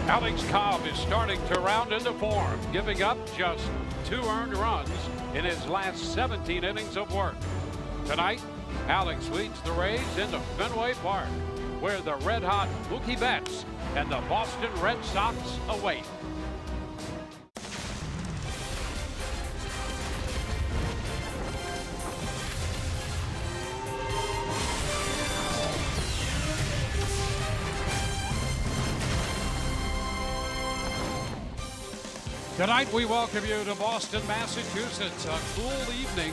Alex Cobb is starting to round into form, giving up just 2 earned runs in his last 17 innings of work. Tonight, Alex leads the Rays into Fenway Park, where the red-hot Mookie Betts and the Boston Red Sox await. Tonight we welcome you to Boston, Massachusetts. A cool evening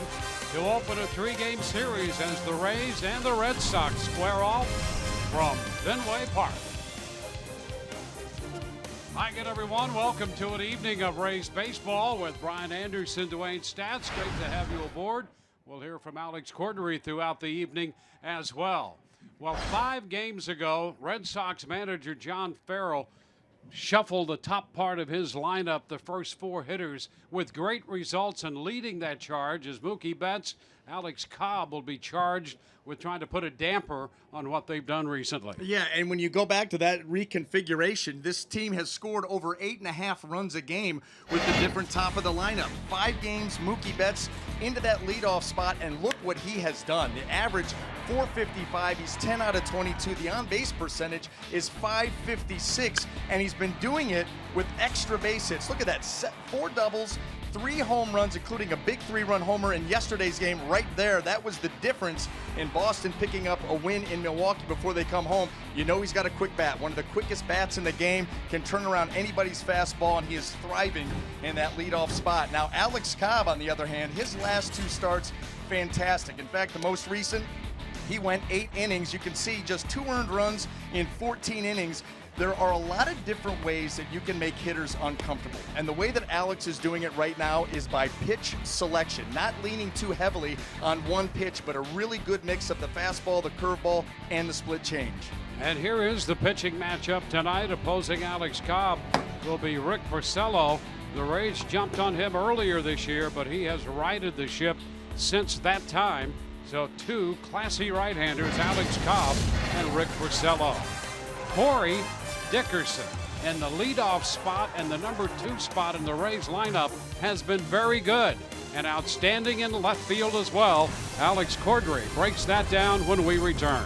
to open a 3-game series as the Rays and the Red Sox square off from Fenway Park. Hi again, everyone. Welcome to an evening of Rays baseball with Brian Anderson, Dwayne Stats. Great to have you aboard. We'll hear from Alex Cordery throughout the evening as well. Well, 5 games ago, Red Sox manager John Farrell shuffled the top part of his lineup, the first 4 hitters, with great results, and leading that charge is Mookie Betts. Alex Cobb will be charged with trying to put a damper on what they've done recently. Yeah, and when you go back to that reconfiguration, this team has scored over 8.5 runs a game with the different top of the lineup. 5 games, Mookie Betts into that leadoff spot, and look what he has done. The average, 455. He's 10 out of 22. The on-base percentage is 556, and he's been doing it with extra base hits. Look at that, 4 doubles, 3 home runs, including a big 3-run homer in yesterday's game right there. That was the difference in Boston picking up a win in Milwaukee before they come home. You know he's got a quick bat, one of the quickest bats in the game, can turn around anybody's fastball, and he is thriving in that leadoff spot. Now, Alex Cobb, on the other hand, his last 2 starts, fantastic. In fact, the most recent, he went 8 innings. You can see just 2 earned runs in 14 innings. There are a lot of different ways that you can make hitters uncomfortable. And the way that Alex is doing it right now is by pitch selection, not leaning too heavily on one pitch, but a really good mix of the fastball, the curveball, and the split change. And here is the pitching matchup tonight. Opposing Alex Cobb will be Rick Porcello. The Rays jumped on him earlier this year, but he has righted the ship since that time. So 2 classy right-handers, Alex Cobb and Rick Porcello. Corey Dickerson in the leadoff spot and the number 2 spot in the Rays lineup has been very good and outstanding in left field as well. Alex Cordery breaks that down when we return.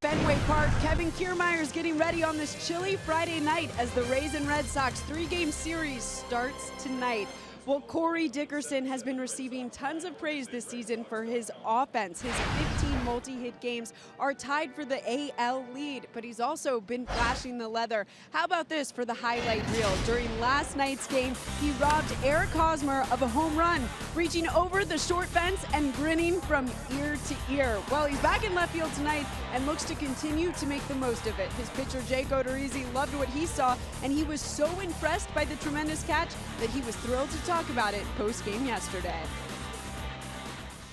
Fenway Park. Kevin Kiermaier's getting ready on this chilly Friday night as the Rays and Red Sox 3-game series starts tonight. Well, Corey Dickerson has been receiving tons of praise this season for his offense. His 15 multi-hit games are tied for the AL lead, but he's also been flashing the leather. How about this for the highlight reel? During last night's game, he robbed Eric Hosmer of a home run, reaching over the short fence and grinning from ear to ear. Well, he's back in left field tonight and looks to continue to make the most of it. His pitcher, Jake Odorizzi, loved what he saw, and he was so impressed by the tremendous catch that he was thrilled to talk about it post-game yesterday.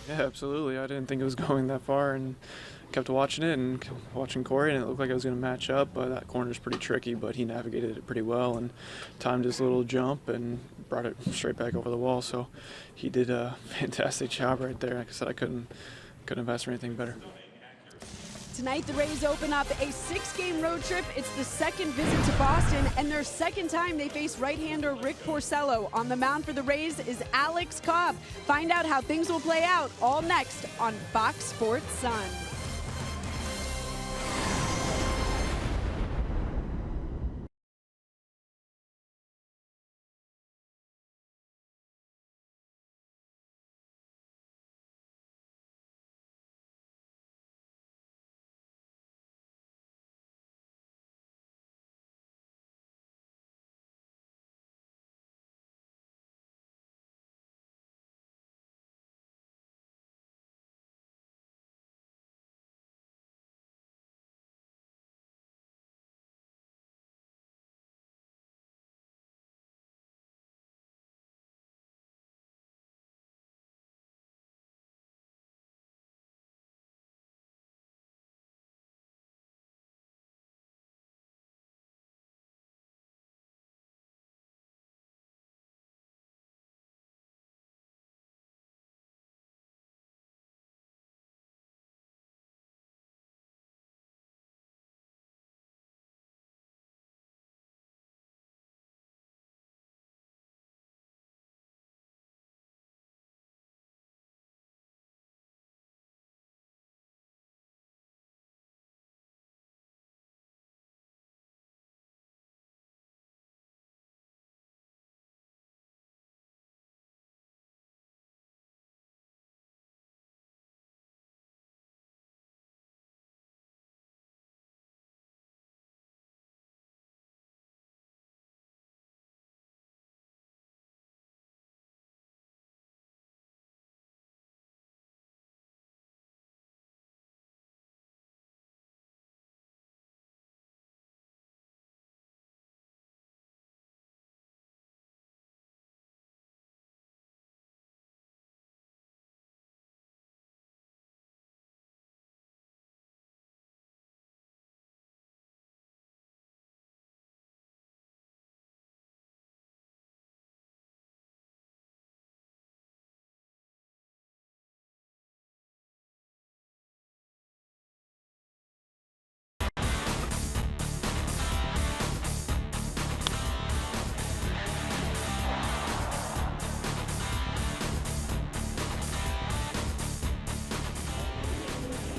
Yeah, absolutely. I didn't think it was going that far, and kept watching it and watching Corey, and it looked like it was going to match up. But that corner's pretty tricky, but he navigated it pretty well and timed his little jump and brought it straight back over the wall. So he did a fantastic job right there. Like I said, I couldn't have asked for anything better. Tonight, the Rays open up a 6-game road trip. It's the second visit to Boston, and their second time they face right-hander Rick Porcello. On the mound for the Rays is Alex Cobb. Find out how things will play out all next on Fox Sports Sun.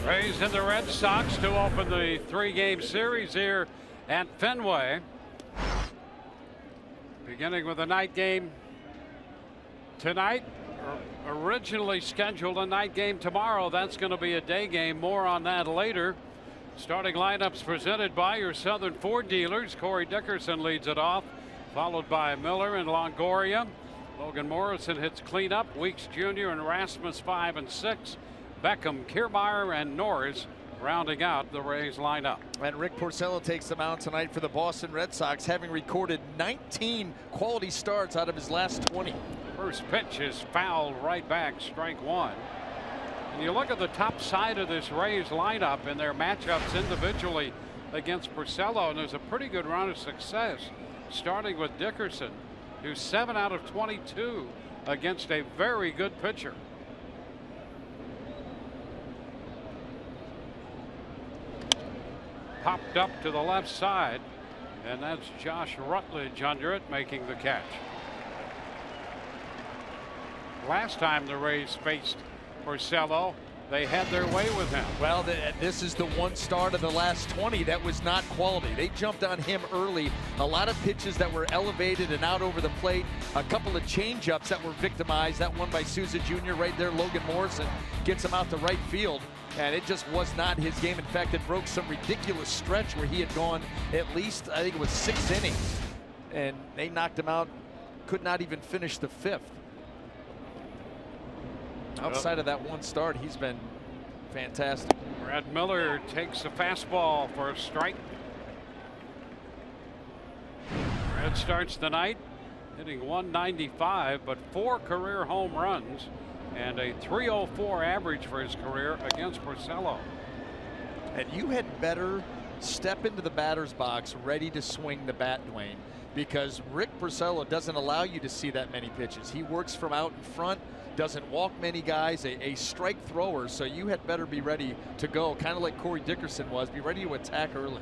Rays and the Red Sox to open the 3-game series here at Fenway. Beginning with a night game tonight. Originally scheduled a night game tomorrow. That's going to be a day game. More on that later. Starting lineups presented by your Southern Ford dealers. Corey Dickerson leads it off, followed by Miller and Longoria. Logan Morrison hits cleanup. Weeks Jr. and Rasmus 5 and 6. Beckham, Kiermaier, and Norris rounding out the Rays lineup. And Rick Porcello takes the mound tonight for the Boston Red Sox, having recorded 19 quality starts out of his last 20. First pitch is fouled right back, strike one. And you look at the top side of this Rays lineup in their matchups individually against Porcello, and there's a pretty good run of success, starting with Dickerson, who's 7 out of 22 against a very good pitcher. Popped up to the left side, and that's Josh Rutledge under it, making the catch. Last time the Rays faced Porcello, they had their way with him. Well, this is the one start of the last 20 that was not quality. They jumped on him early. A lot of pitches that were elevated and out over the plate. A couple of changeups that were victimized. That one by Souza Jr. right there. Logan Morrison gets him out to right field. And it just was not his game. In fact, it broke some ridiculous stretch where he had gone at least, I think it was 6 innings. And they knocked him out. Could not even finish the 5th. Outside of that one start, he's been fantastic. Brad Miller takes a fastball for a strike. Brad starts the night hitting 195, but 4 career home runs and a .304 average for his career against Porcello. And you had better step into the batter's box ready to swing the bat, Dwayne, because Rick Porcello doesn't allow you to see that many pitches. He works from out in front, doesn't walk many guys, a strike thrower, so you had better be ready to go, kind of like Corey Dickerson was. Be ready to attack early.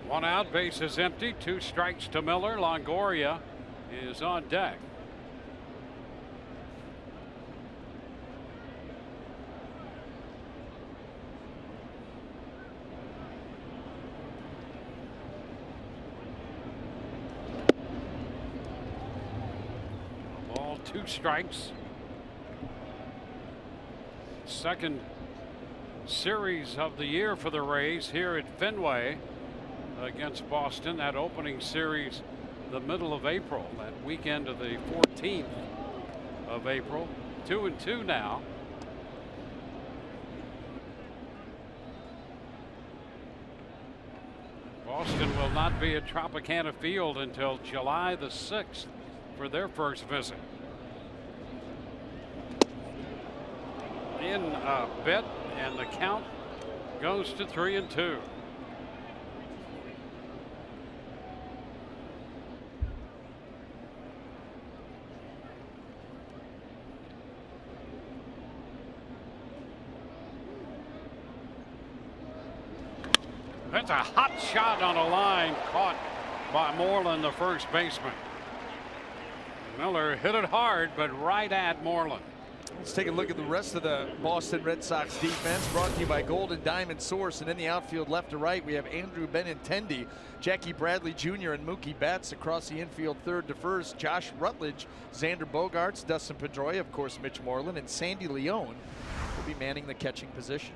One out, base is empty, 2 strikes to Miller. Longoria is on deck. Ball, 2 strikes. Second series of the year for the Rays here at Fenway against Boston. That opening series the middle of April, that weekend of the 14th of April. 2-2 now. Boston will not be at Tropicana Field until July the 6th for their first visit. In a bit, and the count goes to 3-2. That's a hot shot on a line caught by Moreland, the first baseman. Miller hit it hard, but right at Moreland. Let's take a look at the rest of the Boston Red Sox defense, brought to you by Golden Diamond Source. And in the outfield, left to right, we have Andrew Benintendi, Jackie Bradley Jr., and Mookie Betts. Across the infield, third to first, Josh Rutledge, Xander Bogaerts, Dustin Pedroia, of course, Mitch Moreland, and Sandy Leone will be manning the catching position.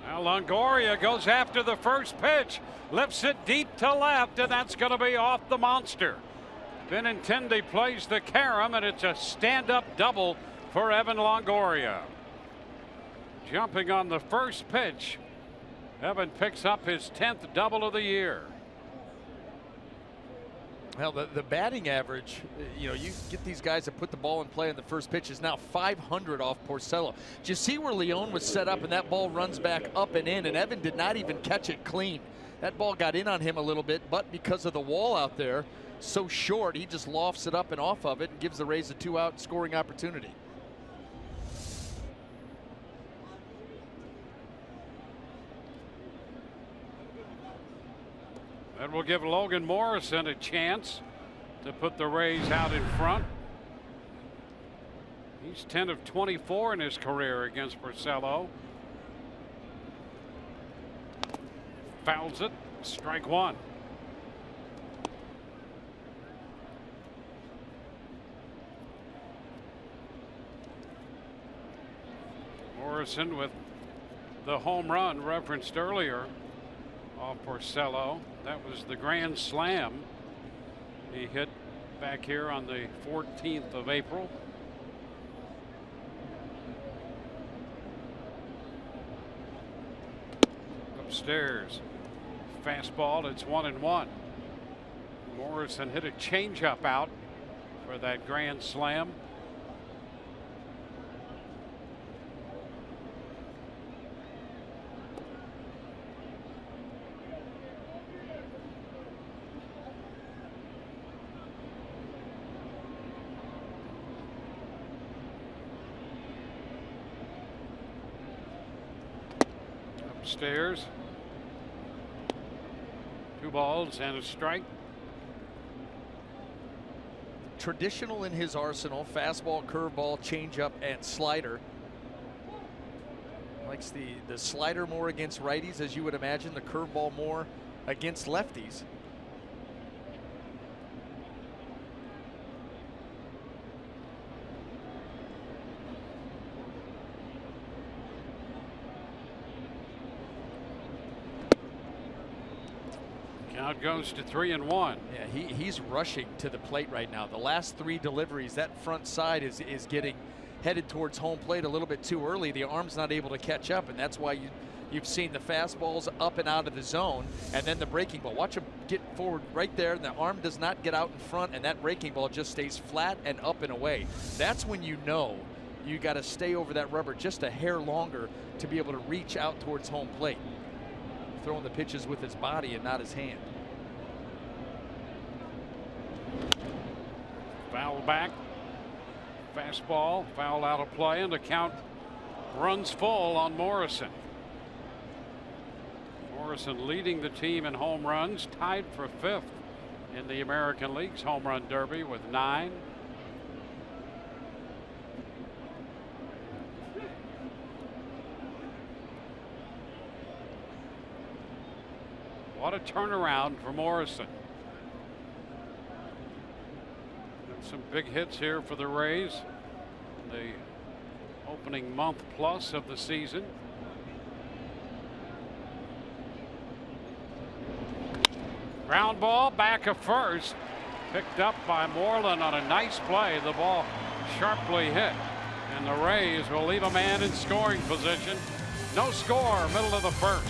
Now Longoria goes after the first pitch, lifts it deep to left, and that's going to be off the monster. Benintendi plays the carom, and it's a stand-up double for Evan Longoria. Jumping on the first pitch, Evan picks up his 10th double of the year. Well, the batting average, you know, you get these guys that put the ball in play on the first pitch is now 500 off Porcello. Did you see where Leone was set up and that ball runs back up and in, and Evan did not even catch it clean. That ball got in on him a little bit, but because of the wall out there, so short, he just lofts it up and off of it and gives the Rays a 2-out scoring opportunity. That will give Logan Morrison a chance to put the Rays out in front. He's 10 of 24 in his career against Porcello. Fouls it, strike one. Morrison with the home run referenced earlier off Porcello. That was the grand slam he hit back here on the 14th of April. Upstairs, fastball, it's 1-1. Morrison hit a changeup out for that grand slam. Upstairs, 2 balls and a strike. Traditional in his arsenal: fastball, curveball, changeup, and slider. Likes the slider more against righties, as you would imagine, the curveball more against lefties. Count goes to 3-1. Yeah, he's rushing to the plate right now. The last 3 deliveries, that front side is getting headed towards home plate a little bit too early. The arm's not able to catch up, and that's why you've seen the fastballs up and out of the zone, and then the breaking ball. Watch him get forward right there, and the arm does not get out in front, and that breaking ball just stays flat and up and away. That's when you know you got to stay over that rubber just a hair longer to be able to reach out towards home plate. Throwing the pitches with his body and not his hand. Foul back. Fastball fouled out of play, and the count runs full on Morrison. Morrison leading the team in home runs, tied for 5th in the American League's home run derby with 9. What a turnaround for Morrison. Some big hits here for the Rays in the opening month plus of the season. Ground ball back of first, picked up by Moreland on a nice play. The ball sharply hit, and the Rays will leave a man in scoring position. No score, middle of the first.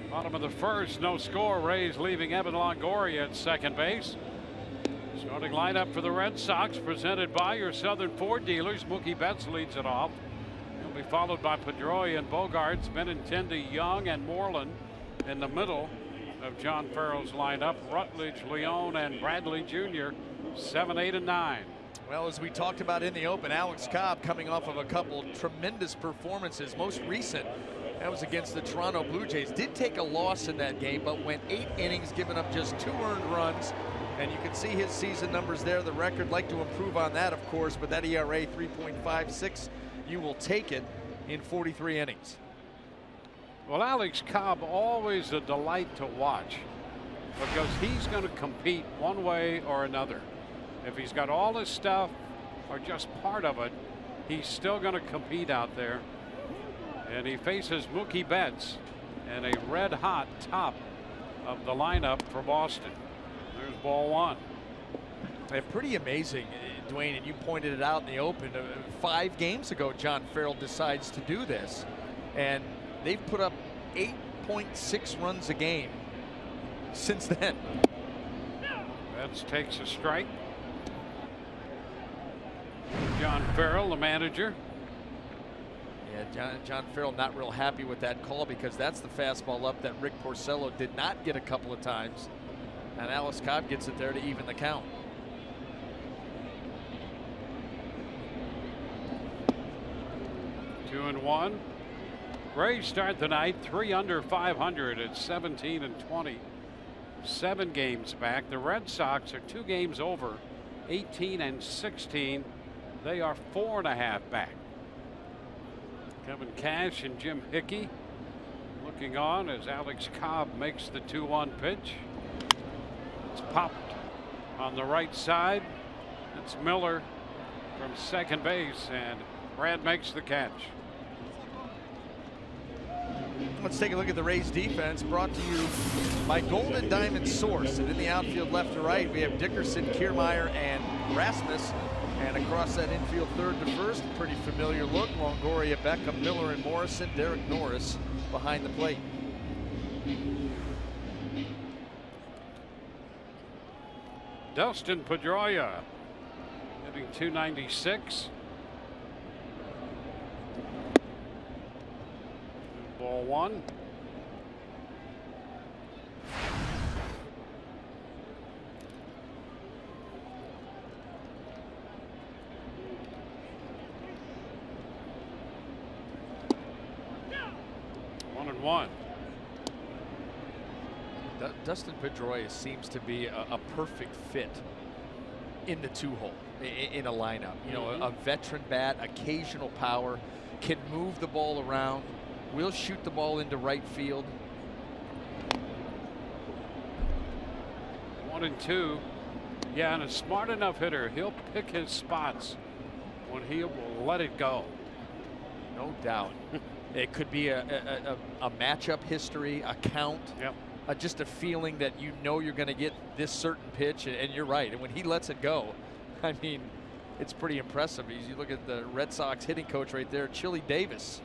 Bottom of the first, no score. Rays leaving Evan Longoria at second base. Starting lineup for the Red Sox, presented by your Southern Ford dealers. Mookie Betts leads it off. He'll be followed by Pedroia and Bogarts, Benintendi, Young, and Moreland in the middle of John Farrell's lineup. Rutledge, Leone, and Bradley Jr. 7, 8, and 9. Well, as we talked about in the open, Alex Cobb coming off of a couple tremendous performances. Most recent, that was against the Toronto Blue Jays. Did take a loss in that game, but went 8 innings, giving up just 2 earned runs. And you can see his season numbers there. The record, like to improve on that, of course, but that ERA 3.56, you will take it in 43 innings. Well, Alex Cobb, always a delight to watch because he's going to compete one way or another. If he's got all his stuff or just part of it, he's still going to compete out there. And he faces Mookie Betts and a red hot top of the lineup for Boston. There's ball 1. And pretty amazing, Dwayne, and you pointed it out in the open. 5 games ago, John Farrell decides to do this, and they've put up 8.6 runs a game since then. Betts takes a strike. John John Farrell, the manager. Yeah, John Farrell not real happy with that call because that's the fastball up that Rick Porcello did not get a couple of times. And Alex Cobb gets it there to even the count. Two and one. Rays start the night 3 under 500 at 17 and 20. 7 games back. The Red Sox are 2 games over, 18 and 16. They are 4.5 back. Kevin Cash and Jim Hickey looking on as Alex Cobb makes the 2-1 pitch. It's popped on the right side. It's Miller from second base, and Brad makes the catch. Let's take a look at the Rays defense, brought to you by Golden Diamond Source. And in the outfield left to right, we have Dickerson, Kiermaier, and Rasmus. And across that infield third to first, pretty familiar look. Longoria, Beckham, Miller, and Morrison. Derek Norris behind the plate. Dustin Pedroia hitting .296. Ball 1. One and one. Dustin Pedroia seems to be a perfect fit in the 2-hole in a lineup. You know, a veteran bat, occasional power, can move the ball around, will shoot the ball into right field. 1 and 2. Yeah, and a smart enough hitter. He'll pick his spots when he will let it go. No doubt. It could be a matchup history, a count. Yep. Just a feeling that you know you're going to get this certain pitch, and you're right. And when he lets it go, I mean, it's pretty impressive. You look at the Red Sox hitting coach right there, Chili Davis.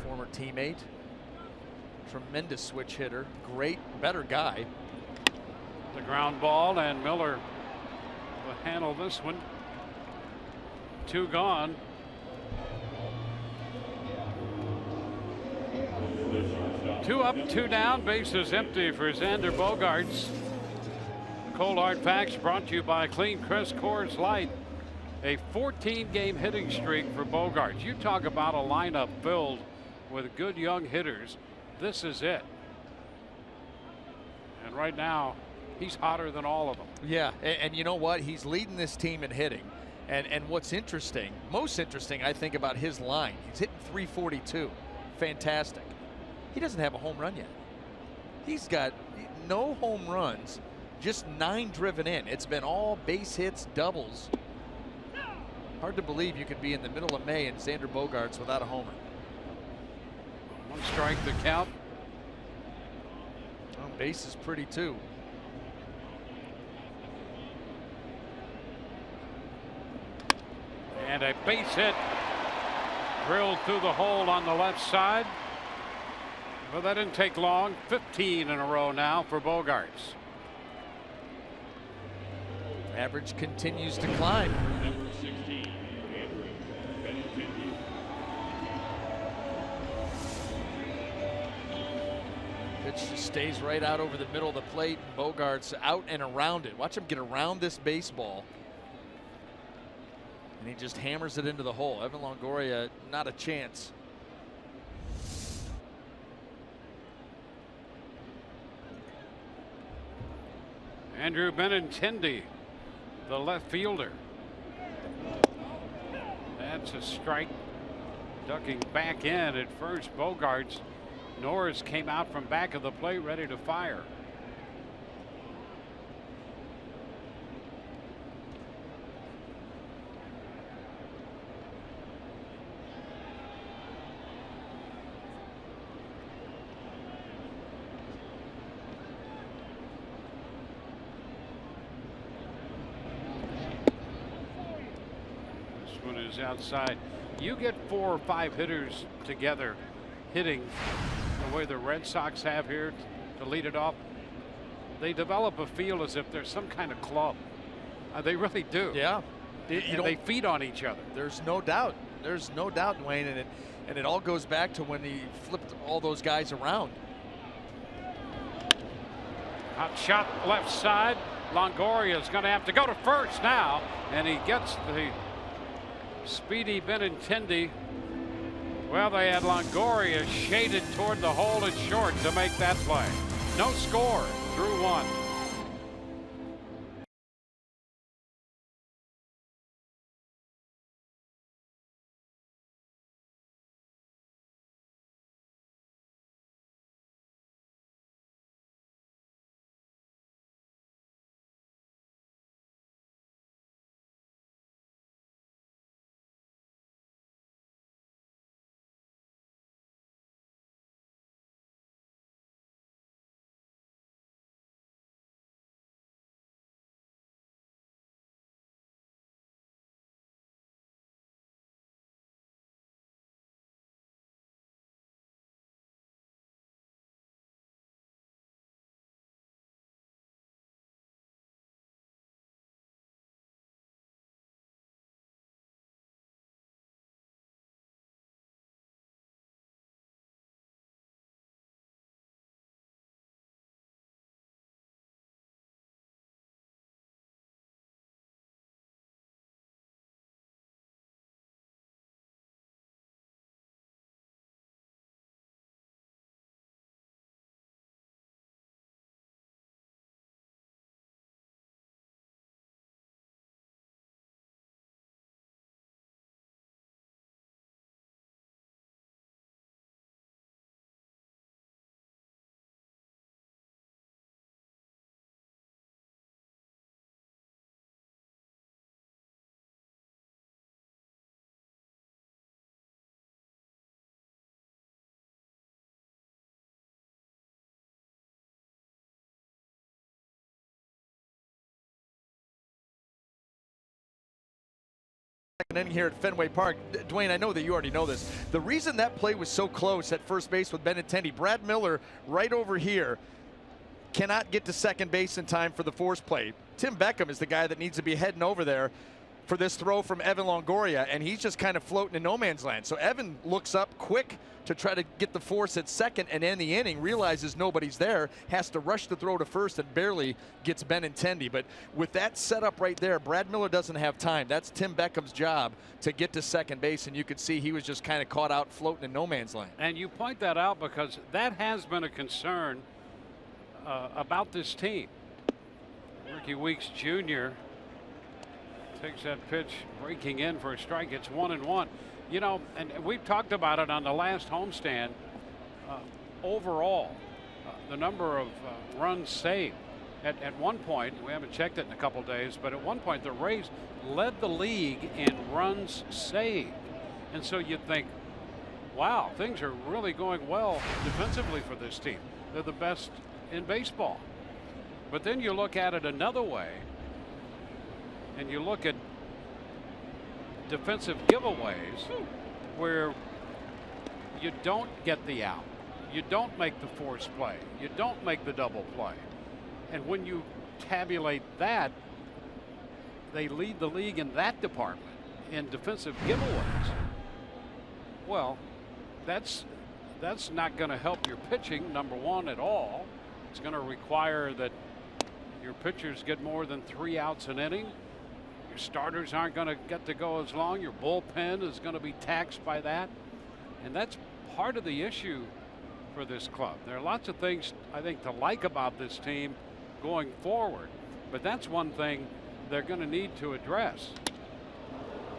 Former teammate. Tremendous switch hitter. Great, better guy. The ground ball, and Miller will handle this one. 2 gone. Two up, 2 down, bases empty for Xander Bogaerts. Cold Hard Facts brought to you by Clean Chris Coors Light. A 14-game hitting streak for Bogaerts. You talk about a lineup filled with good young hitters. This is it. And right now, he's hotter than all of them. Yeah, and you know what? He's leading this team in hitting. And what's interesting, most interesting, I think, about his line, he's hitting .342. Fantastic. He doesn't have a home run yet. He's got no home runs, just 9 driven in. It's been all base hits, doubles. Hard to believe you could be in the middle of May and Xander Bogaerts without a homer. 1 strike the count. Well, base is pretty too. And a base hit drilled through the hole on the left side. Well, that didn't take long. 15 in a row now for Bogaerts. Average continues to climb. Pitch just stays right out over the middle of the plate. Bogaerts out and around it. Watch him get around this baseball. And he just hammers it into the hole. Evan Longoria, not a chance. Andrew Benintendi, the left fielder. That's a strike. Ducking back in at first, Bogaerts. Norris came out from back of the plate ready to fire. Outside. You get 4 or 5 hitters together hitting the way the Red Sox have here to lead it off. They develop a feel as if there's some kind of club. They really do. Yeah. They feed on each other. There's no doubt. There's no doubt, Dwayne, and it all goes back to when he flipped all those guys around. Hot shot left side. Longoria is going to have to go to first now, and he gets the speedy Benintendi. Well, they had Longoria shaded toward the hole at short to make that play. No score through 1. Second inning here at Fenway Park. Dwayne, I know that you already know this. The reason that play was so close at first base with Benintendi, Brad Miller right over here cannot get to second base in time for the force play. Tim Beckham is the guy that needs to be heading over there for this throw from Evan Longoria, and he's just kind of floating in no man's land. So Evan looks up quick to try to get the force at second and end the inning, realizes nobody's there, has to rush the throw to first and barely gets Benintendi. But with that setup right there, Brad Miller doesn't have time. That's Tim Beckham's job to get to second base, and you could see he was just kind of caught out floating in no man's land. And you point that out because that has been a concern about this team. Ricky Weeks Jr. takes that pitch, breaking in for a strike. It's 1-1. You know, and we've talked about it on the last homestand. Overall, the number of runs saved. At one point, we haven't checked it in a couple days, but at one point the Rays led the league in runs saved. And so you think, wow, things are really going well defensively for this team. They're the best in baseball. But then you look at it another way, and you look at defensive giveaways where you don't get the out, you don't make the force play, you don't make the double play, and when you tabulate that, they lead the league in that department in defensive giveaways. Well, that's not going to help your pitching, number one, at all. It's going to require that your pitchers get more than 3 outs an inning. Your starters aren't going to get to go as long. Your bullpen is going to be taxed by that. And that's part of the issue for this club. There are lots of things I think to like about this team going forward, but that's one thing they're going to need to address.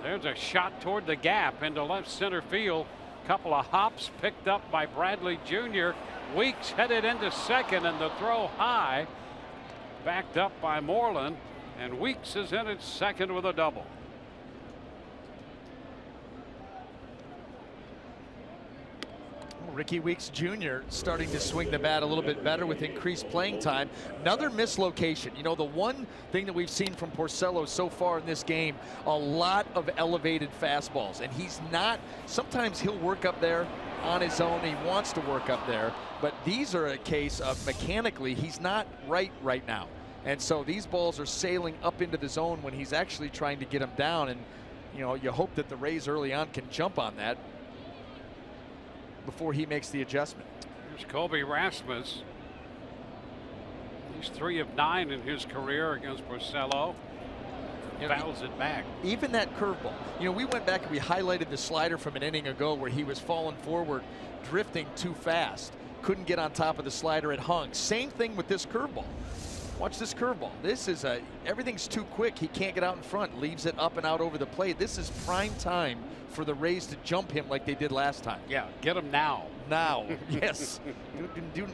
There's a shot toward the gap into left center field. Couple of hops picked up by Bradley Jr. Weeks headed into second, and the throw high, backed up by Moreland. And Weeks is in at second with a double. Ricky Weeks Jr. starting to swing the bat a little bit better with increased playing time. Another mislocation. You know, the one thing that we've seen from Porcello so far in this game, a lot of elevated fastballs. And he's not, sometimes he'll work up there on his own. He wants to work up there. But these are a case of mechanically, he's not right now. And so these balls are sailing up into the zone when he's actually trying to get them down. And, you know, you hope that the Rays early on can jump on that before he makes the adjustment. Here's Kobe Rasmus. He's 3 of 9 in his career against Porcello. Fouls it back. Even that curveball. You know, we went back and we highlighted the slider from an inning ago where he was falling forward, drifting too fast. Couldn't get on top of the slider, it hung. Same thing with this curveball. Watch this curveball. This is everything's too quick. He can't get out in front, leaves it up and out over the plate. This is prime time for the Rays to jump him like they did last time. Yeah, get him now. Now, yes.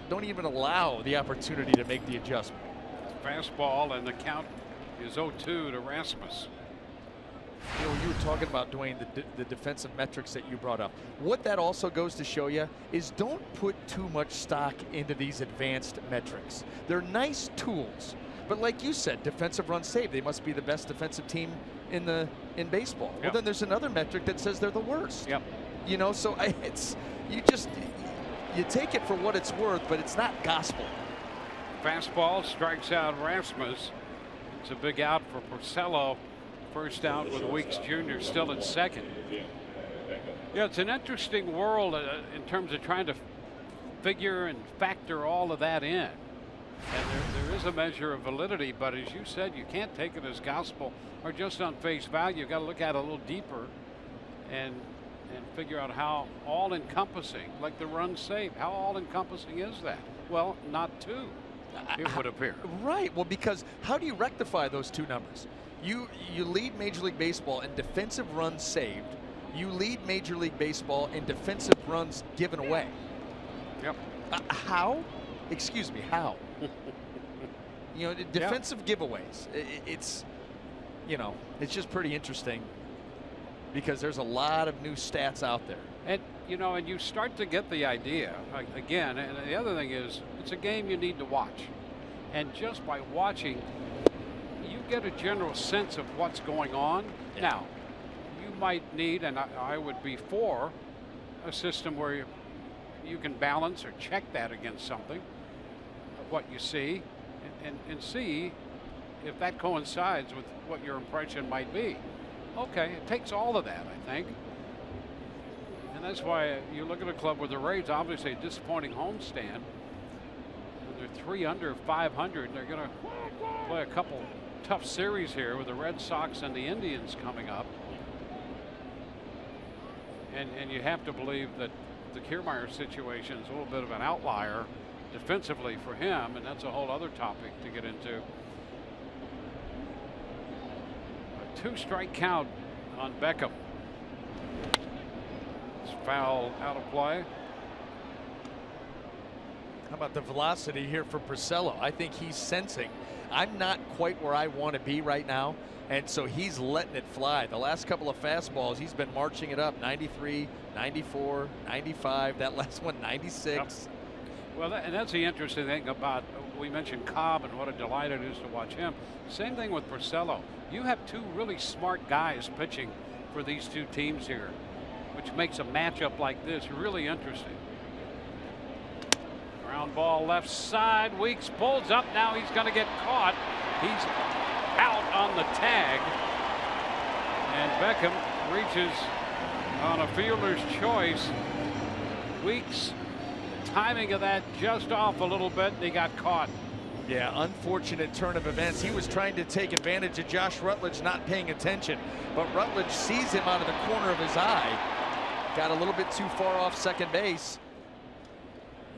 Don't even allow the opportunity to make the adjustment. Fastball, and the count is 0-2 to Rasmus. You know, you were talking about, Dwayne, the defensive metrics that you brought up. What that also goes to show you is don't put too much stock into these advanced metrics. They're nice tools, but like you said, defensive runs saved. They must be the best defensive team in baseball. Yep. Well, then there's another metric that says they're the worst. Yep. You know, so you take it for what it's worth, but it's not gospel. Fastball strikes out Rasmus. It's a big out for Porcello. First out with Weeks Jr. still at second. Yeah, it's an interesting world in terms of trying to figure and factor all of that in. And there is a measure of validity, but as you said, you can't take it as gospel or just on face value. You've got to look at it a little deeper and figure out how all-encompassing, like the run saved, how all-encompassing is that? Well, not two, it would appear. Right. Well, because how do you rectify those two numbers? You lead Major League Baseball in defensive runs saved. You lead Major League Baseball in defensive runs given away. Yep. How? Excuse me, how? You know, defensive giveaways. It's, you know, it's just pretty interesting because there's a lot of new stats out there. And, you know, and you start to get the idea, again, and the other thing is, it's a game you need to watch. And just by watching, you get a general sense of what's going on. Yeah. Now, you might need, and I would be for, a system where you can balance or check that against something, what you see, and see if that coincides with what your impression might be. Okay, it takes all of that, I think. And that's why you look at a club with the Rays, obviously a disappointing homestand. They're 3 under 500. They're going to play a couple tough series here with the Red Sox and the Indians coming up. And you have to believe that the Kiermaier situation is a little bit of an outlier defensively for him, and that's a whole other topic to get into. A 2-strike count on Beckham. It's foul out of play. How about the velocity here for Porcello? I think he's sensing I'm not quite where I want to be right now, and so he's letting it fly. The last couple of fastballs, he's been marching it up. 93, 94, 95. That last one, 96. Yep. Well, and that's the interesting thing about, we mentioned Cobb and what a delight it is to watch him. Same thing with Porcello. You have two really smart guys pitching for these two teams here, which makes a matchup like this really interesting. Ground ball left side. Weeks pulls up. Now he's going to get caught. He's out on the tag. And Beckham reaches on a fielder's choice. Weeks, timing of that just off a little bit, and he got caught. Yeah, unfortunate turn of events. He was trying to take advantage of Josh Rutledge not paying attention, but Rutledge sees him out of the corner of his eye. Got a little bit too far off second base.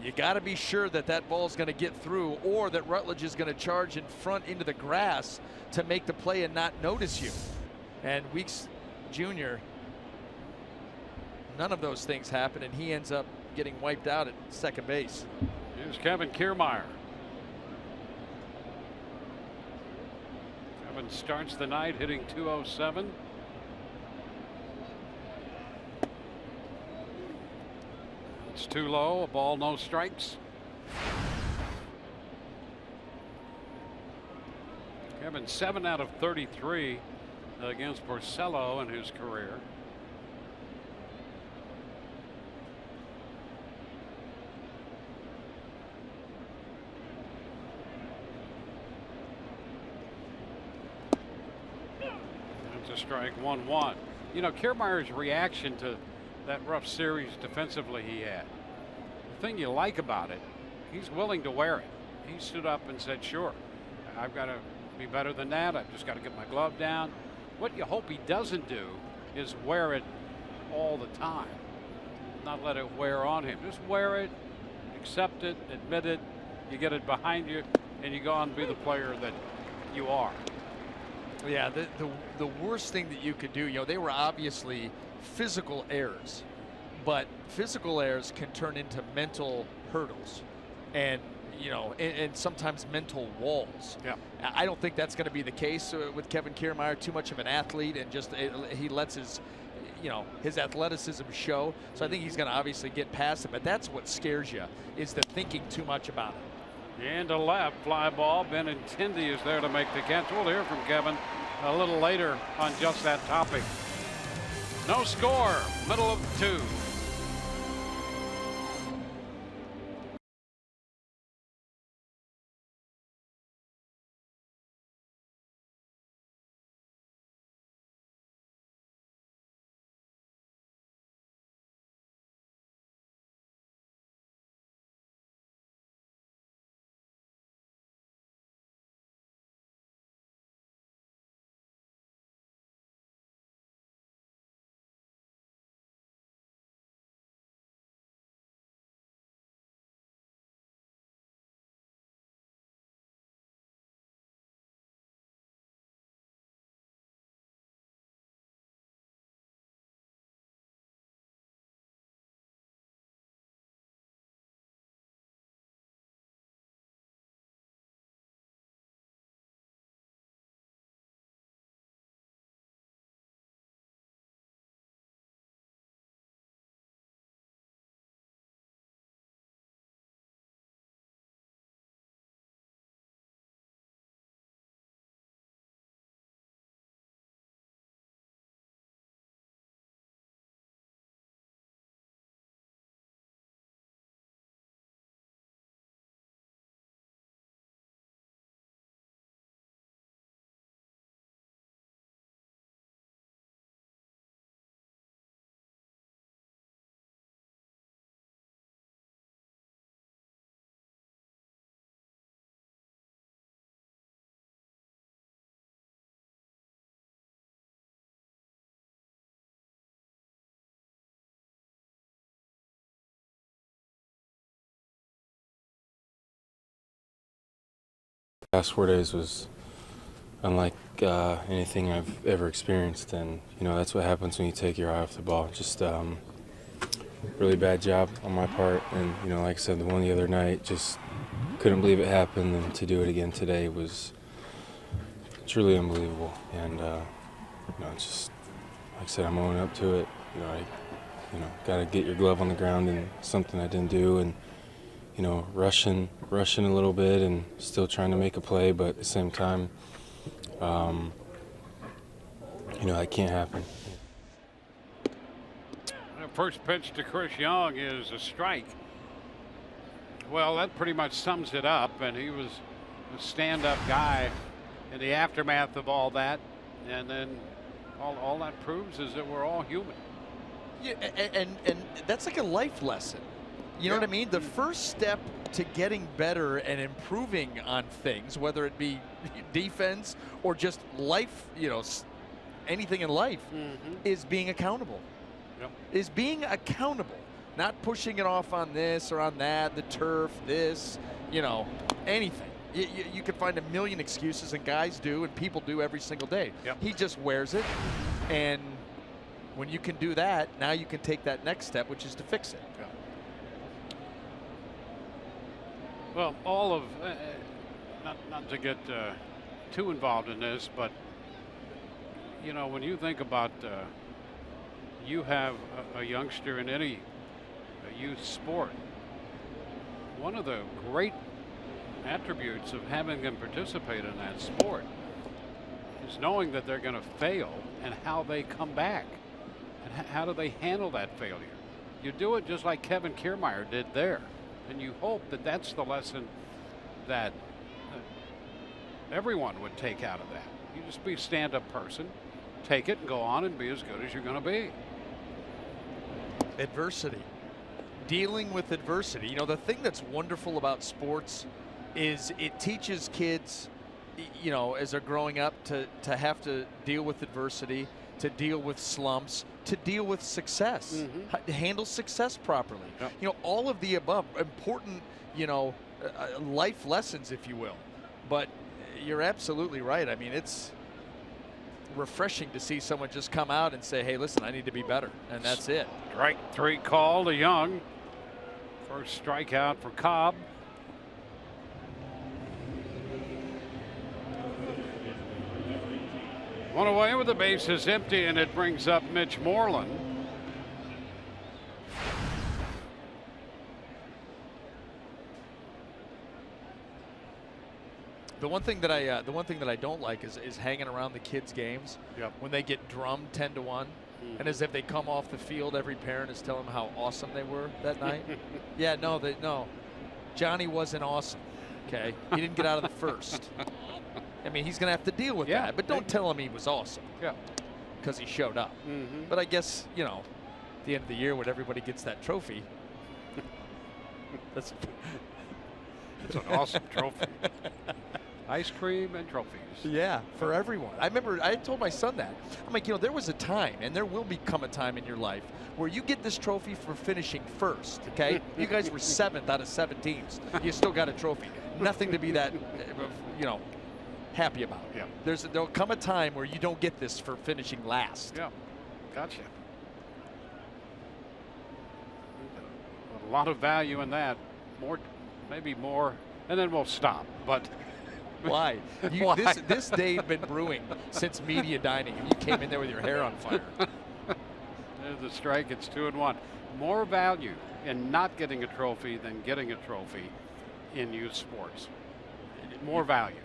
You got to be sure that that ball is going to get through, or that Rutledge is going to charge in front into the grass to make the play and not notice you. And Weeks Jr., none of those things happen, and he ends up getting wiped out at second base. Here's Kevin Kiermaier. Kevin starts the night hitting .207. It's too low, a ball, no strikes. Kevin 7 out of 33 against Porcello in his career. a strike, 1-1. You know, Kiermaier's reaction to that rough series defensively he had, the thing you like about it, he's willing to wear it. He stood up and said, sure, I've got to be better than that. I've just got to get my glove down. What you hope he doesn't do is wear it all the time. Not let it wear on him. Just wear it, accept it, admit it, you get it behind you, and you go on and be the player that you are. Yeah, the worst thing that you could do, you know, they were obviously physical errors, but physical errors can turn into mental hurdles and, you know, and sometimes mental walls. Yeah. I don't think that's going to be the case with Kevin Kiermaier. Too much of an athlete, and just he lets his, you know, his athleticism show. So I think he's going to obviously get past it, but that's what scares you, is the thinking too much about it. And to left, fly ball. Benintendi is there to make the catch. We'll hear from Kevin a little later on just that topic. No score, middle of 2. Last 4 days was unlike anything I've ever experienced, and you know that's what happens when you take your eye off the ball. Just really bad job on my part, and you know, like I said, the one the other night, just couldn't believe it happened, and to do it again today was truly unbelievable. And you know, it's just like I said, I'm owning up to it. You know, got to get your glove on the ground, and something I didn't do, and you know, rushing a little bit and still trying to make a play, but at the same time, you know, that can't happen. The first pitch to Chris Young is a strike. Well, that pretty much sums it up, and he was a stand-up guy in the aftermath of all that, and then all that proves is that we're all human. Yeah, and that's like a life lesson. You know what I mean? The first step to getting better and improving on things, whether it be defense or just life, you know, anything in life, is being accountable. Yep. Is being accountable, not pushing it off on this or on that, the turf, this, you know, anything. You could find a million excuses, and guys do, and people do every single day. Yep. He just wears it, and when you can do that, now you can take that next step, which is to fix it. Yeah. Well, all of, not to get too involved in this, but you know, when you think about, you have a youngster in any youth sport, one of the great attributes of having them participate in that sport is knowing that they're going to fail and how they come back and how do they handle that failure. You do it just like Kevin Kiermaier did there. And you hope that that's the lesson that everyone would take out of that. You just be a stand-up person, take it and go on and be as good as you're going to be. Adversity. Dealing with adversity. You know, the thing that's wonderful about sports is it teaches kids, you know, as they're growing up to have to deal with adversity, to deal with slumps, to deal with success, to handle success properly. Yep. You know, all of the above important, you know, life lessons, if you will. But you're absolutely right. I mean, it's refreshing to see someone just come out and say, hey, listen, I need to be better. And that's it. Strike 3 call to Young. First strikeout for Cobb. One away with the bases empty, and it brings up Mitch Moreland. The one thing that I don't like is hanging around the kids' games when they get drummed 10-1, and as if they come off the field, every parent is telling them how awesome they were that night. Yeah, no, Johnny wasn't awesome. Okay, he didn't get out of the first. I mean, he's gonna have to deal with that, but don't tell him he was awesome. Yeah, because he showed up. But I guess, you know, at the end of the year when everybody gets that trophy, that's it's an awesome trophy. Ice cream and trophies. Yeah, for everyone. I remember I told my son that. I'm like, you know, there was a time, and there will become a time in your life where you get this trophy for finishing first, okay? You guys were 7th out of 7 teams. You still got a trophy. Nothing to be that, you know, happy about. Yeah. There'll come a time where you don't get this for finishing last. Yeah, gotcha. A lot of value in that. More, maybe more, and then we'll stop. But why? Why? This day had been brewing since media dining, and you came in there with your hair on fire. There's the strike. It's 2-1. More value in not getting a trophy than getting a trophy in youth sports. More value.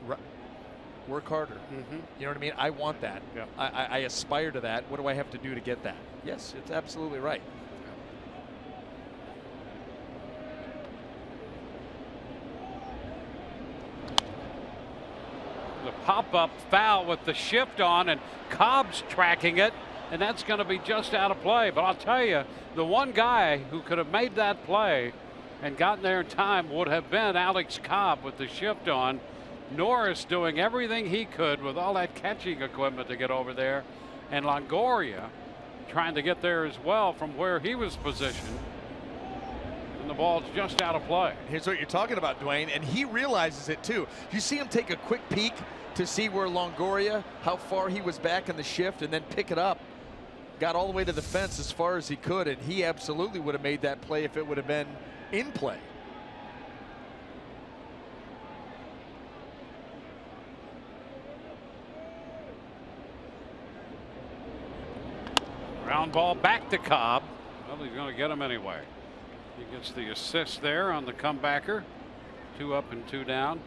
Work harder. You know what I mean? I want that. Yeah. I aspire to that. What do I have to do to get that? Yes, it's absolutely right. The pop-up foul with the shift on, and Cobb's tracking it, and that's going to be just out of play. But I'll tell you, the one guy who could have made that play and gotten there in time would have been Alex Cobb with the shift on. Norris doing everything he could with all that catching equipment to get over there, and Longoria trying to get there as well from where he was positioned. And the ball's just out of play. Here's what you're talking about, Dwayne, and he realizes it too. You see him take a quick peek to see where Longoria, how far he was back in the shift, and then pick it up. Got all the way to the fence as far as he could, and he absolutely would have made that play if it would have been in play. Ground ball back to Cobb. Well, he's going to get him anyway. He gets the assist there on the comebacker. 2 up and 2 down.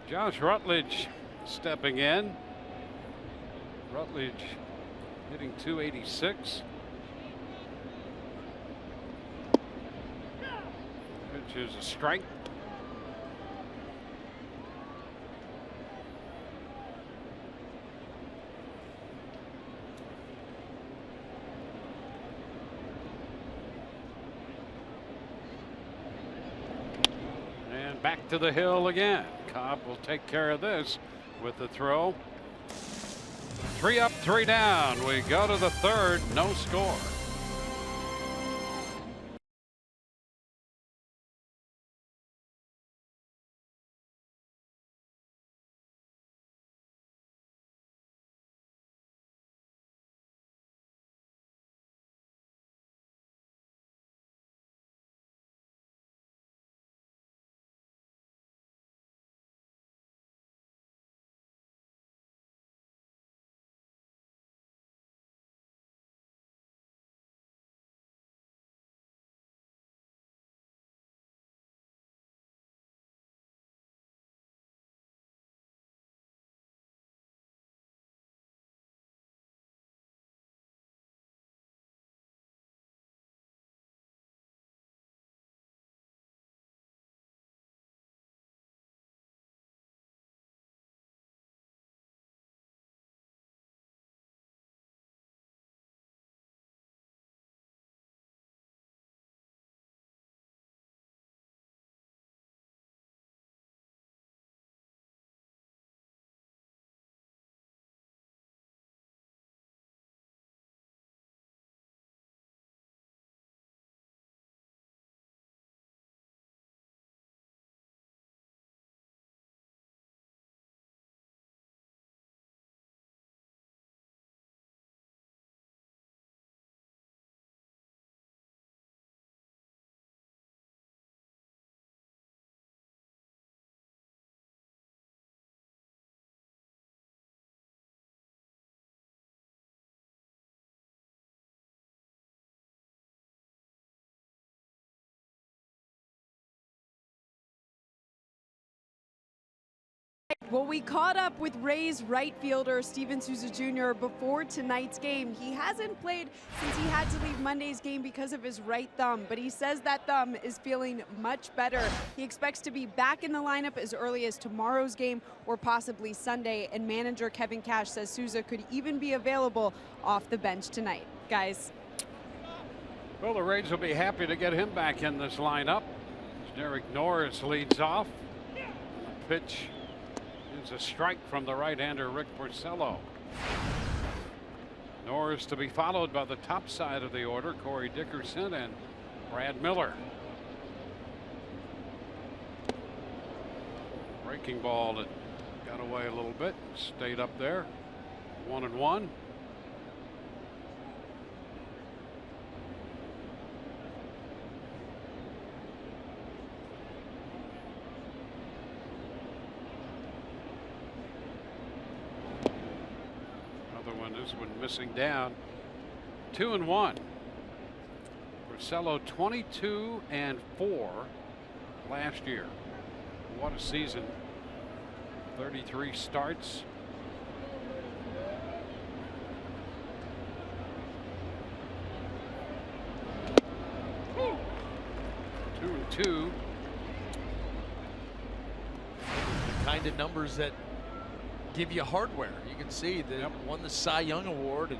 Josh Rutledge stepping in. Rutledge hitting .286. Which is a strike. And back to the hill again. Cobb will take care of this with the throw. 3 up, 3 down. We go to the 3rd. No score. Well, we caught up with Rays right fielder Steven Souza Jr. before tonight's game. He hasn't played since he had to leave Monday's game because of his right thumb, but he says that thumb is feeling much better. He expects to be back in the lineup as early as tomorrow's game or possibly Sunday, and manager Kevin Cash says Souza could even be available off the bench tonight. Guys. Well, the Rays will be happy to get him back in this lineup. Derek Norris leads off. The pitch is a strike from the right-hander Rick Porcello. Norris to be followed by the top side of the order, Corey Dickerson and Brad Miller. Breaking ball that got away a little bit, stayed up there. 1-1. This one missing down. 2-1. Porcello 22-4 last year. What a season. 33 starts. Woo. 2-2. The kind of numbers that give you hardware. You can see they won the Cy Young Award and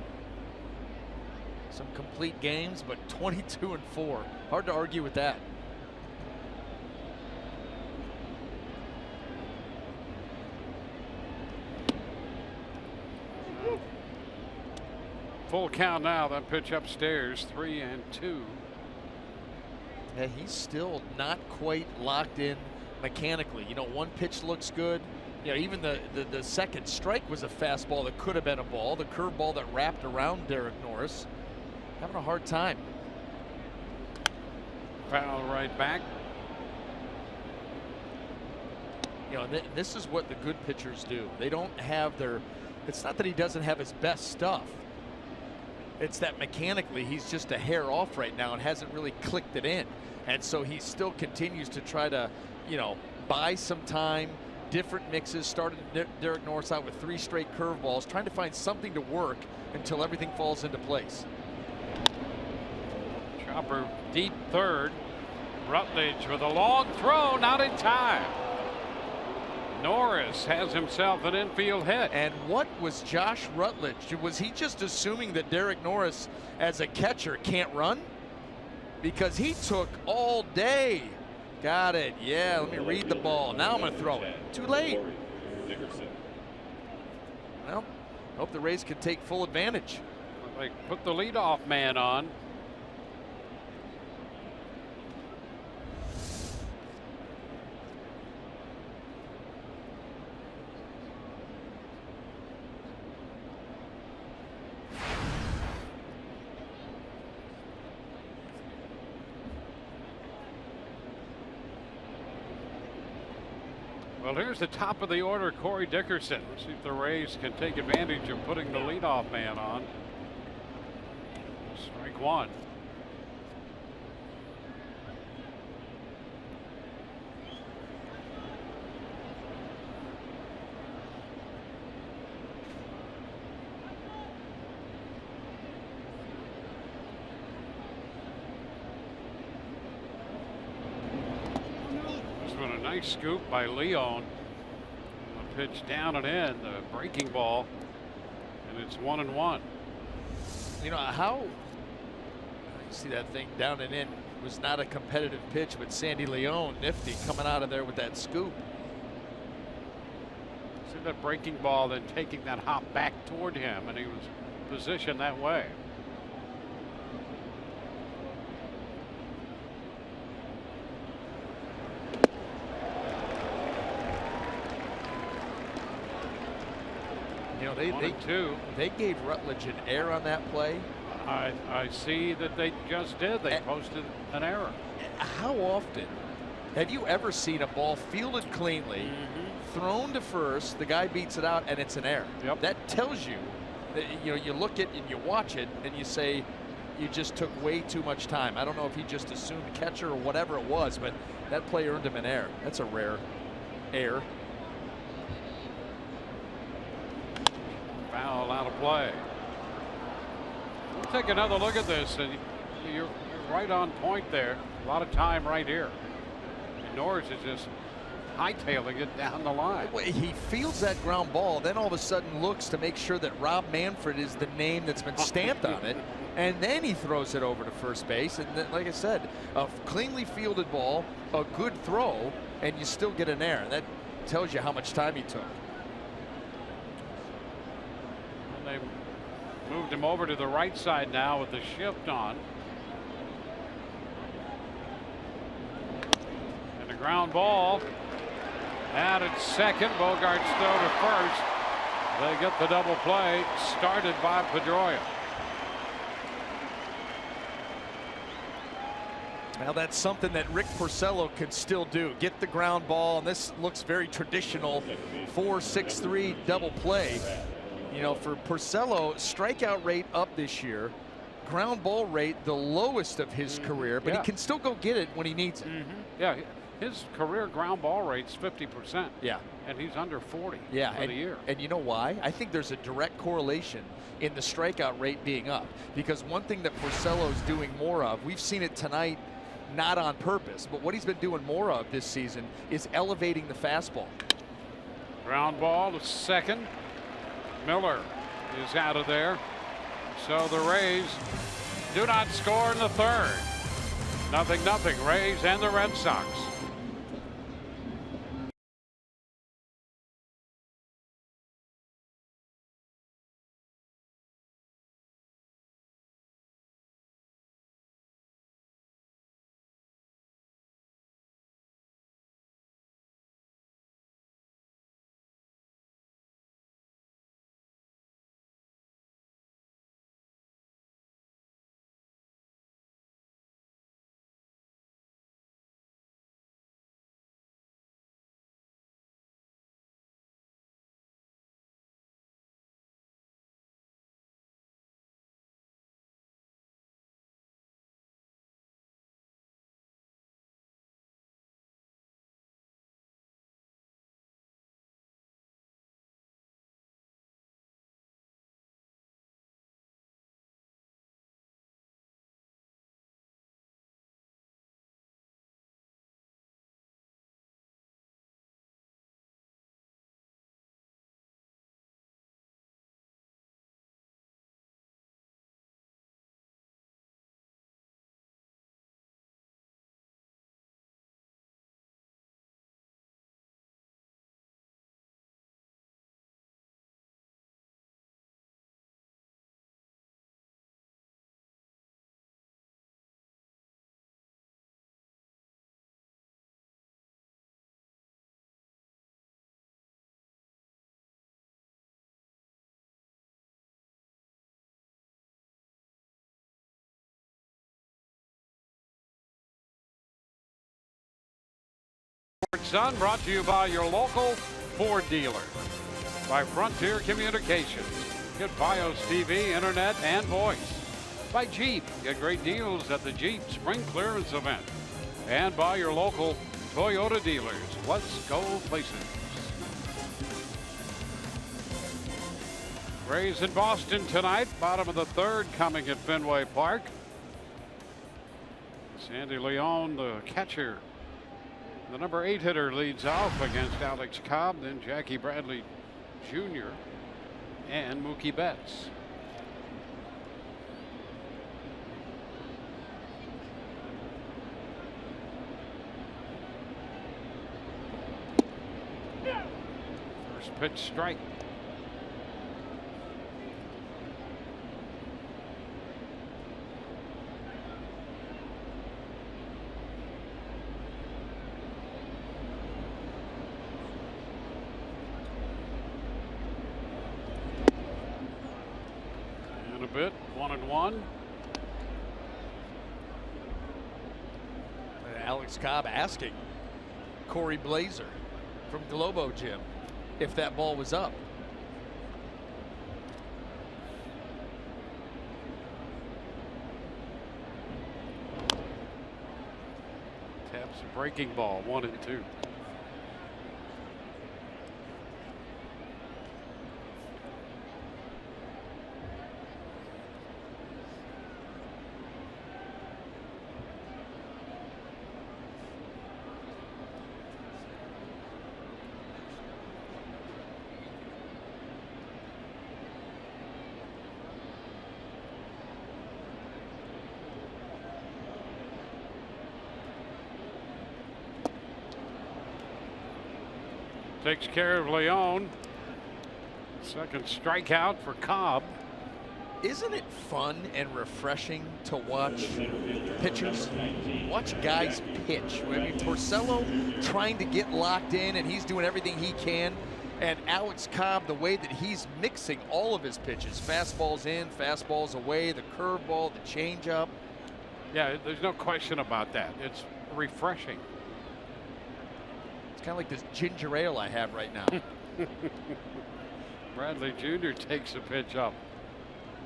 some complete games, but 22-4. Hard to argue with that. Full count now. That pitch upstairs. 3-2. Yeah, he's still not quite locked in mechanically. You know, one pitch looks good. You know, even the second strike was a fastball that could have been a ball. The curveball that wrapped around Derek Norris. Having a hard time. Foul right back. You know, this is what the good pitchers do. They don't have their, it's not that he doesn't have his best stuff. It's that mechanically he's just a hair off right now and hasn't really clicked it in. And so he still continues to try to, you know, buy some time. Different mixes. Started Derek Norris out with 3 straight curveballs, trying to find something to work until everything falls into place. Chopper deep third. Rutledge with a long throw, not in time. Norris has himself an infield hit. And what was Josh Rutledge? Was he just assuming that Derek Norris as a catcher can't run? Because he took all day. Got it. Yeah, let me read the ball. Now I'm going to throw it. Too late. Well, hope the Rays can take full advantage. They put the leadoff man on. Well, here's the top of the order, Corey Dickerson. Let's see if the Rays can take advantage of putting the leadoff man on. Strike one. Nice scoop by Leon. The pitch down and in, the breaking ball, and it's 1-1. You know how you see that thing down and in was not a competitive pitch, but Sandy Leon nifty coming out of there with that scoop. See that breaking ball, then taking that hop back toward him, and he was positioned that way. You know, they gave Rutledge an error on that play. I see that they just did. They posted an error. How often have you ever seen a ball fielded cleanly, thrown to first, the guy beats it out, and it's an error? Yep. That tells you that, you know, you look at and you watch it and you say you just took way too much time. I don't know if he just assumed catcher or whatever it was, but that play earned him an error. That's a rare error. Foul out of play. We'll take another look at this, and you're right on point there. A lot of time right here. And Norris is just hightailing it down the line. He feels that ground ball, then all of a sudden looks to make sure that Rob Manfred is the name that's been stamped on it, and then he throws it over to first base. And then, like I said, a cleanly fielded ball, a good throw, and you still get an error. That tells you how much time he took. And they moved him over to the right side now with the shift on. And the ground ball. Out at second, Bogart's throw to first. They get the double play started by Pedroia. Now that's something that Rick Porcello can still do. Get the ground ball, and this looks very traditional 4-6-3 double play. You know, for Porcello, strikeout rate up this year, ground ball rate the lowest of his career, but he can still go get it when he needs it. Yeah. His career ground ball rate's 50%. Yeah. And he's under 40 for the year. And you know why? I think there's a direct correlation in the strikeout rate being up. Because one thing that Porcello is doing more of, we've seen it tonight, not on purpose, but what he's been doing more of this season is elevating the fastball. Ground ball to second. Miller is out of there. So the Rays do not score in the third. 0-0, Rays and the Red Sox. Sun brought to you by your local Ford dealer. By Frontier Communications. Get Fios TV, internet, and voice. By Jeep. Get great deals at the Jeep Spring Clearance event. And by your local Toyota dealers. Let's go places. Rays in Boston tonight. Bottom of the third coming at Fenway Park. Sandy Leon, the catcher. The number 8 hitter leads off against Alex Cobb, then Jackie Bradley Jr. and Mookie Betts. First pitch strike. Bit 1-1. Alex Cobb asking Corey Blazer from Globo Gym if that ball was up. Taps a breaking ball 1-2. Takes care of Leone. Second strikeout for Cobb. Isn't it fun and refreshing to watch pitchers? Watch guys pitch. I mean, Porcello trying to get locked in, and he's doing everything he can. And Alex Cobb, the way that he's mixing all of his pitches, fastballs in, fastballs away, the curveball, the changeup. Yeah, there's no question about that. It's refreshing. It's kind of like this ginger ale I have right now. Bradley Jr. takes a pitch up.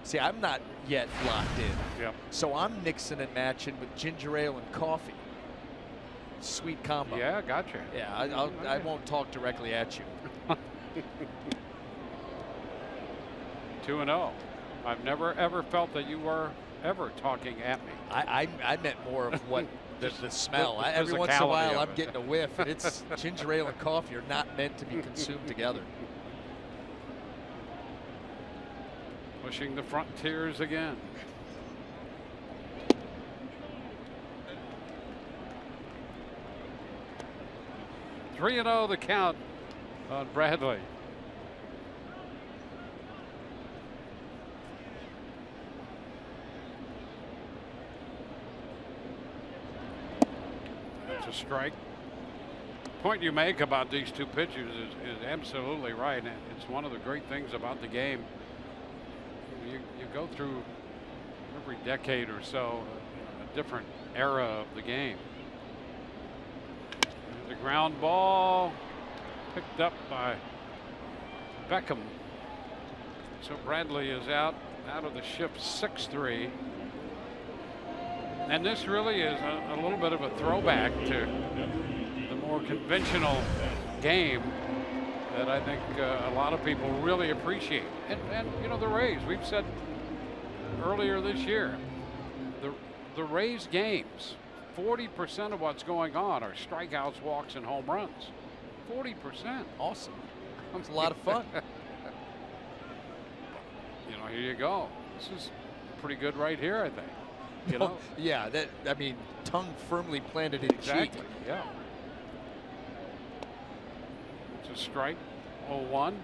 See, I'm not yet locked in. Yep. So I'm mixing and matching with ginger ale and coffee. Sweet combo. Yeah, gotcha. Yeah, I won't talk directly at you. 2-0. I've never ever felt that you were ever talking at me. I meant more of what the smell. the Every once in a physicality while, of I'm it. getting a whiff. And it's ginger ale and coffee are not meant to be consumed together. Pushing the frontiers again. Three and 0 the count on Bradley. That's a strike. Point you make about these two pitchers is absolutely right. And it's one of the great things about the game. You go through every decade or so a different era of the game. The ground ball picked up by Beckham. So Bradley is out of the shift 6-3. And this really is a little bit of a throwback to the more conventional game that I think a lot of people really appreciate. And you know, the Rays, we've said earlier this year, the Rays games, 40% of what's going on are strikeouts, walks, and home runs. 40%. Awesome. It's a lot of fun. You know, here you go. This is pretty good right here, I think. You know? Yeah, I mean, tongue firmly planted in Exactly. cheek. Yeah. It's a strike. 0-1.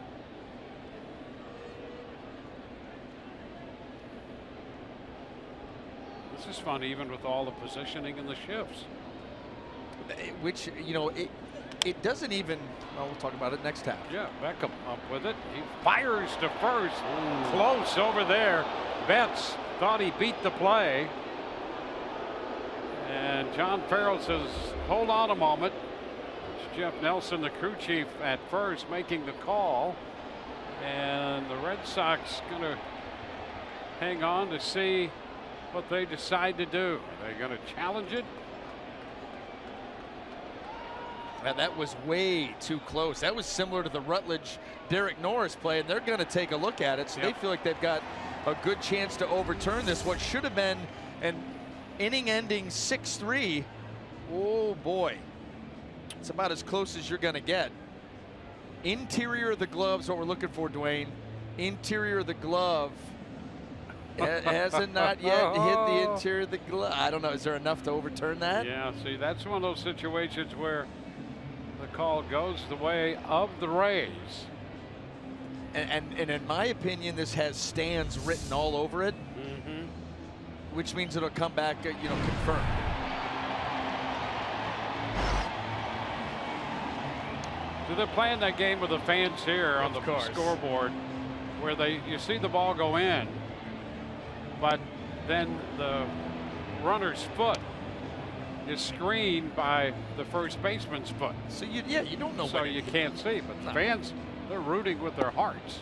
This is fun, even with all the positioning and the shifts. Which, you know, it doesn't even, well, we'll talk about it next time. Yeah, Beckham up with it. He fires to first. Ooh. Close over there. Betts thought he beat the play. And John Farrell says, hold on a moment. It's Jeff Nelson, the crew chief at first, making the call. And the Red Sox going to hang on to see what they decide to do. Are they going to challenge it? And that was way too close. That was similar to the Rutledge Derek Norris play, and they're going to take a look at it. So they feel like they've got a good chance to overturn this. What should have been an inning-ending 6-3. Oh boy, it's about as close as you're going to get. Interior of the gloves, what we're looking for, Dwayne. Interior of the glove. Hasn't not yet hit the interior of the glove. I don't know. Is there enough to overturn that? Yeah, see, that's one of those situations where the call goes the way of the Rays. And in my opinion, this has stands written all over it, which means it'll come back, you know, confirmed. So they're playing that game with the fans here on the scoreboard, where you see the ball go in, but then the runner's foot is screened by the first baseman's foot. So you don't know. So you can't see, but the fans, they're rooting with their hearts.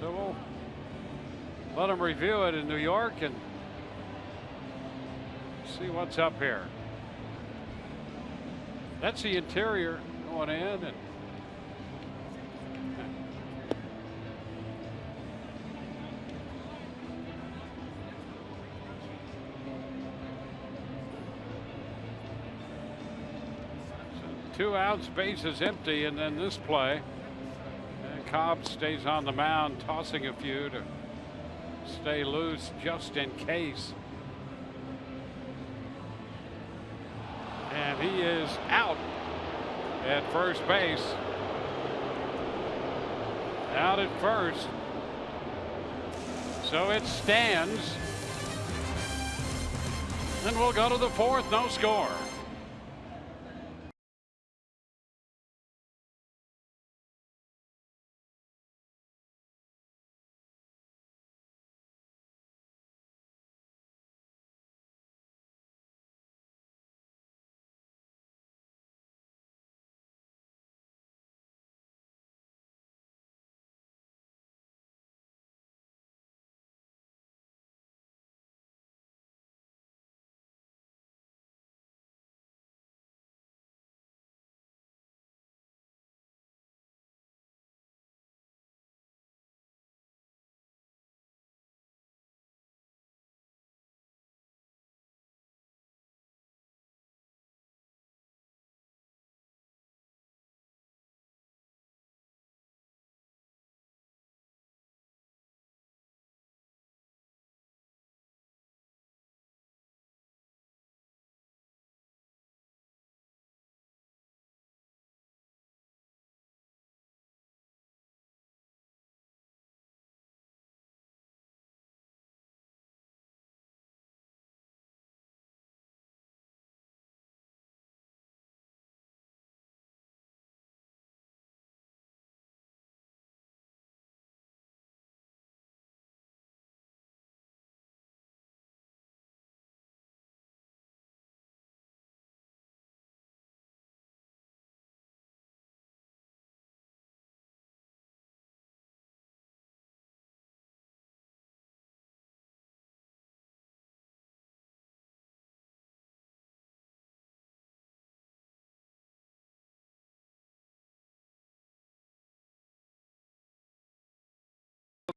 So we'll let them review it in New York and see what's up here. That's the interior going in, and so 2 outs, base is empty, and then this play. And Cobb stays on the mound, tossing a few to stay loose just in case. And he is out at first base. Out at first. So it stands. And we'll go to the fourth, no score.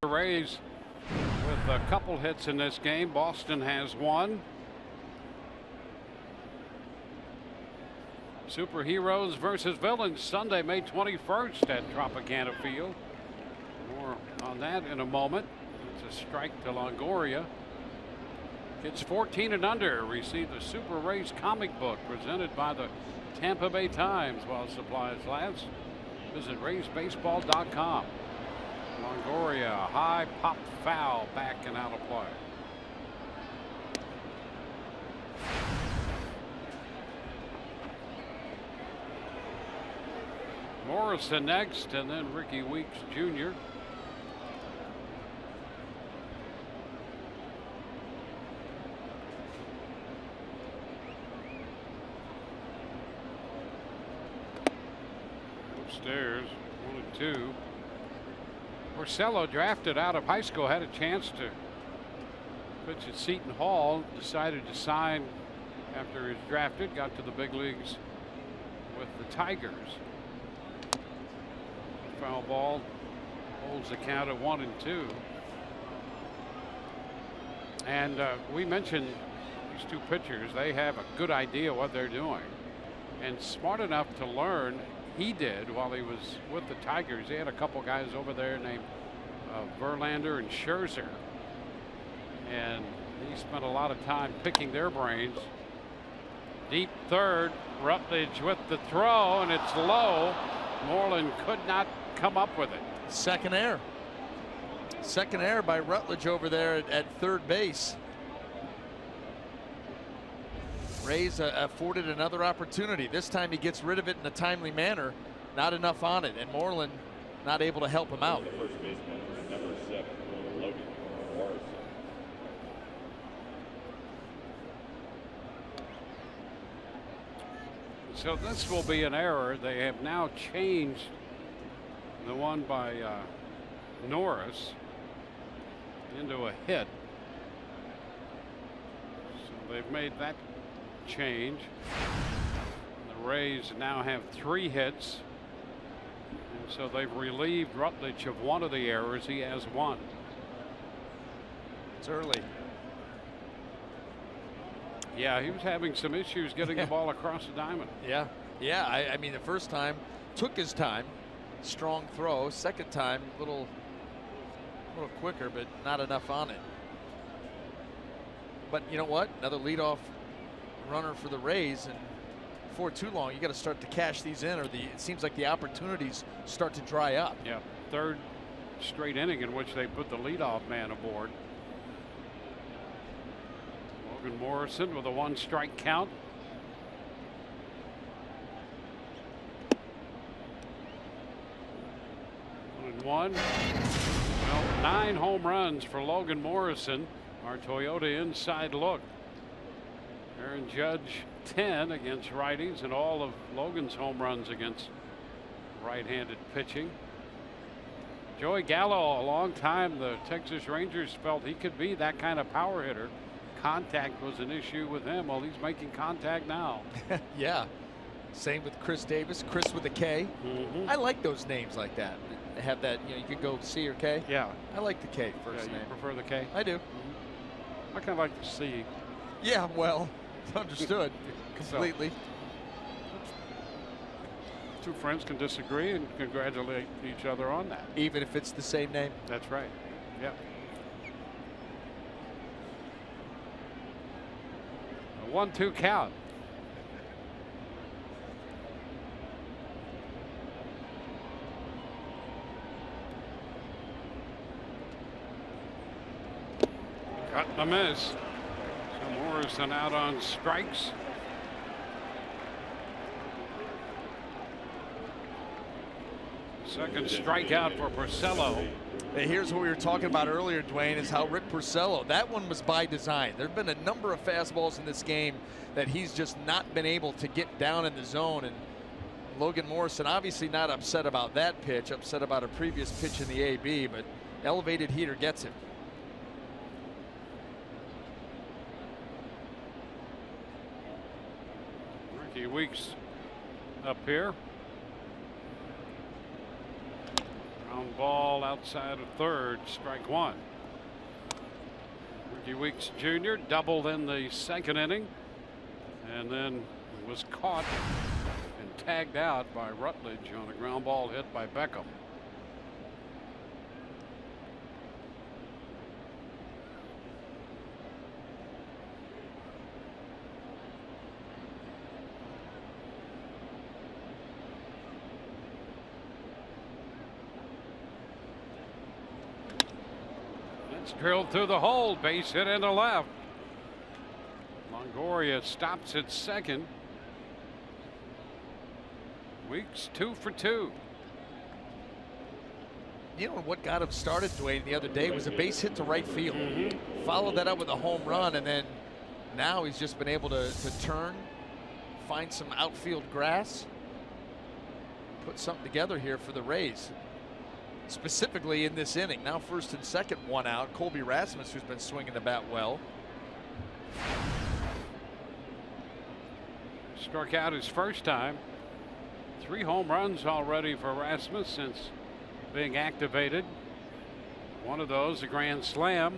The Rays with a couple hits in this game. Boston has one. Superheroes versus villains Sunday, May 21st at Tropicana Field. More on that in a moment. It's a strike to Longoria. Kids 14 and under receive the Super Rays comic book presented by the Tampa Bay Times while supplies last. Visit RaysBaseball.com. Longoria, high pop foul, back and out of play. Morrison next, and then Ricky Weeks Jr. Upstairs, 1-2. Porcello, drafted out of high school, had a chance to pitch at Seton Hall, decided to sign after he was drafted, got to the big leagues with the Tigers. Foul ball holds the count at 1-2. And we mentioned these two pitchers, they have a good idea what they're doing and smart enough to learn. He did while he was with the Tigers. He had a couple guys over there named Verlander and Scherzer, and he spent a lot of time picking their brains. Deep third, Rutledge with the throw, and it's low. Moreland could not come up with it. Second error by Rutledge over there at third base. Rays afforded another opportunity. This time he gets rid of it in a timely manner. Not enough on it, and Moreland not able to help him out. First baseman, number 7, Logan Morrison. So this will be an error. They have now changed the one by Norris into a hit. So they've made that change. The Rays now have 3 hits, and so they've relieved Rutledge of one of the errors. He has 1. It's early. Yeah, he was having some issues getting the ball across the diamond. Yeah, I mean, the first time took his time, strong throw. Second time a little quicker, but not enough on it. But you know what, another leadoff runner for the Rays, and before too long, you got to start to cash these in, or it seems like the opportunities start to dry up. Yeah, third straight inning in which they put the leadoff man aboard. Logan Morrison with a 1-strike count. One. Well, 9 home runs for Logan Morrison. Our Toyota inside look. Aaron Judge 10 against righties, and all of Logan's home runs against right-handed pitching. Joey Gallo, a long time the Texas Rangers felt he could be that kind of power hitter. Contact was an issue with him. Well, he's making contact now. Yeah. Same with Chris Davis. Chris with a K. I like those names like that. They have that, you can go C or K. Yeah. I like the K first name. You prefer the K? I do. I kind of like the C. Yeah, well, understood completely. Two friends can disagree and congratulate each other on that. Even if it's the same name. That's right. Yeah. A 1-2 count. Cut and a miss. So Morrison out on strikes. Second strikeout for Porcello. Hey, here's what we were talking about earlier, Dwayne, is how Rick Porcello, that one was by design. There have been a number of fastballs in this game that he's just not been able to get down in the zone. And Logan Morrison obviously not upset about that pitch, upset about a previous pitch in the AB, but elevated heater gets him. Ricky Weeks up here. Ground ball outside of third, strike one. Ricky Weeks Jr. doubled in the second inning and then was caught and tagged out by Rutledge on a ground ball hit by Beckham. Drilled through the hole, base hit into left. Longoria stops at second. Weeks 2 for 2. You know what got him started, Dwayne, the other day was a base hit to right field. Followed that up with a home run, and then now he's just been able to turn, find some outfield grass, put something together here for the Rays. Specifically in this inning. Now first and second, one out. Colby Rasmus, who's been swinging the bat well. Struck out his first time. 3 home runs already for Rasmus since being activated. One of those a grand slam.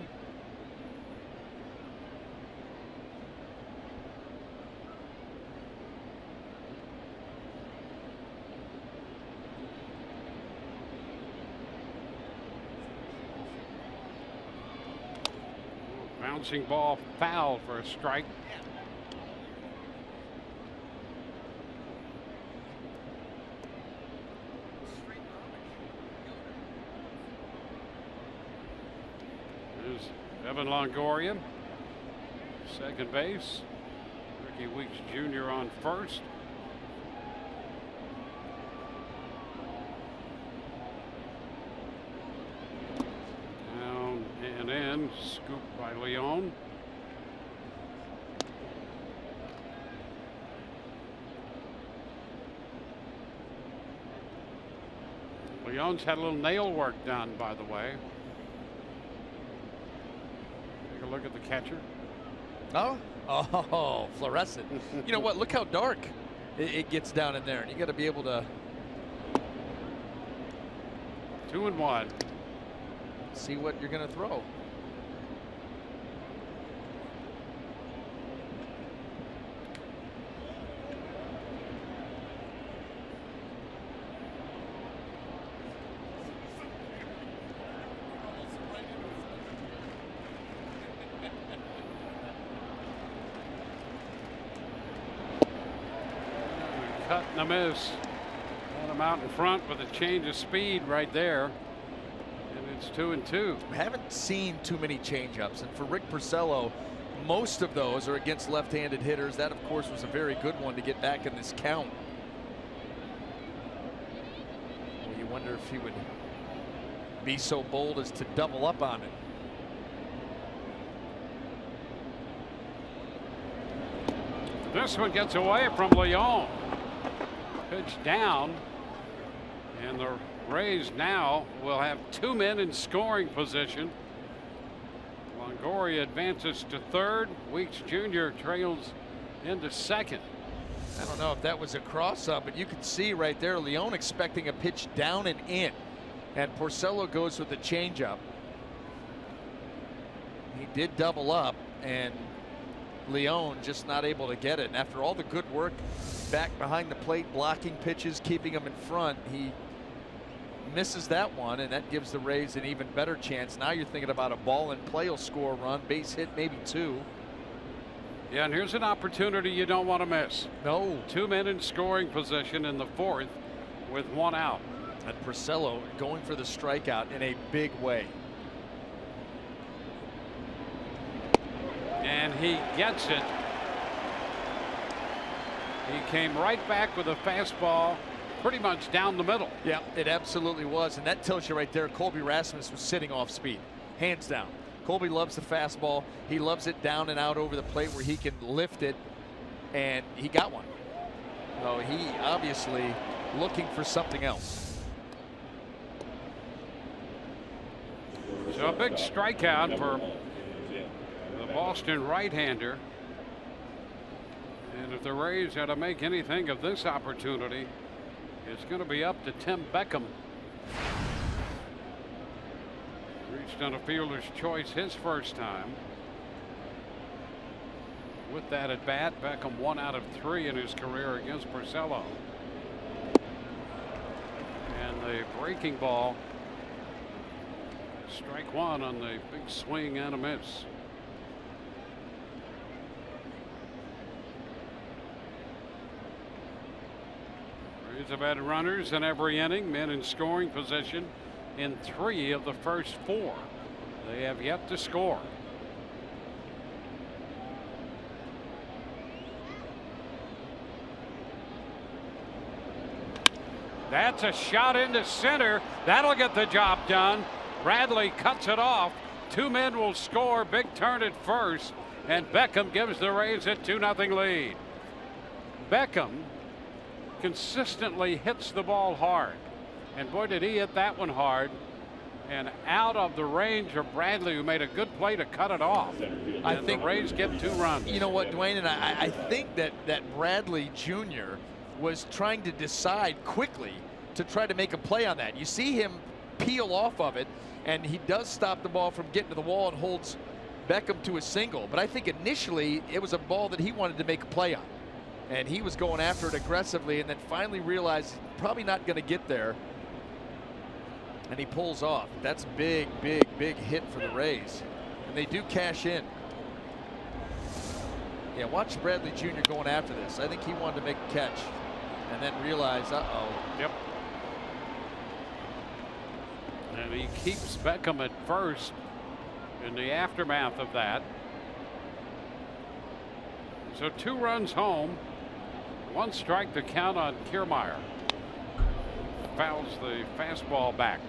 Bouncing ball foul for a strike. There's Evan Longoria, second base. Ricky Weeks Jr. on first. And in, scooped by Leon. Leon's had a little nail work done, by the way. Take a look at the catcher. Oh, fluorescent. You know what? Look how dark it gets down in there. And you got to be able to 2-1. See what you're going to throw. cut and a miss. Got him out in front with a change of speed right there. And it's 2-2. We haven't seen too many changeups, and for Rick Porcello, most of those are against left-handed hitters. That, of course, was a very good one to get back in this count. Well, you wonder if he would be so bold as to double up on it. This one gets away from Leon. Pitch down. And the Rays now will have 2 men in scoring position. Longoria advances to third. Weeks Jr. trails into second. I don't know if that was a cross-up, but you can see right there Leon expecting a pitch down and in. And Porcello goes with the changeup. He did double up, and Leon just not able to get it. And after all the good work back behind the plate, blocking pitches, keeping them in front, he misses that one, and that gives the Rays an even better chance. Now you're thinking about a ball in play will score a run, base hit, maybe 2. Yeah, and here's an opportunity you don't want to miss. No. 2 men in scoring position in the 4th with 1 out. And Porcello going for the strikeout in a big way. And he gets it. He came right back with a fastball pretty much down the middle. Yeah, it absolutely was. And that tells you right there, Colby Rasmus was sitting off speed, hands down. Colby loves the fastball. He loves it down and out over the plate where he can lift it, and he got one. So he obviously looking for something else. So a big strikeout for the Boston right-hander. And if the Rays had to make anything of this opportunity, it's going to be up to Tim Beckham. Reached on a fielder's choice his first time. With that at bat, Beckham 1 out of 3 in his career against Porcello. And the breaking ball, strike 1 on the big swing and a miss. Rays have had runners in every inning, men in scoring position in 3 of the first 4. They have yet to score. That's a shot into center. That'll get the job done. Bradley cuts it off. 2 men will score. Big turn at first, and Beckham gives the Rays a 2-0 lead. Beckham consistently hits the ball hard, and boy did he hit that one hard and out of the range of Bradley, who made a good play to cut it off. I think the Rays get 2 runs. You know what, Dwayne, and I think that Bradley Jr. was trying to decide quickly to try to make a play on that. You see him peel off of it, and he does stop the ball from getting to the wall and holds Beckham to a single. But I think initially it was a ball that he wanted to make a play on, and he was going after it aggressively, and then finally realized he's probably not going to get there, and he pulls off. That's a big, big, big hit for the Rays, and they do cash in. Yeah, watch Bradley Jr. going after this. I think he wanted to make a catch and then realize, uh-oh. Yep. And he keeps Beckham at first in the aftermath of that. So 2 runs home, 1 strike to count on Kiermaier. Fouls the fastball back.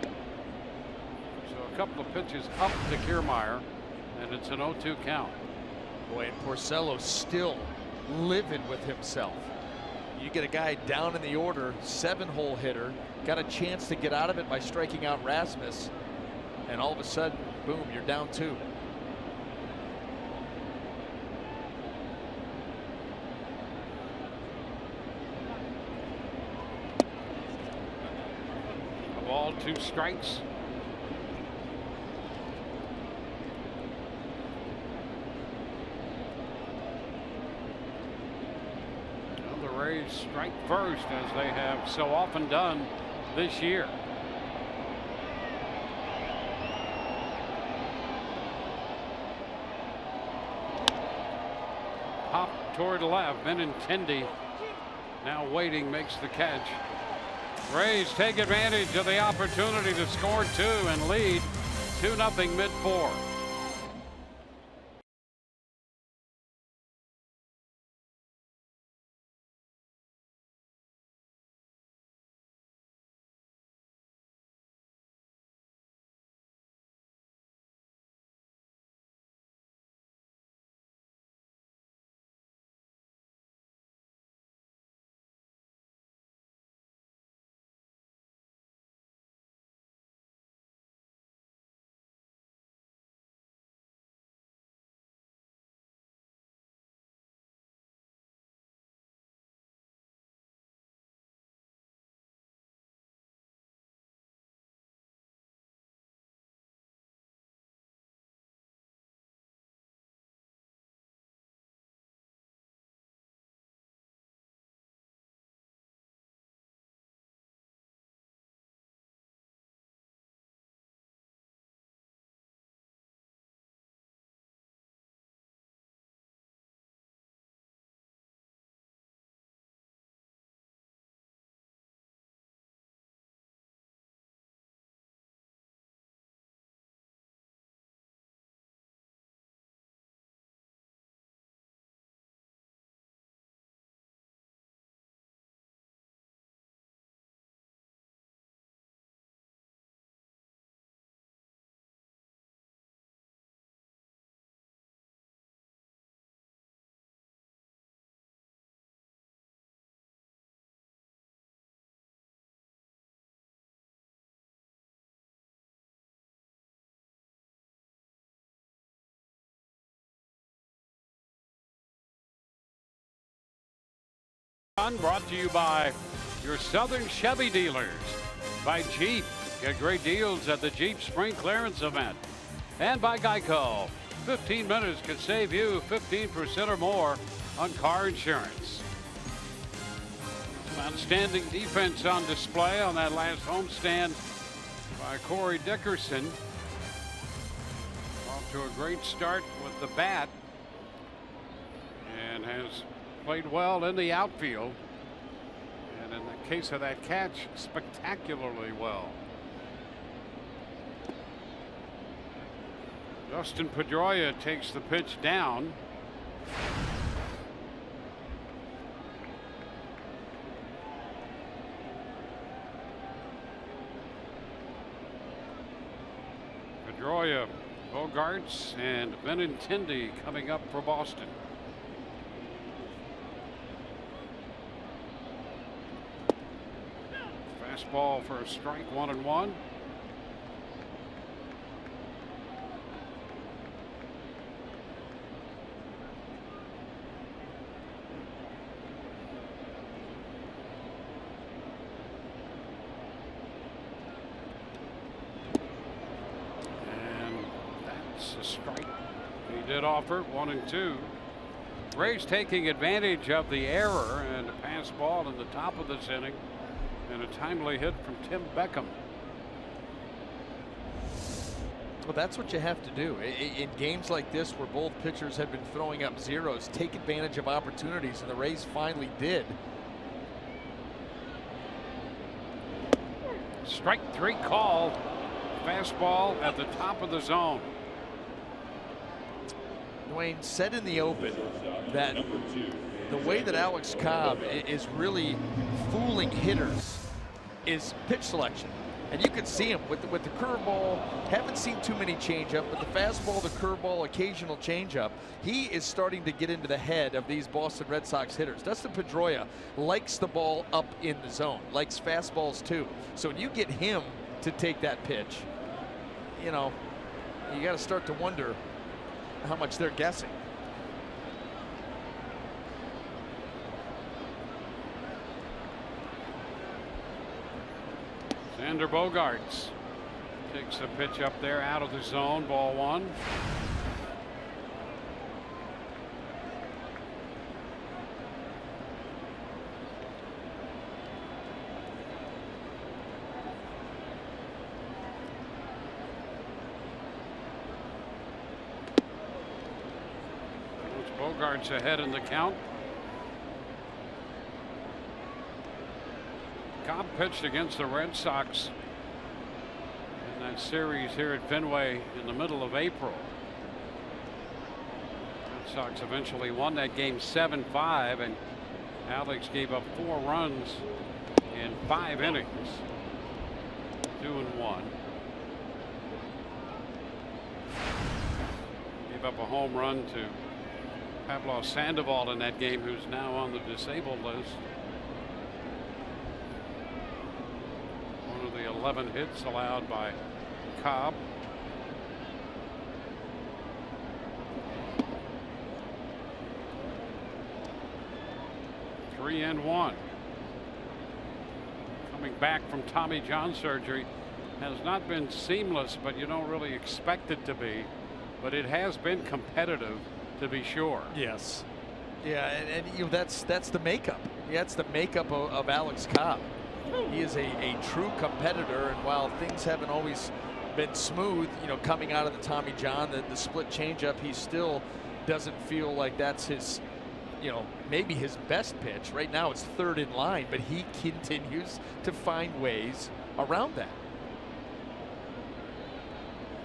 So a couple of pitches up to Kiermaier, and it's an 0-2 count. Boy, and Porcello still livid with himself. You get a guy down in the order, 7-hole hitter, got a chance to get out of it by striking out Rasmus, and all of a sudden, boom, you're down 2. A ball, 2 strikes. Rays strike first, as they have so often done this year. Pop toward left. Benintendi Now waiting makes the catch. Rays take advantage of the opportunity to score 2 and lead 2-0 mid-4. Brought to you by your Southern Chevy dealers. By Jeep. Get great deals at the Jeep Spring Clearance event. And by Geico. 15 minutes could save you 15% or more on car insurance. Some outstanding defense on display on that last homestand by Corey Dickerson. Off to a great start with the bat. And has played well in the outfield, and in the case of that catch, spectacularly well. Dustin Pedroia takes the pitch down. Pedroia, Bogarts, and Benintendi coming up for Boston. Fastball for a strike, 1-1. And that's a strike. He did offer 1-2. Rays taking advantage of the error and a pass ball in the top of this inning. And a timely hit from Tim Beckham. Well, that's what you have to do in games like this where both pitchers have been throwing up zeros. Take advantage of opportunities, and the Rays finally did. Strike 3 called. Fastball at the top of the zone. Dwayne said in the open that the way that Alex Cobb is really fooling hitters is pitch selection. And you can see him with the curveball. Haven't seen too many changeup, but the fastball, the curveball, occasional changeup. He is starting to get into the head of these Boston Red Sox hitters. Dustin Pedroia likes the ball up in the zone, likes fastballs too. So when you get him to take that pitch, you know, you got to start to wonder how much they're guessing. Xander Bogaerts takes a pitch up there out of the zone, ball 1. Bogaerts ahead in the count. Cobb pitched against the Red Sox in that series here at Fenway in the middle of April. Red Sox eventually won that game 7-5, and Alex gave up 4 runs in 5 innings. 2-1. Gave up a home run to Pablo Sandoval in that game, who's now on the disabled list. One of the 11 hits allowed by Cobb. Three and one. Coming back from Tommy John surgery has not been seamless, but you don't really expect it to be. But it has been competitive, to be sure. Yes. Yeah, and you know, that's the makeup. Yeah, it's the makeup of Alex Cobb. He is a true competitor, and while things haven't always been smooth, you know, coming out of the Tommy John, the split changeup, he still doesn't feel like that's his, you know, maybe his best pitch. Right now it's third in line, but he continues to find ways around that.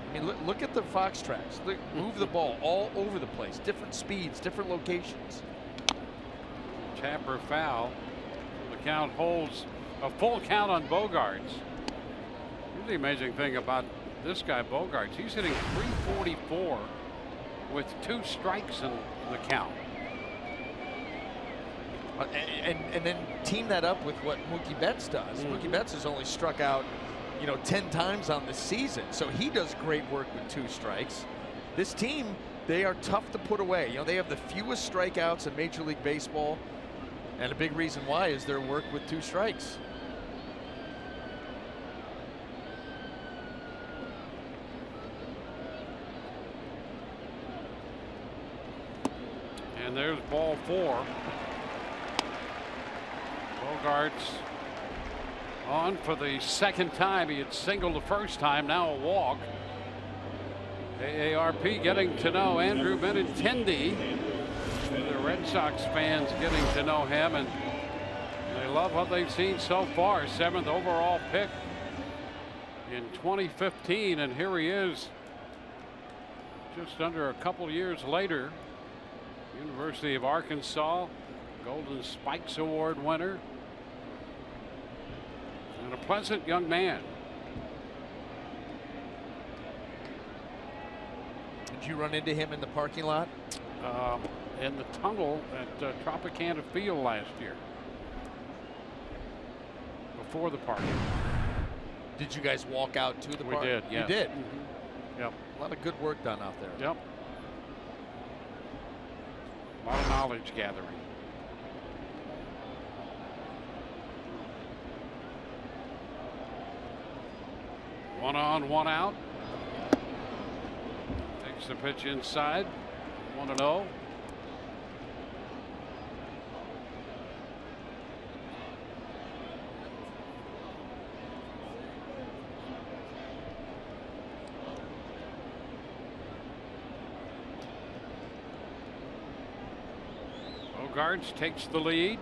I mean, look at the Fox tracks. Move the ball all over the place. Different speeds, different locations. Tapper foul. The count holds a full count on Bogaerts. Here's the amazing thing about this guy, Bogaerts. He's hitting .344 with 2 strikes in the count. And then team that up with what Mookie Betts does. Mookie Betts has only struck out, you know, 10 times on the season, so he does great work with 2 strikes. This team, they are tough to put away. You know, they have the fewest strikeouts in Major League Baseball, and a big reason why is their work with 2 strikes. And there's ball 4. Bogaerts on for the second time. He had singled the first time, now a walk. AARP getting to know Andrew Benintendi. The Red Sox fans getting to know him, and they love what they've seen so far. 7th overall pick in 2015, and here he is just under a couple years later. University of Arkansas Golden Spikes Award winner. And a pleasant young man. Did you run into him in the parking lot? In the tunnel at Tropicana Field last year. Before the party. Did you guys walk out to the park? We did, yes. You did? Yep. A lot of good work done out there. Yep. A lot of knowledge gathering. One on, one out. Takes the pitch inside. 1-0. Bogaerts takes the lead.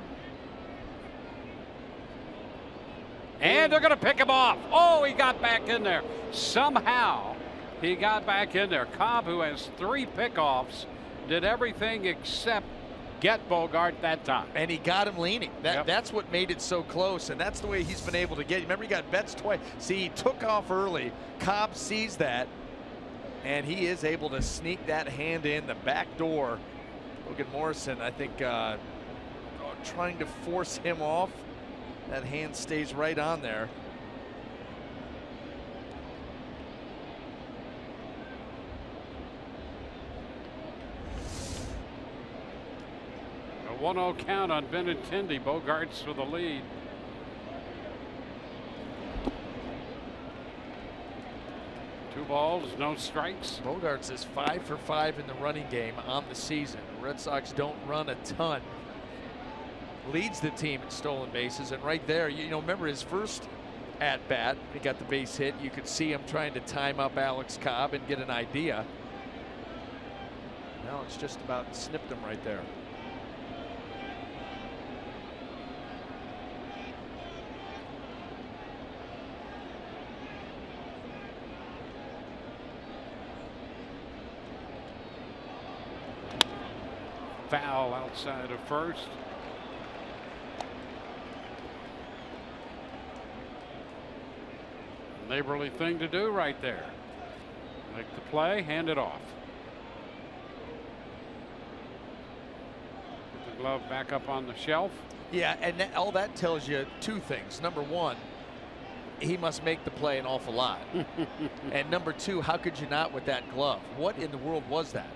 And they're going to pick him off. Oh, he got back in there. Somehow he got back in there. Cobb, who has 3 pickoffs, did everything except get Bogart that time. And he got him leaning. That's what made it so close, and that's the way he's been able to get. Remember, he got Betts twice. See, he took off early. Cobb sees that, and he is able to sneak that hand in the back door. Logan Morrison, I think, trying to force him off. That hand stays right on there. A 1-0 count on Benintendi. Bogaerts with the lead. Two balls, no strikes. Bogaerts is 5 for 5 in the running game on the season. The Red Sox don't run a ton. Leads the team in stolen bases, and right there, you know, remember his first at bat, he got the base hit. You could see him trying to time up Alex Cobb and get an idea. Now it's just about snipped him right there. foul outside of first. Neighborly thing to do right there. Make the play, hand it off. Put the glove back up on the shelf. Yeah, and all that tells you two things. Number one, he must make the play an awful lot. And number two, how could you not with that glove? What in the world was that?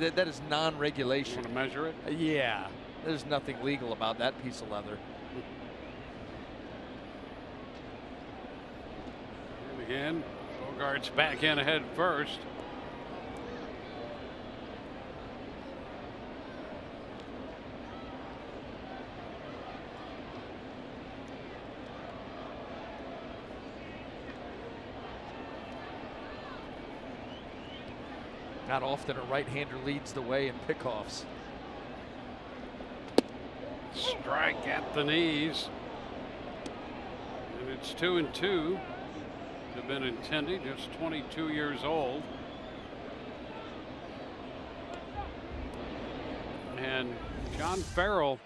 That is non-regulation. Want to measure it? Yeah, there's nothing legal about that piece of leather. And again, Bogart's back in ahead first. Not often a right-hander leads the way in pickoffs. Strike at the knees. And it's 2-2 to Benintendi, just 22 years old. And John Farrell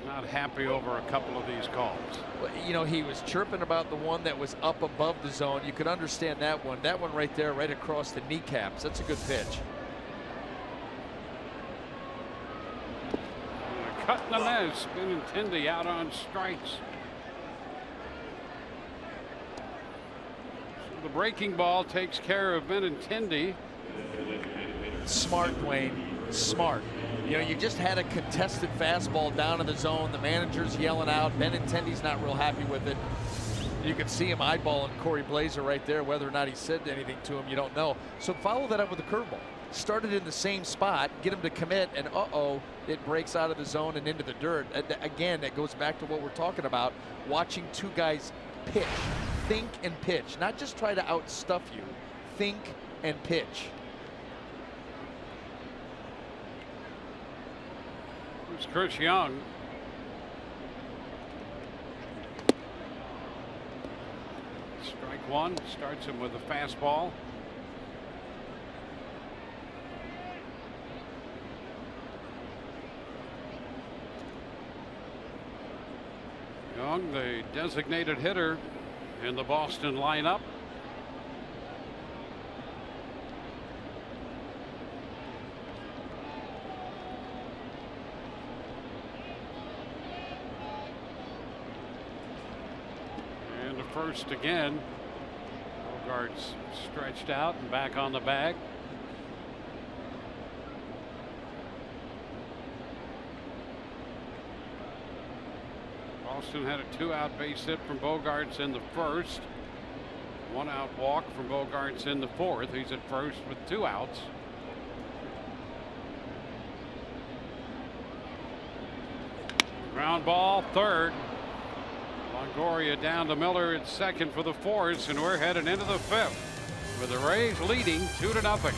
not happy over a couple of these calls. Well, you know, he was chirping about the one that was up above the zone. You could understand that one. That one right there, right across the kneecaps. That's a good pitch. Cut in the miss. Benintendi out on strikes. So the breaking ball takes care of Benintendi. Smart, Dwayne. Smart. You know, you just had a contested fastball down in the zone. The manager's yelling out. Benintendi's not real happy with it. You can see him eyeballing Corey Blazer right there. Whether or not he said anything to him, you don't know. So follow that up with a curveball. Start it in the same spot, get him to commit, and it breaks out of the zone and into the dirt. Again, that goes back to what we're talking about, watching two guys pitch. Think and pitch. Not just try to outstuff you. Think and pitch. Here's Chris Young. Strike one. Starts him with a fastball. Young, the designated hitter in the Boston lineup. And the first again. Bogart's stretched out and back on the bag. Boston had a 2-out base hit from Bogarts in the first. 1-out walk from Bogarts in the fourth. He's at first with 2 outs. Ground ball, third. Longoria down to Miller at second for the fourth, and we're headed into the fifth with the Rays leading 2-0.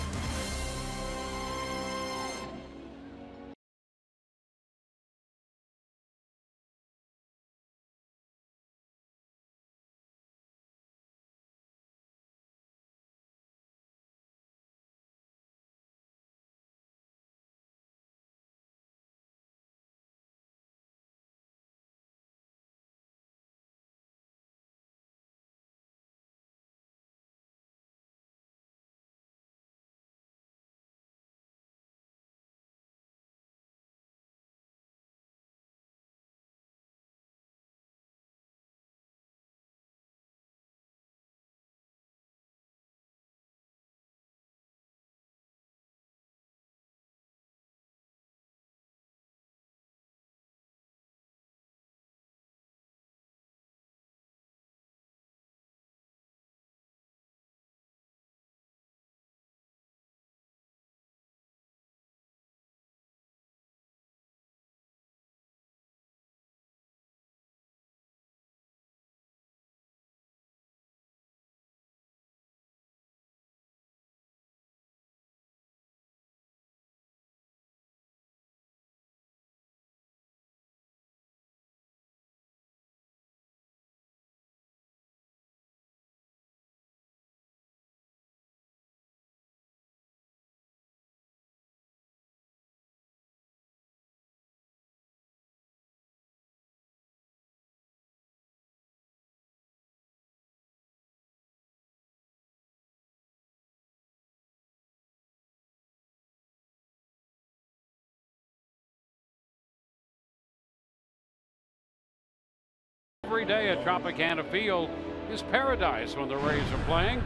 every day at Tropicana Field is paradise when the Rays are playing.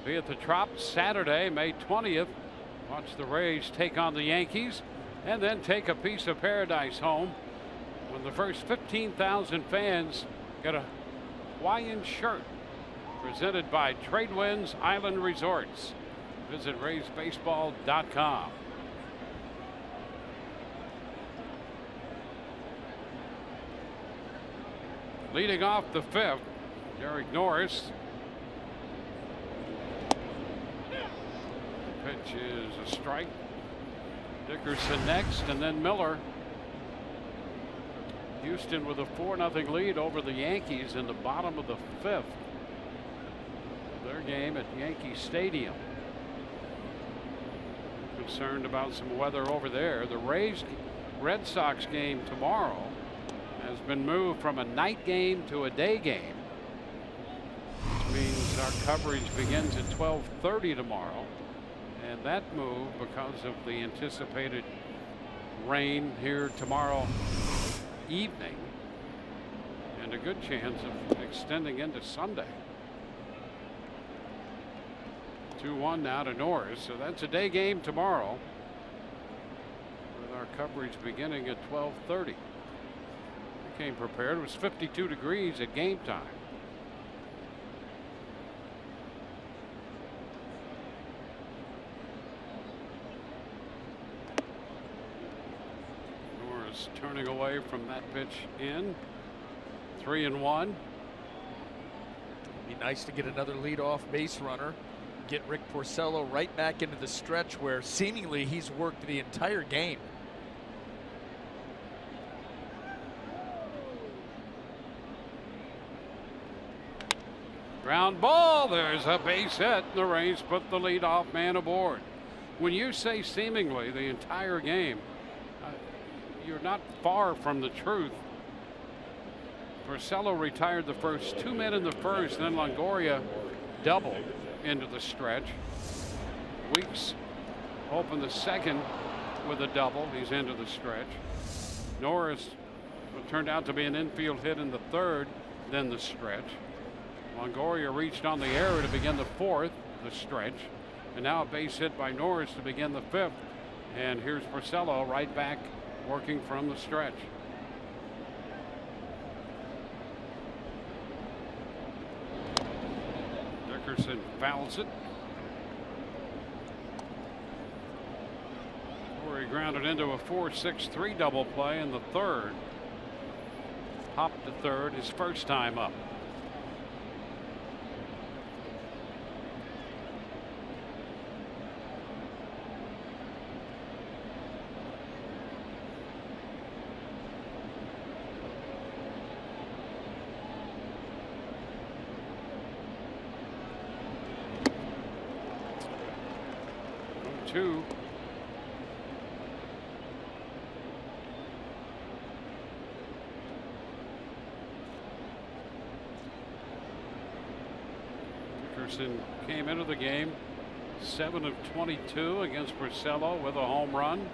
Be at the Trop Saturday, May 20th. Watch the Rays take on the Yankees and then take a piece of paradise home when the first 15,000 fans get a Hawaiian shirt presented by Tradewinds Island Resorts. Visit RaysBaseball.com. Leading off the fifth, Derek Norris. Pitch is a strike. Dickerson next, and then Miller. Houston with a 4-0 lead over the Yankees in the bottom of the fifth. Their game at Yankee Stadium. Concerned about some weather over there. The Rays Red Sox game tomorrow has been moved from a night game to a day game, which means our coverage begins at 12:30 tomorrow. And that move because of the anticipated rain here tomorrow evening and a good chance of extending into Sunday. 2-1 now to Norris, so that's a day game tomorrow with our coverage beginning at 12:30. We came prepared. It was 52 degrees at game time. Norris turning away from that pitch in. 3-1. Be nice to get another leadoff base runner. Get Rick Porcello right back into the stretch where seemingly he's worked the entire game. Ground ball. There's a base hit. The Rays put the leadoff man aboard. When you say seemingly the entire game, you're not far from the truth. Porcello retired the first 2 men in the first, then Longoria doubled into the stretch. Weeks opened the second with a double. He's into the stretch. Norris turned out to be an infield hit in the third, then the stretch. Longoria reached on the error to begin the fourth, the stretch, and now a base hit by Norris to begin the fifth. And here's Porcello right back working from the stretch. Dickerson fouls it. Corey grounded into a 4-6-3 double play in the third. Hopped to third his first time up. Two. Dickerson came into the game 7 of 22 against Porcello with a home run.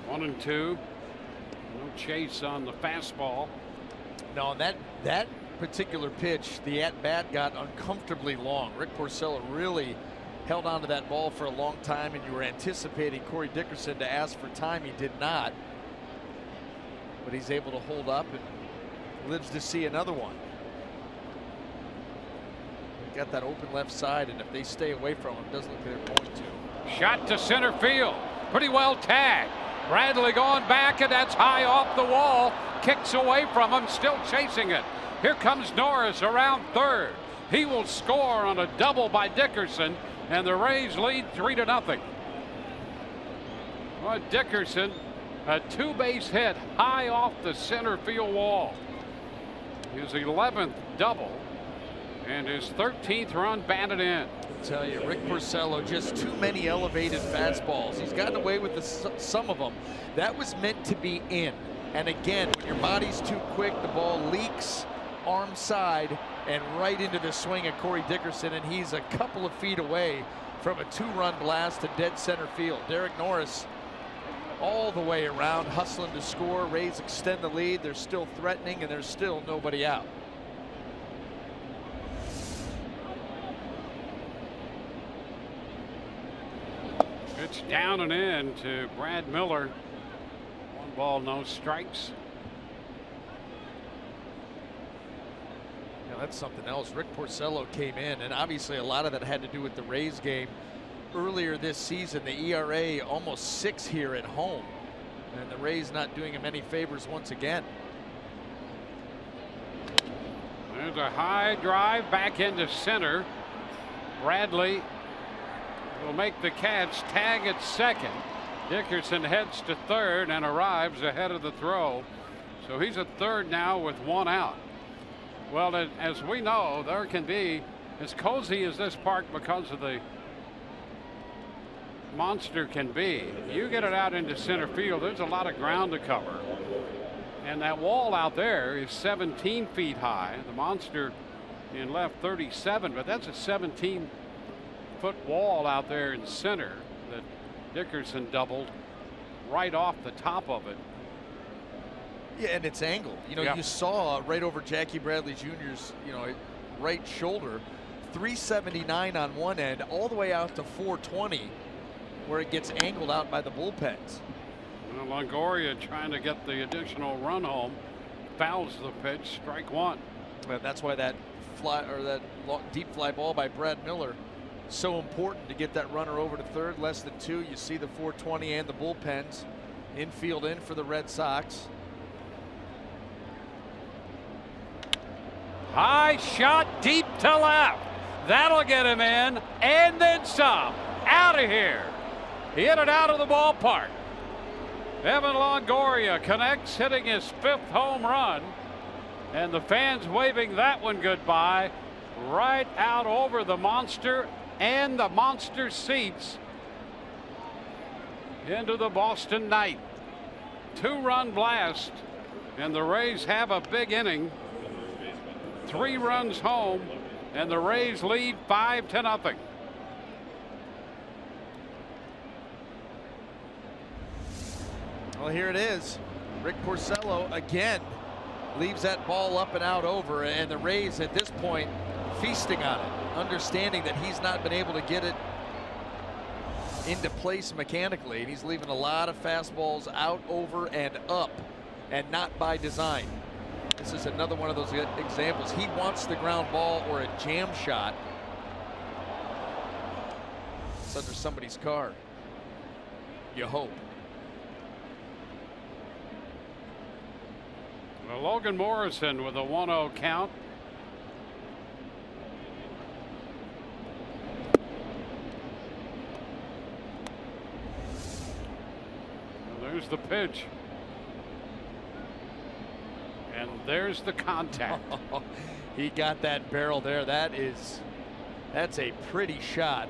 One and two. No chase on the fastball. No, on that particular pitch, the at-bat got uncomfortably long. Rick Porcello really held on to that ball for a long time, and you were anticipating Corey Dickerson to ask for time. He did not. But he's able to hold up and lives to see another one. Got that open left side, and if they stay away from him, it doesn't look like they're going to. Shot to center field. Pretty well tagged. Bradley going back, and that's high off the wall. Kicks away from him, still chasing it. Here comes Norris around third. He will score on a double by Dickerson, and the Rays lead 3-0. Well, Dickerson, a two-base hit high off the center field wall. His 11th double. And his 13th run batted in. I tell you, Rick Porcello, just too many elevated fastballs. He's gotten away with some of them. That was meant to be in. And again, when your body's too quick, the ball leaks arm side and right into the swing of Corey Dickerson, and he's a couple of feet away from a 2-run blast to dead center field. Derek Norris all the way around, hustling to score. Rays extend the lead. They're still threatening, and there's still nobody out. It's down and in to Brad Miller. 1 ball, no strikes. Yeah, that's something else. Rick Porcello came in, and obviously a lot of that had to do with the Rays game earlier this season. The ERA almost 6 here at home, and the Rays not doing him any favors once again. There's a high drive back into center. Bradley will make the catch, tag at second. Dickerson heads to third and arrives ahead of the throw. So he's at third now with 1 out. Well, as we know, there can be, as cozy as this park because of the monster can be, you get it out into center field, there's a lot of ground to cover. And that wall out there is 17 feet high. The monster in left 37, but that's a 17-foot wall out there in center that Dickerson doubled right off the top of it. Yeah, and it's angled. You know, you saw right over Jackie Bradley Jr.'s, right shoulder, 379 on one end, all the way out to 420, where it gets angled out by the bullpens. Well, Longoria trying to get the additional run home, fouls the pitch, strike 1. And that's why that deep fly ball by Brad Miller, so important to get that runner over to third. Less than 2. You see the 420 and the bullpens. Infield in for the Red Sox. High shot deep to left. That'll get him in and then some. Out of here. He hit it out of the ballpark. Evan Longoria connects, hitting his 5th home run. And the fans waving that one goodbye right out over the monster and the monster seats into the Boston night. 2-run blast, and the Rays have a big inning. 3 runs home, and the Rays lead 5-0. Well, here it is. Rick Porcello again leaves that ball up and out over, and the Rays at this point feasting on it, understanding that he's not been able to get it into place mechanically, and he's leaving a lot of fastballs out, over, and up, and not by design. This is another one of those examples. He wants the ground ball or a jam shot. It's under somebody's car. You hope. Well, Logan Morrison with a 1-0 count. Well, there's the pitch. And there's the contact. He got that barrel there. That's a pretty shot.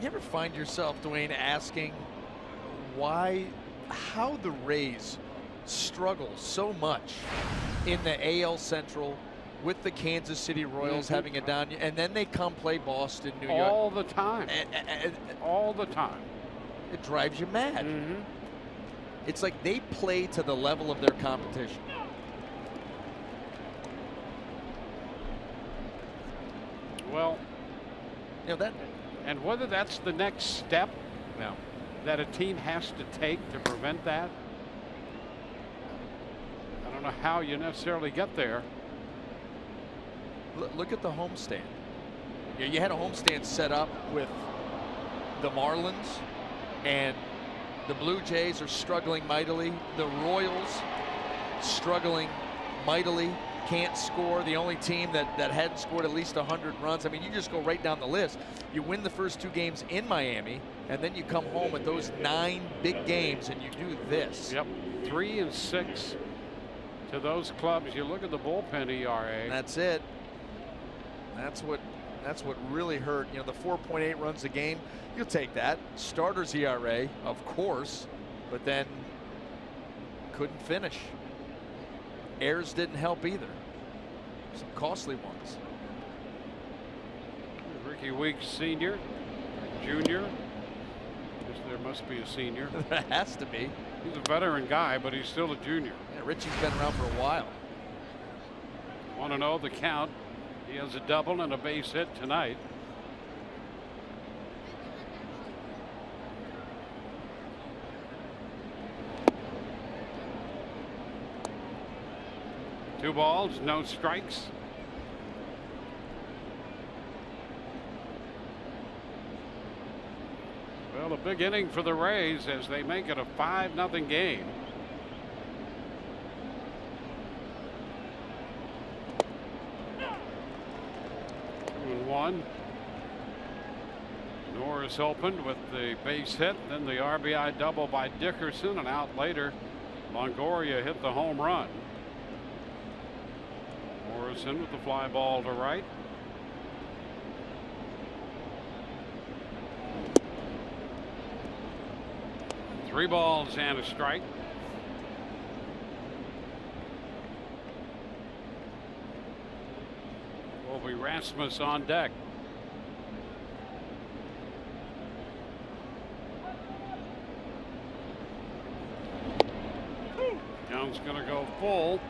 You ever find yourself, Dwayne, asking how the Rays struggle so much in the AL Central with the Kansas City Royals having a down year, and then they come play Boston, New York all the time, all the time. It drives you mad. It's like they play to the level of their competition. Well, that. And whether that's the next step that a team has to take to prevent that, I don't know how you necessarily get there. Look at the homestand. You had a homestand set up with the Marlins, and the Blue Jays are struggling mightily. The Royals struggling mightily. Can't score. The only team that hadn't scored at least 100 runs. I mean, you just go right down the list. You win the first 2 games in Miami. and then you come home with those 9 big games and you do this. Yep, 3 and 6 to those clubs. You look at the bullpen ERA. That's it. That's what really hurt. You know, the 4.8 runs a game, you'll take that. Starters ERA, of course, but then couldn't finish. Errors didn't help either. Some costly ones. Ricky Weeks Sr., Jr. Guess there must be a senior. There has to be. He's a veteran guy, but he's still a junior. Yeah, Richie's been around for a while. 1-0 the count. He has a double and a base hit tonight. Two balls, no strikes. Well, a big inning for the Rays as they make it a 5-0 game. 2-1. Norris opened with the base hit, then the RBI double by Dickerson, and out later Longoria hit the home run. Morrison with the fly ball to right. Three balls and a strike. Will be Rasmus on deck. Young's going to go full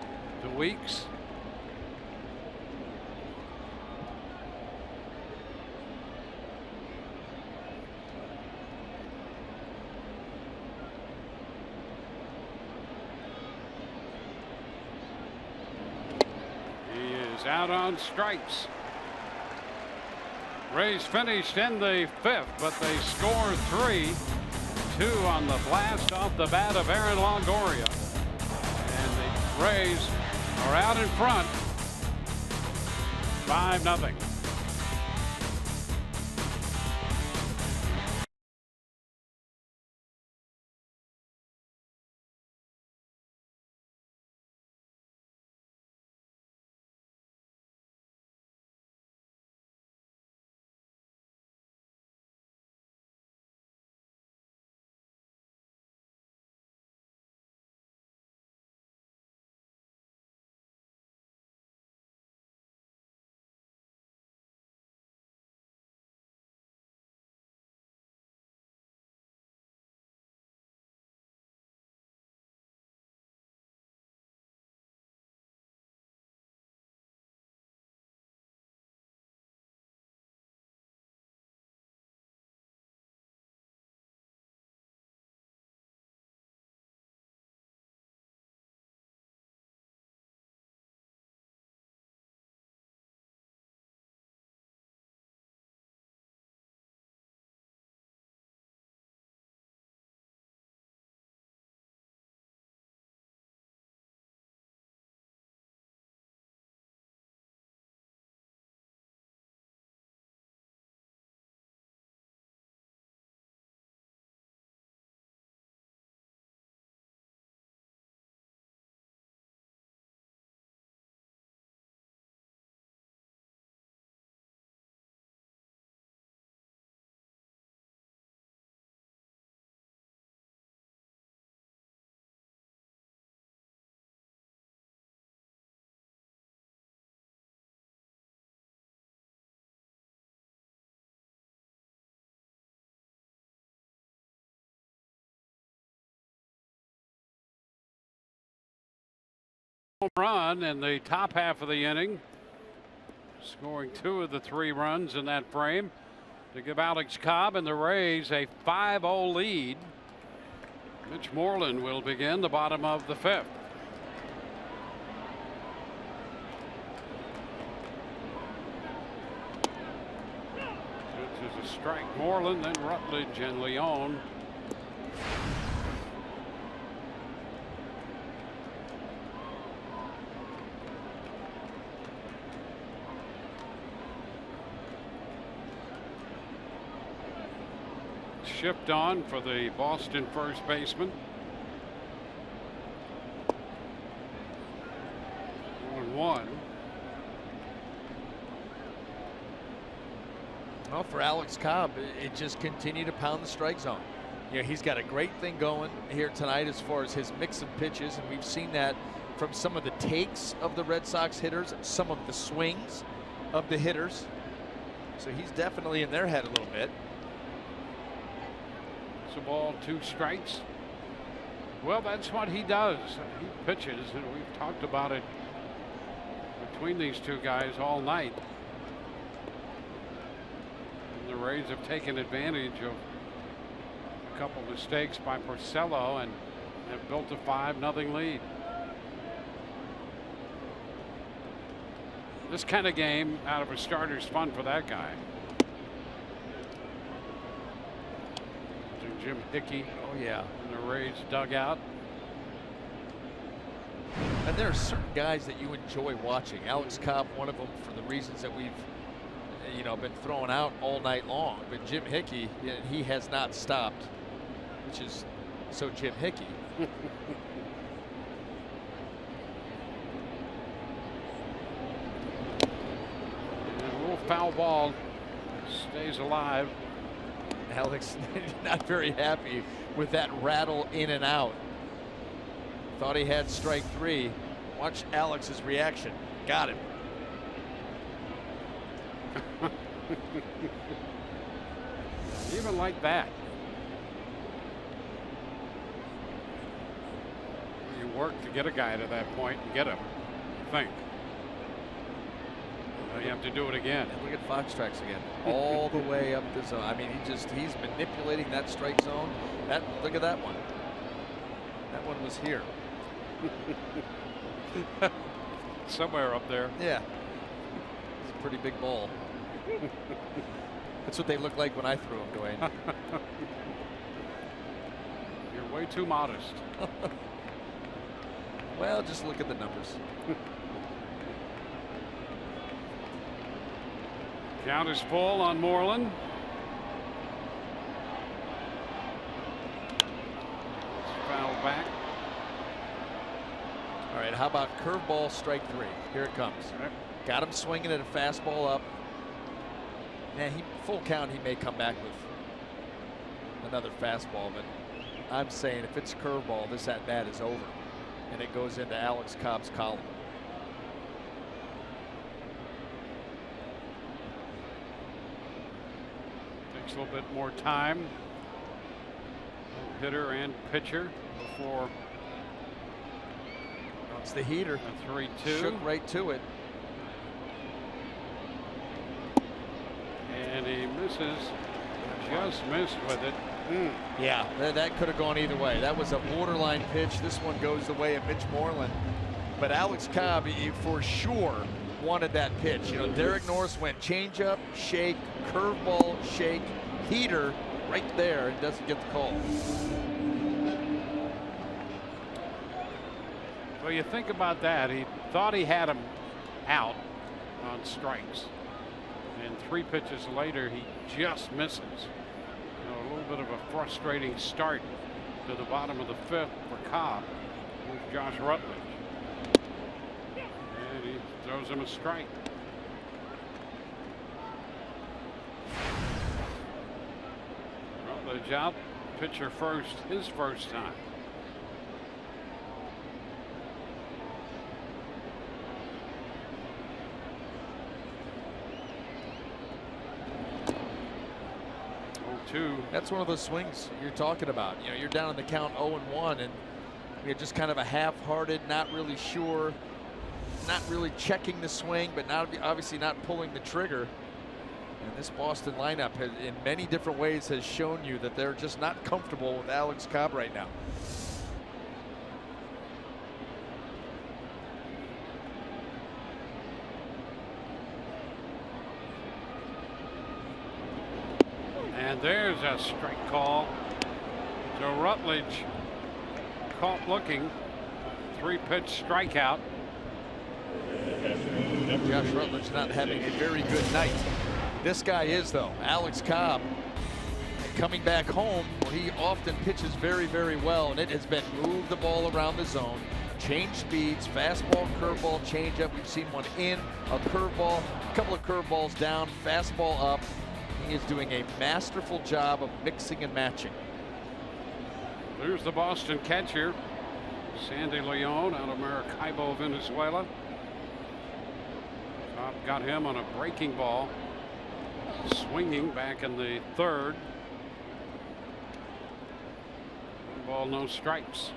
to Weeks. Out on strikes. Rays finished in the 5th, but they score 3. 2 on the blast off the bat of Aaron Longoria. And the Rays are out in front 5-0. Home run in the top half of the inning, scoring 2 of the 3 runs in that frame to give Alex Cobb and the Rays a 5-0 lead. Mitch Moreland will begin the bottom of the 5th. This is a strike. Moreland, then Rutledge and Leone. shift on for the Boston first baseman. 1-1. Well, for Alex Cobb, it just continued to pound the strike zone. You know, he's got a great thing going here tonight as far as his mix of pitches, and we've seen that from some of the takes of the Red Sox hitters, some of the swings of the hitters. So he's definitely in their head a little bit. It's a ball, 2 strikes. Well, that's what he does. He pitches, and we've talked about it between these two guys all night. And the Rays have taken advantage of a couple mistakes by Porcello and have built a 5-0 lead. This kind of game out of a starter is fun for that guy. To Jim Hickey. Oh yeah. In the Rays dugout. And there are certain guys that you enjoy watching. Alex Cobb, one of them, for the reasons that we've, you know, been throwing out all night long. But Jim Hickey, he has not stopped, which is so Jim Hickey. Foul ball, stays alive. Alex not very happy with that rattle in and out. Thought he had strike 3. Watch Alex's reaction. Got him. Even like that. You work to get a guy to that point and get him, I think. You have to do it again. And look at Fox strikes again, all the way up the zone. I mean, he's manipulating that strike zone. Look at that one. That one was here. Somewhere up there. Yeah. It's a pretty big ball. That's what they look like when I threw them, Dwayne. You're way too modest. Well, just look at the numbers. Count is full on Moreland. Foul back. All right, how about curveball strike 3? Here it comes. Right. Got him swinging at a fastball up. Man, full count, he may come back with another fastball, but I'm saying if it's curveball, this at bat is over, and it goes into Alex Cobb's column. Takes a little bit more time, hitter and pitcher, before It's the heater. a 3-2. Shook right to it. And he misses, just missed with it. Yeah, that could have gone either way. That was a borderline pitch. This one goes the way of Mitch Moreland. But Alex Cobb, he for sure wanted that pitch. You know, Derek Norris went changeup, shake, curveball, shake, heater right there, and doesn't get the call. Well, you think about that. He thought he had him out on strikes. And 3 pitches later, he just misses. You know, a little bit of a frustrating start to the bottom of the 5th for Cobb. Here's Josh Rutledge. And he throws him a strike. Rutledge out, pitcher first, his first time. That's one of those swings you're talking about. You know, you're down in the count 0-1, and you're just kind of a half-hearted, not really sure, not really checking the swing, but now obviously not pulling the trigger. And this Boston lineup has, in many different ways, has shown you that they're just not comfortable with Alex Cobb right now. And there's a strike call. So Rutledge caught looking. 3-pitch strikeout. Josh Rutledge not having a very good night. This guy is, though. Alex Cobb coming back home, where he often pitches very, very well, and it has been move the ball around the zone, change speeds, fastball, curveball, changeup. We've seen one in, a curveball, a couple of curveballs down, fastball up. He is doing a masterful job of mixing and matching. There's the Boston catcher, Sandy Leon out of Maracaibo, Venezuela. Cobb got him on a breaking ball, swinging back in the third. 1 ball, no strikes.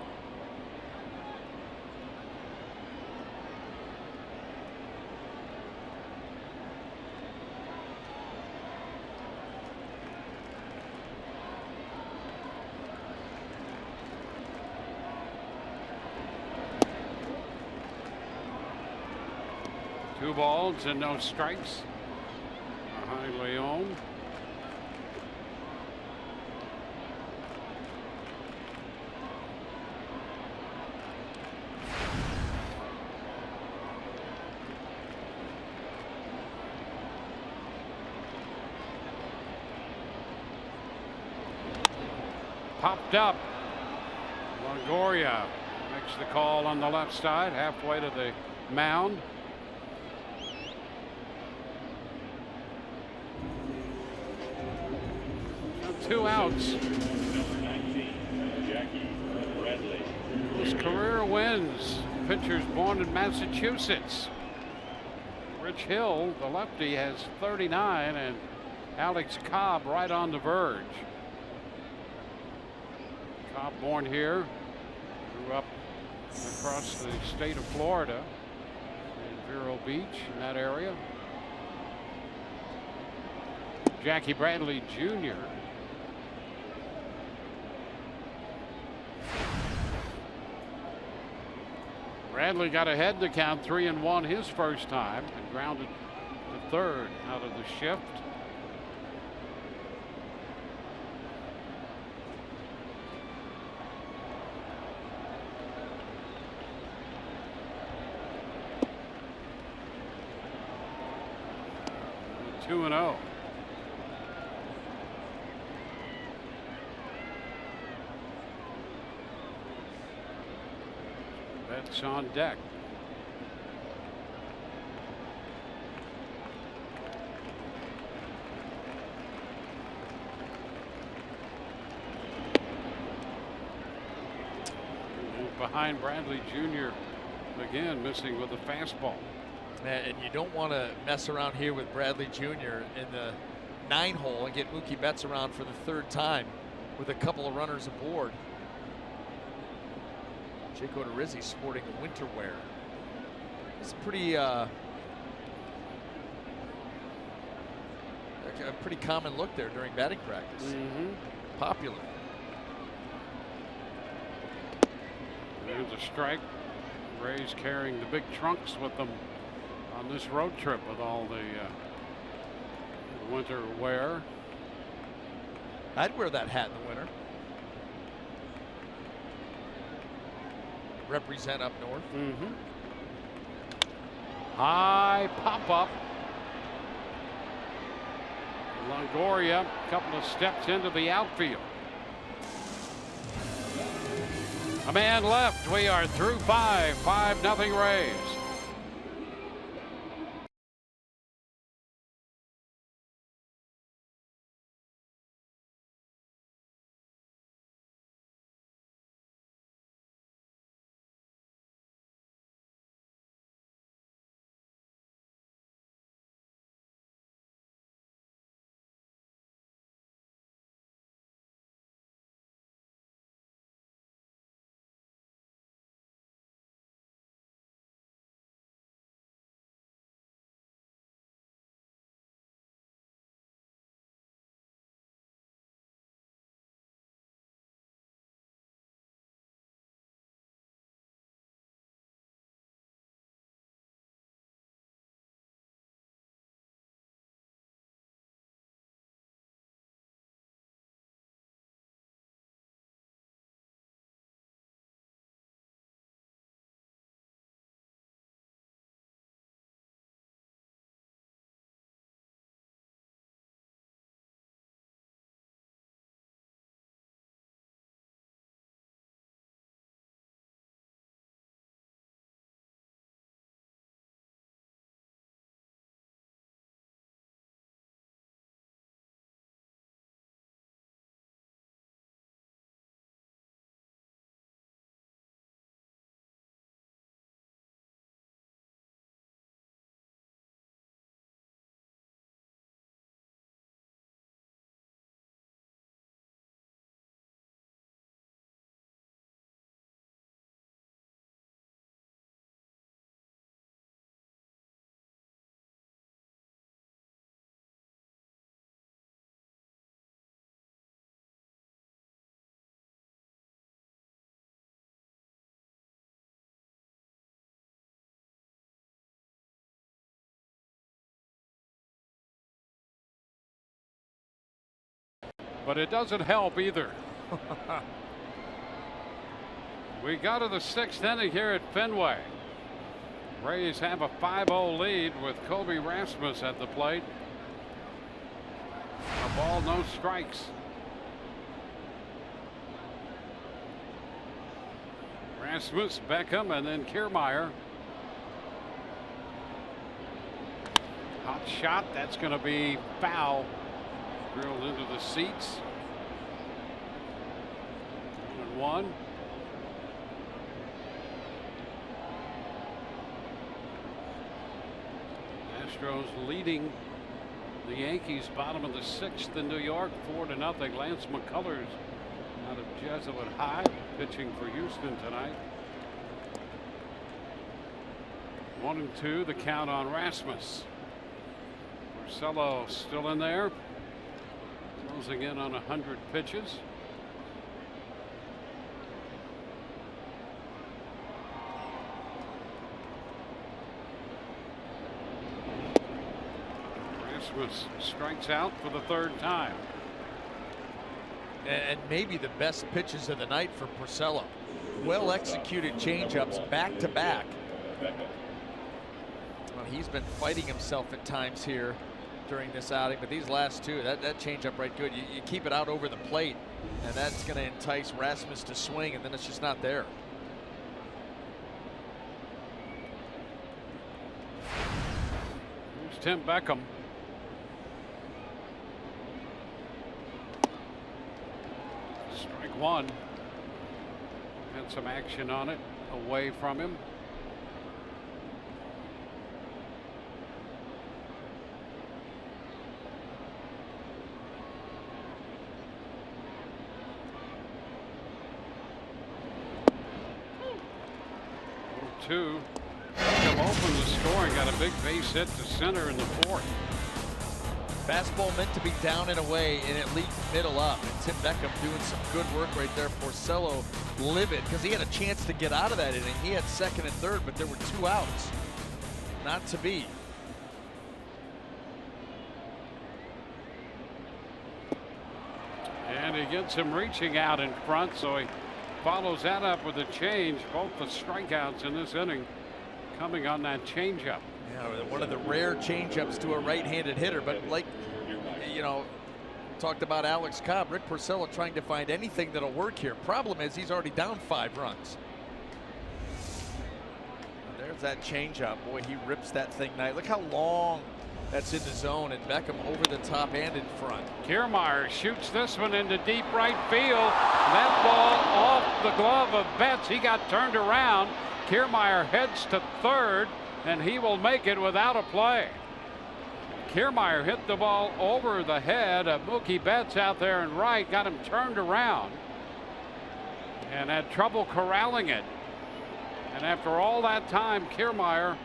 Two balls and no strikes behind Leon. Popped up. Longoria makes the call on the left side, halfway to the mound. Two outs. His career wins. Pitchers born in Massachusetts. Rich Hill, the lefty, has 39, and Alex Cobb right on the verge. Cobb born here, grew up across the state of Florida in Vero Beach, in that area. Jackie Bradley Jr. Bradley got ahead in the count, 3-1 his first time, and grounded to third out of the shift. And 2-0. That's on deck. Behind Bradley Jr. again, missing with the fastball. And you don't want to mess around here with Bradley Jr. in the 9-hole and get Mookie Betts around for the third time with a couple of runners aboard. Jake Odorizzi sporting a winter wear. It's pretty a pretty common look there during batting practice. Popular. There's a strike. Rays carrying the big trunks with them on this road trip with all the winter wear. I'd wear that hat in the winter. Represent up north. High pop up. Longoria, a couple of steps into the outfield. A man left. We are through 5-0 Rays. but it doesn't help either. We go to the 6th inning here at Fenway. Rays have a 5-0 lead with Kobe Rasmus at the plate. A ball, no strikes. Rasmus, Beckham, and then Kiermaier. Hot shot, that's going to be foul. Drilled into the seats. 1-1. Astros leading the Yankees, bottom of the 6th in New York, 4-0. Lance McCullers out of Jesuit High, pitching for Houston tonight. 1-2, the count on Rasmus. Porcello still in there, closing in on 100 pitches. Rasmus strikes out for the 3rd time. And maybe the best pitches of the night for Porcello. Well executed changeups back to back. Well, he's been fighting himself at times here during this outing, but these last two, that changeup right good. You keep it out over the plate, and that's going to entice Rasmus to swing, and then it's just not there. Here's Tim Beckham. Strike 1. Had some action on it away from him. Two. Beckham opened the scoring, got a big base hit to center in the 4th. Fastball meant to be down and away, and it leaked middle up. And Tim Beckham doing some good work right there. Porcello livid because he had a chance to get out of that inning. He had 2nd and 3rd, but there were 2 outs. Not to be. And he gets him reaching out in front, so he follows that up with a change. Both the strikeouts in this inning coming on that changeup. Yeah, one of the rare changeups to a right-handed hitter, but like, you know, talked about Alex Cobb, Rick Porcello trying to find anything that'll work here. Problem is he's already down 5 runs. There's that changeup. Boy, he rips that thing nice. Look how long that's in the zone, and Beckham over the top and in front. Kiermaier shoots this one into deep right field. That ball off the glove of Betts. He got turned around. Kiermaier heads to 3rd, and he will make it without a play. Kiermaier hit the ball over the head of Mookie Betts out there in right, got him turned around, and had trouble corralling it. And after all that time, Kiermaier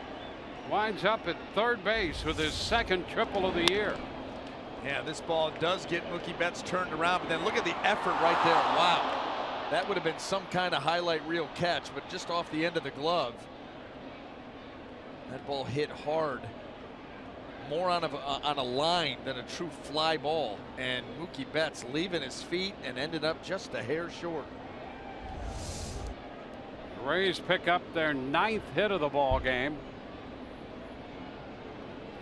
winds up at 3rd base with his 2nd triple of the year. Yeah, this ball does get Mookie Betts turned around, but then look at the effort right there. Wow. That would have been some kind of highlight reel catch, but just off the end of the glove. That ball hit hard. More on a line than a true fly ball. And Mookie Betts leaving his feet and ended up just a hair short. The Rays pick up their 9th hit of the ball game.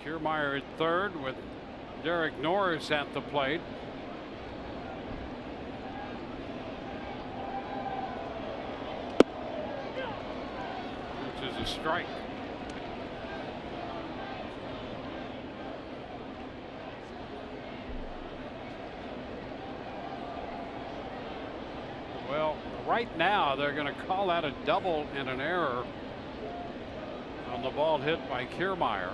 Kiermaier at 3rd with Derek Norris at the plate. Which is a strike. Well, right now they're going to call out a double and an error on the ball hit by Kiermaier.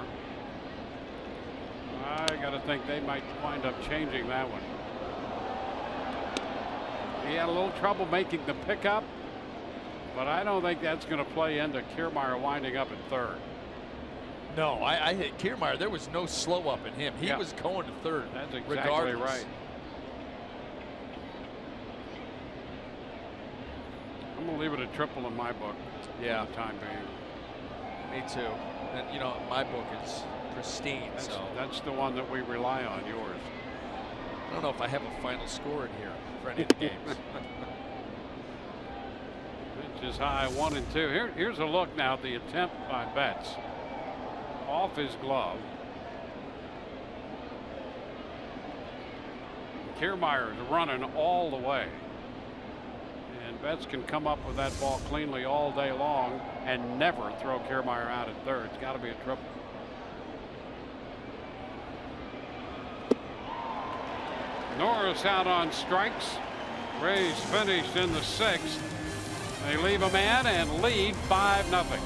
I got to think they might wind up changing that one. He had a little trouble making the pickup, but I don't think that's going to play into Kiermaier winding up at 3rd. No, I hit Kiermaier. There was no slow up in him. He was going to 3rd. That's exactly regardless. right. I'm going to leave it a triple in my book. Yeah. For the time being. Me too. And you know, my book is pristine. That's the one that we rely on, yours. I don't know if I have a final score in here for any of the games. Pitch is high, 1-2. Here's a look now at the attempt by Betts. Off his glove. Kiermaier's running all the way. And Betts can come up with that ball cleanly all day long and never throw Kiermaier out at third. It's got to be a triple. Norris out on strikes. Rays finished in the 6th. They leave a man and lead 5-0.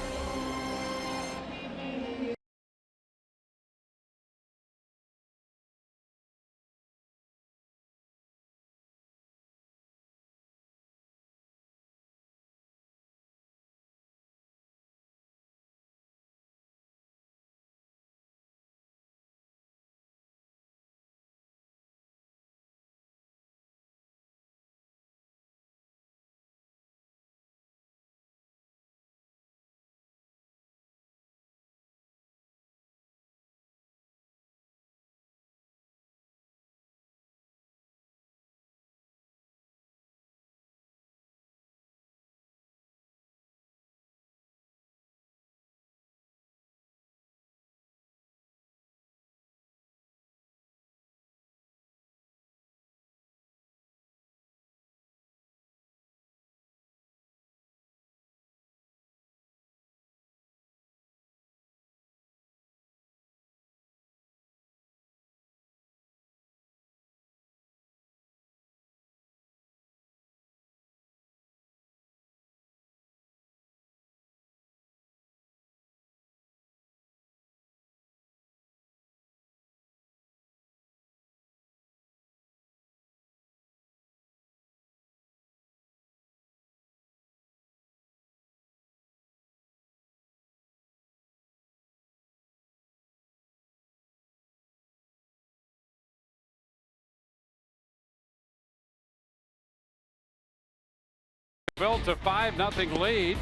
Built a 5-0 lead.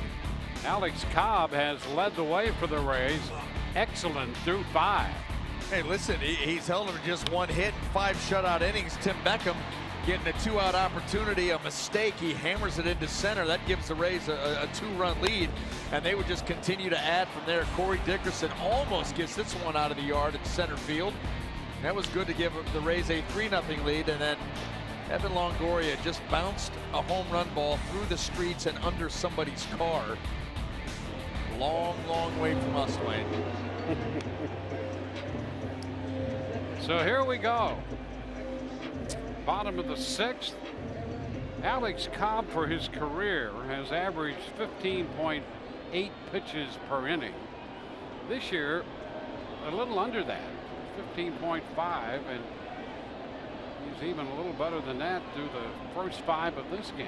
Alex Cobb has led the way for the Rays. Excellent through 5. Hey, listen, he's held him to just 1 hit and 5 shutout innings. Tim Beckham getting a 2-out opportunity, a mistake. He hammers it into center. That gives the Rays a 2-run lead, and they would just continue to add from there. Corey Dickerson almost gets this one out of the yard at center field. That was good to give the Rays a 3-0 lead, and then Evan Longoria just bounced a home run ball through the streets and under somebody's car. Long, long way from us, Wayne. So here we go. Bottom of the 6th. Alex Cobb for his career has averaged 15.8 pitches per inning. This year, a little under that, 15.5, and he's even a little better than that through the first 5 of this game.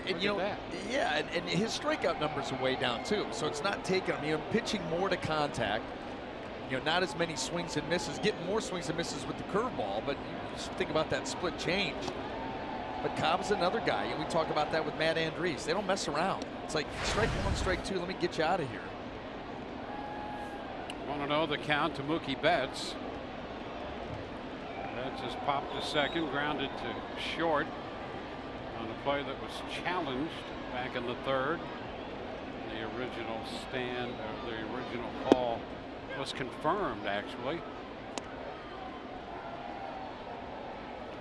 And you know, that. yeah, and his strikeout numbers are way down too. So it's not taking him, pitching more to contact. Not as many swings and misses, getting more swings and misses with the curveball. But you just think about that split change. But Cobb's another guy. We talk about that with Matt Andriese. They don't mess around. It's like strike 1, strike 2. Let me get you out of here. Want to know the count to Mookie Betts. Betts has popped to second, grounded to short on a play that was challenged back in the 3rd. The original stand, or the original call was confirmed, actually.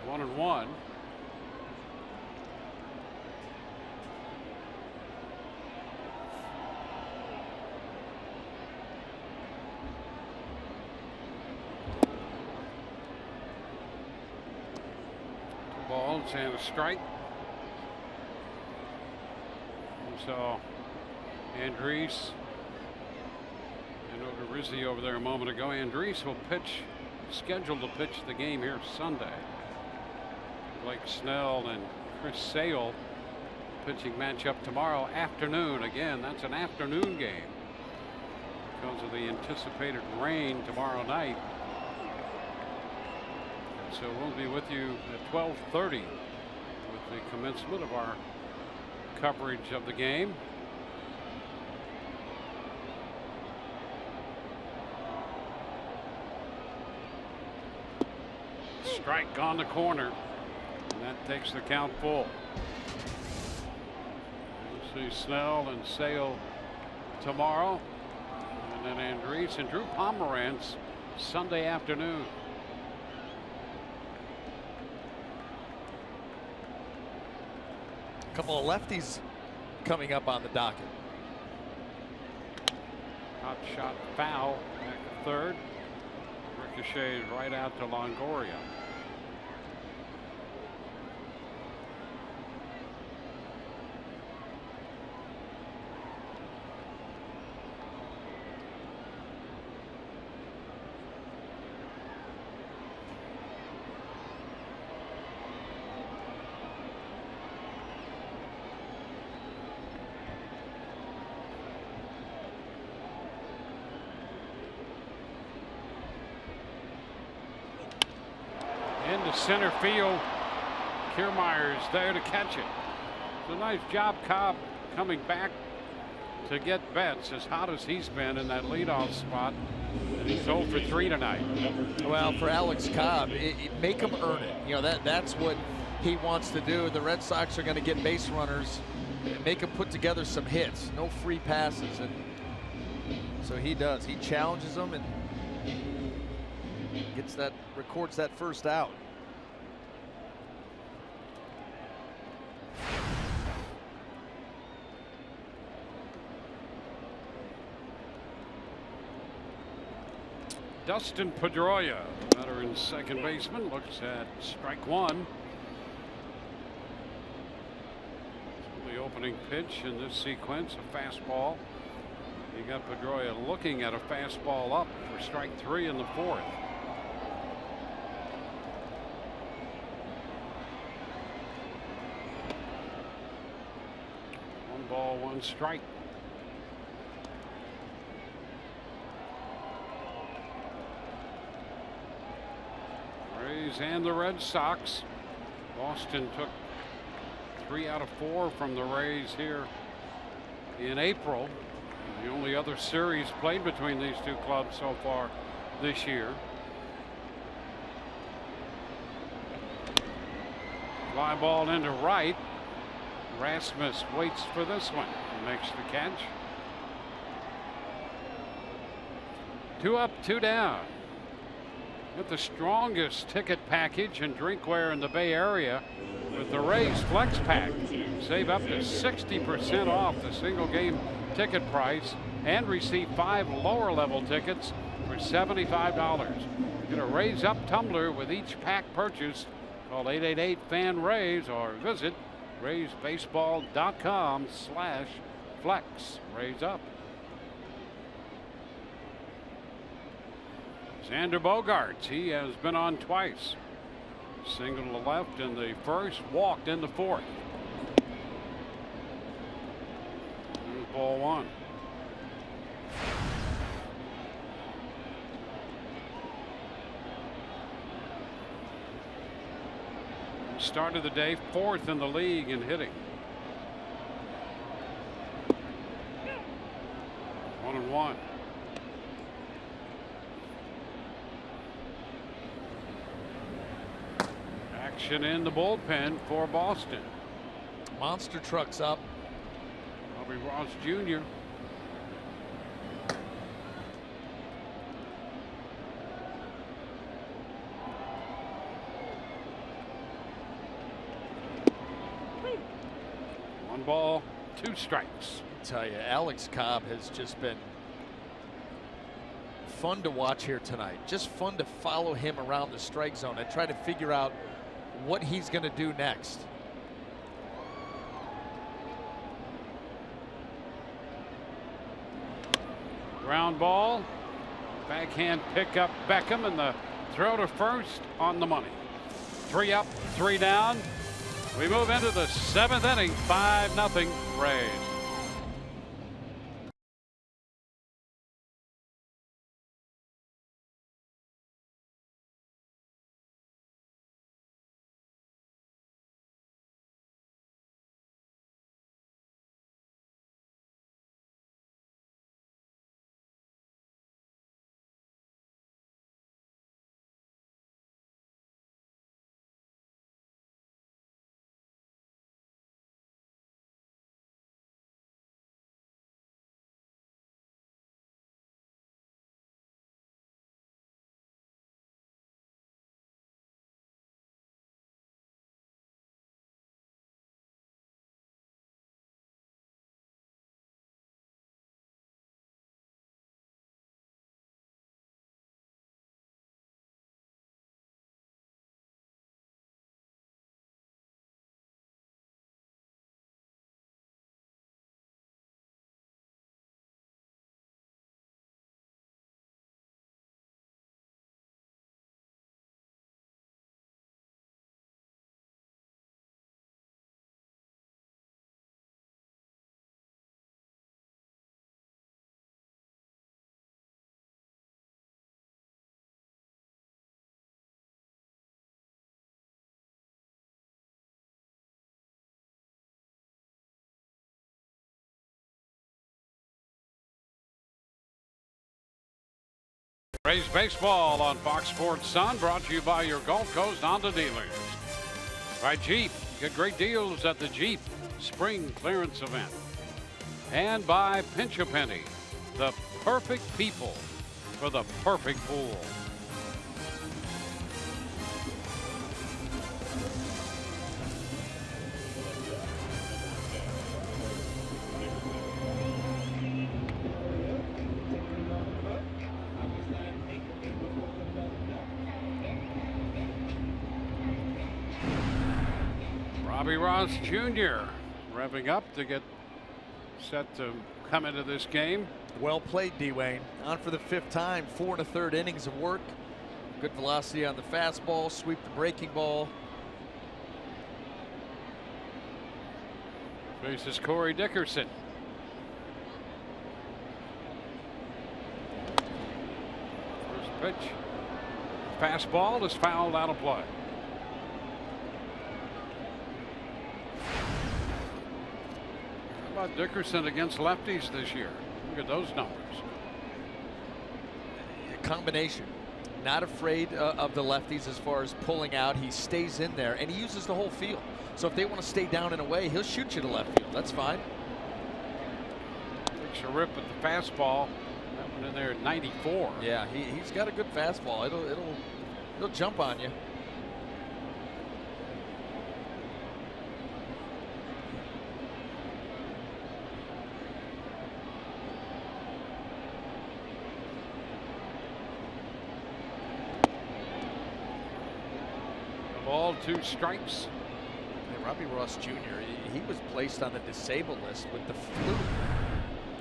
1-1. Balls and a strike. And so Andriese and Odorizzi over there a moment ago. Andriese will pitch, scheduled to pitch the game here Sunday. Blake Snell and Chris Sale pitching matchup tomorrow afternoon. Again, that's an afternoon game because of the anticipated rain tomorrow night. So we'll be with you at 12:30 with the commencement of our coverage of the game. Strike on the corner, and that takes the count full. We'll see Snell and Sale tomorrow, and then Andriese and Drew Pomeranz Sunday afternoon. A couple of lefties coming up on the docket. Hot shot foul back to third. Ricocheted right out to Longoria. Into center field. Kiermaier's there to catch it. It's a nice job, Cobb, coming back to get Betts, as hot as he's been in that leadoff spot. And he's 0 for 3 tonight. Well, for Alex Cobb, make him earn it. You know, that's what he wants to do. The Red Sox are going to get base runners and make him put together some hits. No free passes. And so he does. He challenges them and records that first out. Dustin Pedroia, veteran second baseman, looks at strike one. So the opening pitch in this sequence, a fastball. You got Pedroia looking at a fastball up for strike three in the fourth. One ball, one strike. Rays and the Red Sox. Boston took 3 out of 4 from the Rays here in April. The only other series played between these two clubs so far this year. Fly ball into right. Rasmus waits for this one and makes the catch. 2 up, 2 down. With the strongest ticket package and drinkware in the Bay Area with the Rays Flex Pack. Save up to 60% off the single game ticket price and receive 5 lower level tickets for $75. Get a Rays Up tumbler with each pack purchase. Call 888-FAN-RAYS or visit raysbaseball.com/flex. Rays Up. Xander Bogaerts, he has been on twice. Single to left in the first, walked in the fourth. Here's ball one. Started the day 4th in the league in hitting. 1-1. Action in the bullpen for Boston. Monster trucks up. Bobby Ross Jr. One ball, 2 strikes. I tell you, Alex Cobb has just been fun to watch here tonight. Just fun to follow him around the strike zone and try to figure out what he's going to do next. Ground ball, backhand pickup Beckham, and the throw to first on the money. 3 up, 3 down. We move into the 7th inning, 5-0 Rays. Rays baseball on Fox Sports Sun, brought to you by your Gulf Coast Honda dealers. By Jeep, get great deals at the Jeep Spring Clearance Event. And by Pinch a Penny, the perfect people for the perfect pool. Ross Jr. revving up to get set to come into this game. Well played, D-Wayne. On for the 5th time, 4 1/3 innings of work. Good velocity on the fastball, sweep the breaking ball. Faces Corey Dickerson. First pitch. Fastball is fouled out of play. How about Dickerson against lefties this year? Look at those numbers. A combination. Not afraid of the lefties as far as pulling out. He stays in there and he uses the whole field. So if they want to stay down and away, he'll shoot you to left field. That's fine. Takes a rip at the fastball. That one in there at 94. Yeah, he's got a good fastball. It'll jump on you. Ball, 2 strikes. Hey, Robbie Ross Jr., he was placed on the disabled list with the flu.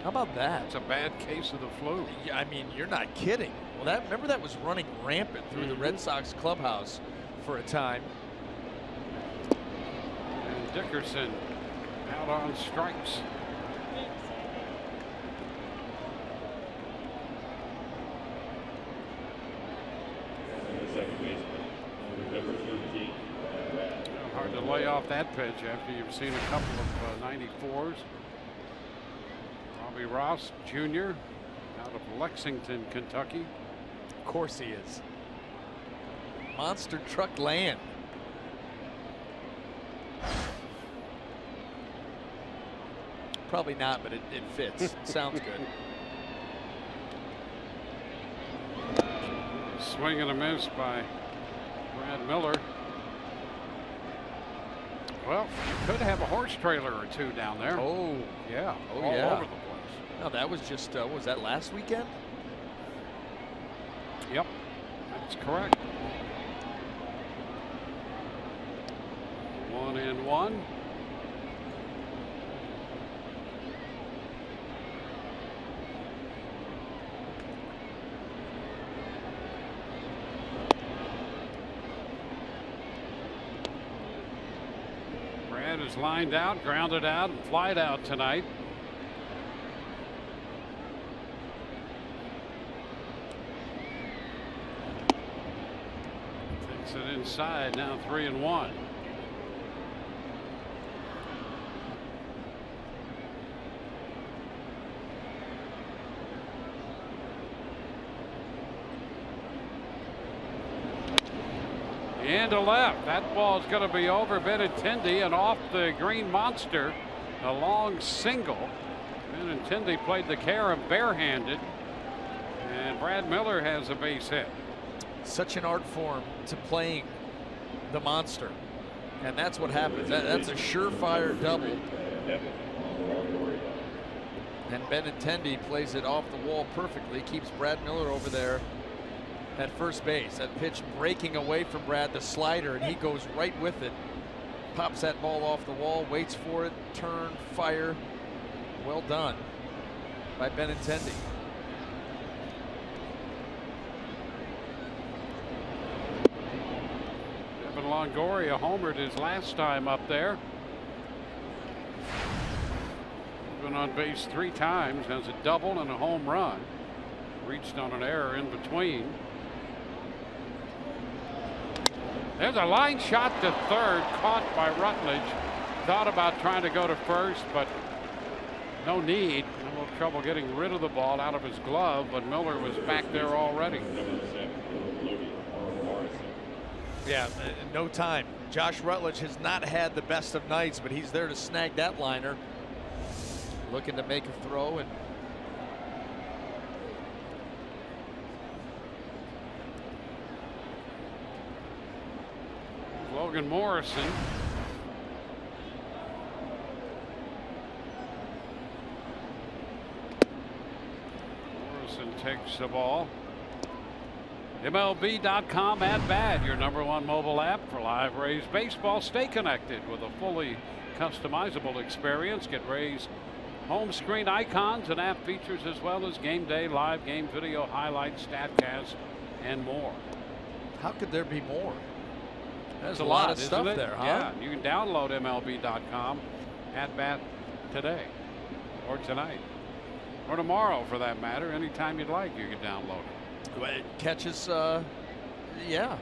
How about that? It's a bad case of the flu. Yeah, I mean, you're not kidding. Well, remember that was running rampant through the Red Sox clubhouse for a time. And Dickerson out on strikes. Second baseman, number 13. Hard to lay off that pitch after you've seen a couple of 94s. Robbie Ross Jr. out of Lexington, Kentucky. Of course he is. Monster truck land. Probably not, but it fits. Sounds good. Swing and a miss by Brad Miller. Well, you could have a horse trailer or two down there. Oh, yeah. Oh, all yeah. over the place. No, that was just, was that last weekend? Yep, that's correct. 1-1. Brad is lined out, grounded out, and flied out tonight. Takes it inside, now 3-1. Into left. That ball is going to be over Benintendi and off the green monster. A long single. Benintendi played the carom barehanded. And Brad Miller has a base hit. Such an art form to playing the monster. And that's what happens. That's a surefire double. And Benintendi plays it off the wall perfectly. Keeps Brad Miller over there at first base. That pitch breaking away from Brad, the slider, and he goes right with it. Pops that ball off the wall, waits for it, turn, fire. Well done by Benintendi. Evan Longoria homered his last time up there. Been on base 3 times, has a double and a home run. Reached on an error in between. There's a line shot to third, caught by Rutledge. Thought about trying to go to first, but No need. A little trouble getting rid of the ball out of his glove, but Miller was back there already. Yeah, no time. Josh Rutledge has not had the best of nights, but he's there to snag that liner. Looking to make a throw, and Logan Morrison. Morrison takes the ball. MLB.com at BAT, your #1 mobile app for live Rays baseball. Stay connected with a fully customizable experience. Get Rays home screen icons and app features, as well as game day, live game video highlights, StatCast, and more. how could there be more? There's a lot of stuff isn't it? there, huh? Yeah, you can download MLB.com at BAT today, or tonight, or tomorrow for that matter. Anytime you'd like, you can download it. Catches, yeah,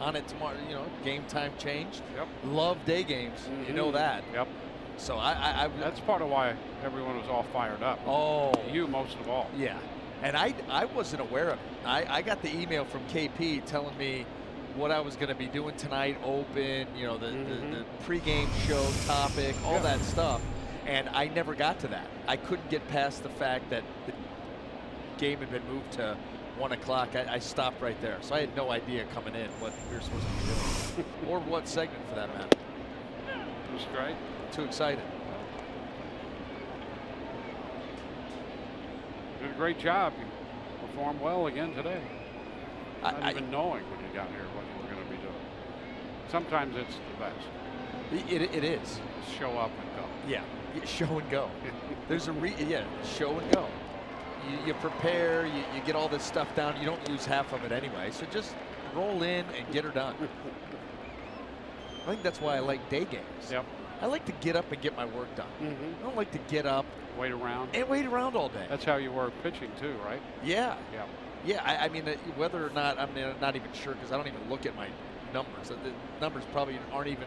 on it tomorrow. You know, game time changed. Yep. Love day games. You know that. Yep. So I That's part of why everyone was all fired up. Oh, You most of all. yeah. And I wasn't aware of it. I got the email from KP telling me what I was going to be doing tonight, open, you know, the pregame show topic, all that stuff. And I never got to that. I couldn't get past the fact that the game had been moved to 1 o'clock. I stopped right there. So I had no idea coming in what we were supposed to be doing. Or what segment for that matter. That's great. Too excited. Did a great job. You performed well again today. Not even knowing when you got here what you were going to be doing. Sometimes it's the best. It is. Just show up and go. Yeah, show and go. There's a show and go. You prepare, you get all this stuff down. You don't lose half of it anyway. So just roll in and get her done. I think that's why I like day games. Yep. I like to get up and get my work done. I don't like to get up Wait around. and wait around all day. That's how you were pitching too, right? Yeah. Yeah. Yeah, I mean, whether or not, I'm not even sure because I don't even look at my numbers. The numbers probably aren't even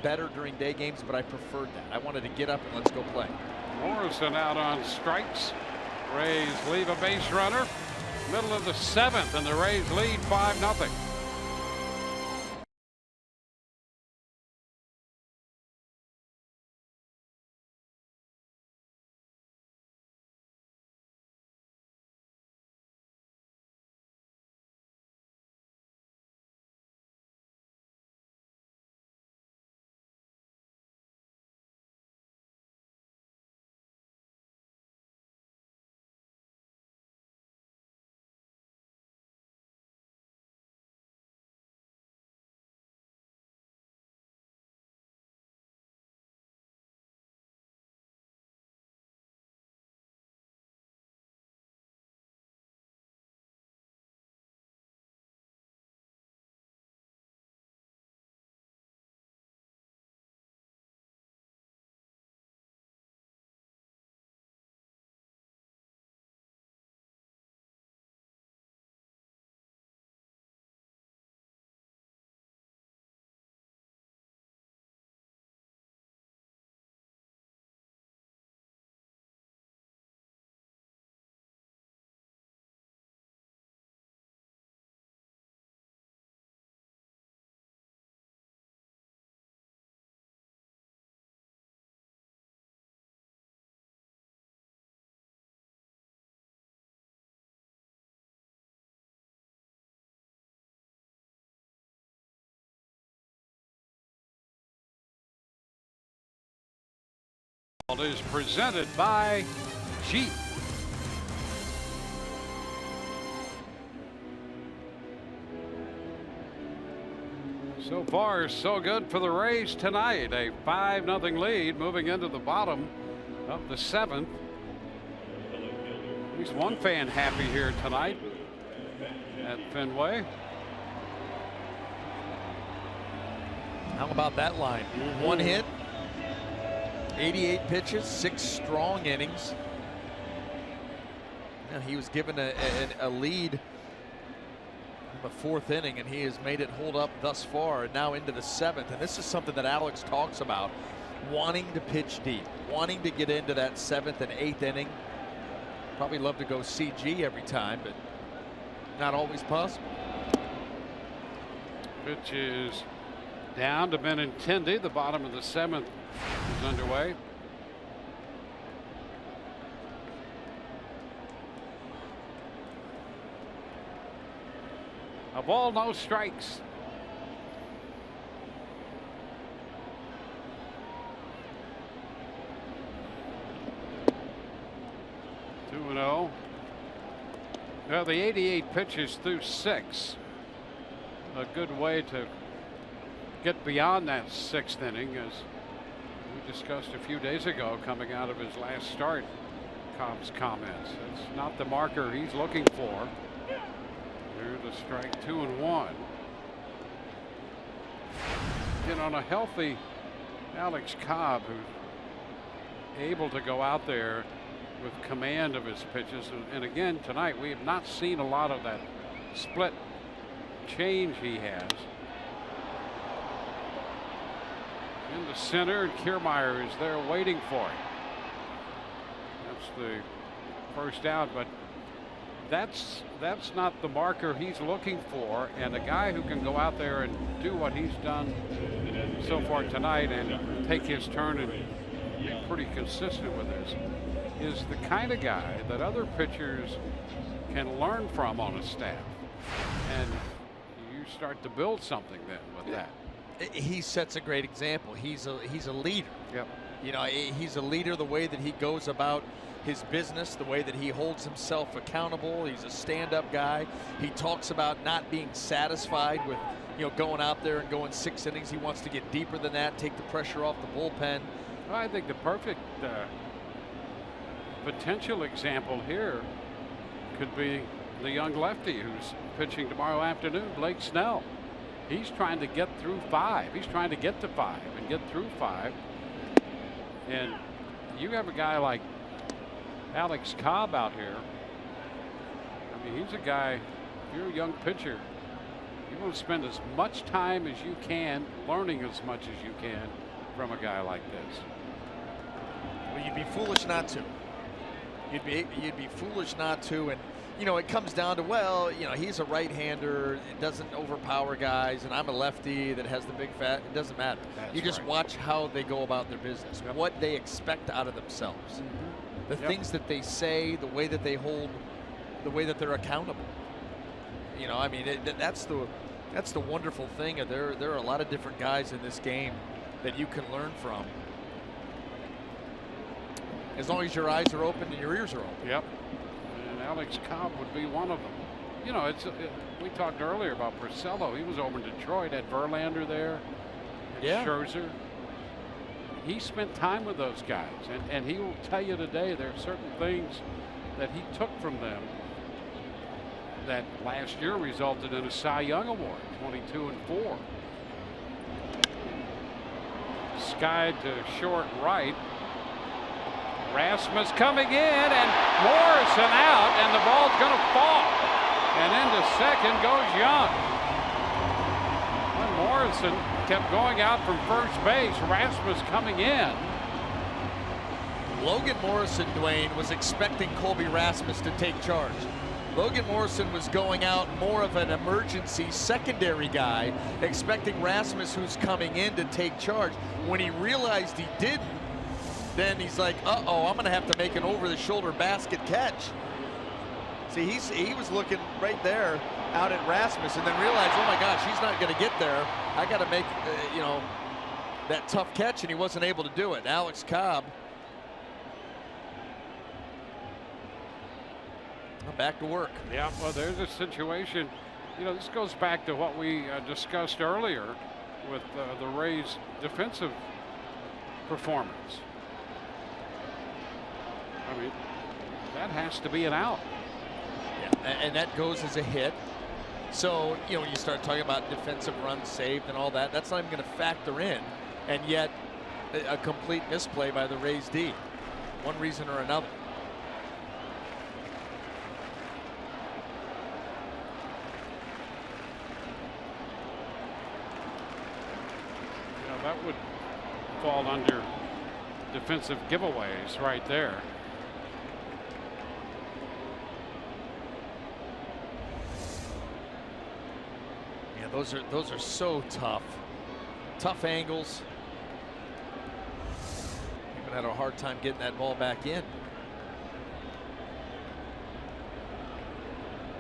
better during day games, but I preferred that. I wanted to get up and let's go play. Morrison out on strikes. Rays leave a base runner. Middle of the 7th, and the Rays lead 5-0. Is presented by Jeep. So far, so good for the Rays tonight. A 5-0 lead moving into the bottom of the 7th. At least one fan happy here tonight at Fenway. How about that line? One hit, 88 pitches, 6 strong innings. Now he was given a lead in the 4th inning, and he has made it hold up thus far, and now into the 7th. And this is something that Alex talks about wanting to pitch deep, wanting to get into that 7th and 8th inning. Probably love to go CG every time, but not always possible. Pitch is down to Benintendi. The bottom of the 7th is underway. A ball, no strikes. Two and 0. Well, the 88 pitches through 6. A good way to get beyond that 6th inning, as we discussed a few days ago, coming out of his last start. Cobb's comments. It's not the marker he's looking for. Here's a strike, 2 and 1. And on a healthy Alex Cobb, who's able to go out there with command of his pitches, and again tonight we have not seen a lot of that split change he has. In the center, and Kiermaier is there waiting for him. That's the first out, but that's not the marker he's looking for, and a guy who can go out there and do what he's done so far tonight and take his turn and be pretty consistent with this is the kind of guy that other pitchers can learn from on a staff, and you start to build something then with that. He sets a great example. He's a leader. Yep. You know, he's a leader the way that he goes about his business, the way that he holds himself accountable. He's a stand-up guy. He talks about not being satisfied with, you know, going out there and going 6 innings. He wants to get deeper than that, take the pressure off the bullpen. Well, I think the perfect potential example here could be the young lefty who's pitching tomorrow afternoon, Blake Snell. He's trying to get through 5. He's trying to get to 5 and get through 5. And you have a guy like Alex Cobb out here. I mean, he's a guy, if you're a young pitcher, you want to spend as much time as you can learning as much as you can from a guy like this. Well, you'd be foolish not to. You'd be foolish not to. And you know, it comes down to, well, you know, he's a right-hander, it doesn't overpower guys, and I'm a lefty that has the big fat. It doesn't matter. That's you just right. watch how they go about their business, what they expect out of themselves, the things that they say, the way that they hold, the way that they're accountable. You know, I mean, that's the wonderful thing. There are a lot of different guys in this game that you can learn from, as long as your eyes are open and your ears are open. Yep. Alex Cobb would be one of them. You know, we talked earlier about Porcello. He was over in Detroit, had Verlander there, and Scherzer. He spent time with those guys, and he will tell you today there are certain things that he took from them that last year resulted in a Cy Young Award, 22 and 4. Skied to short right. Rasmus coming in, and Morrison out, and the ball's going to fall. And into second goes Young. When Morrison kept going out from first base, Rasmus coming in. Logan Morrison, Dwayne, was expecting Colby Rasmus to take charge. Logan Morrison was going out more of an emergency secondary guy, expecting Rasmus, who's coming in, to take charge. When he realized he didn't, then he's like, uh-oh, I'm going to have to make an over-the-shoulder basket catch. See, he was looking right there out at Rasmus, and then realized, oh my gosh, he's not going to get there. I got to make, you know, that tough catch, and he wasn't able to do it. Alex Cobb back to work. Yeah, well, there's a situation. You know, this goes back to what we discussed earlier with the Rays' defensive performance. I mean, that has to be an out. Yeah, and that goes as a hit. So, you know, when you start talking about defensive runs saved and all that, that's not even going to factor in. And yet, a complete misplay by the Rays D, one reason or another. You know, that would fall under defensive giveaways right there. Yeah, those are so tough. Tough angles. Even had a hard time getting that ball back in.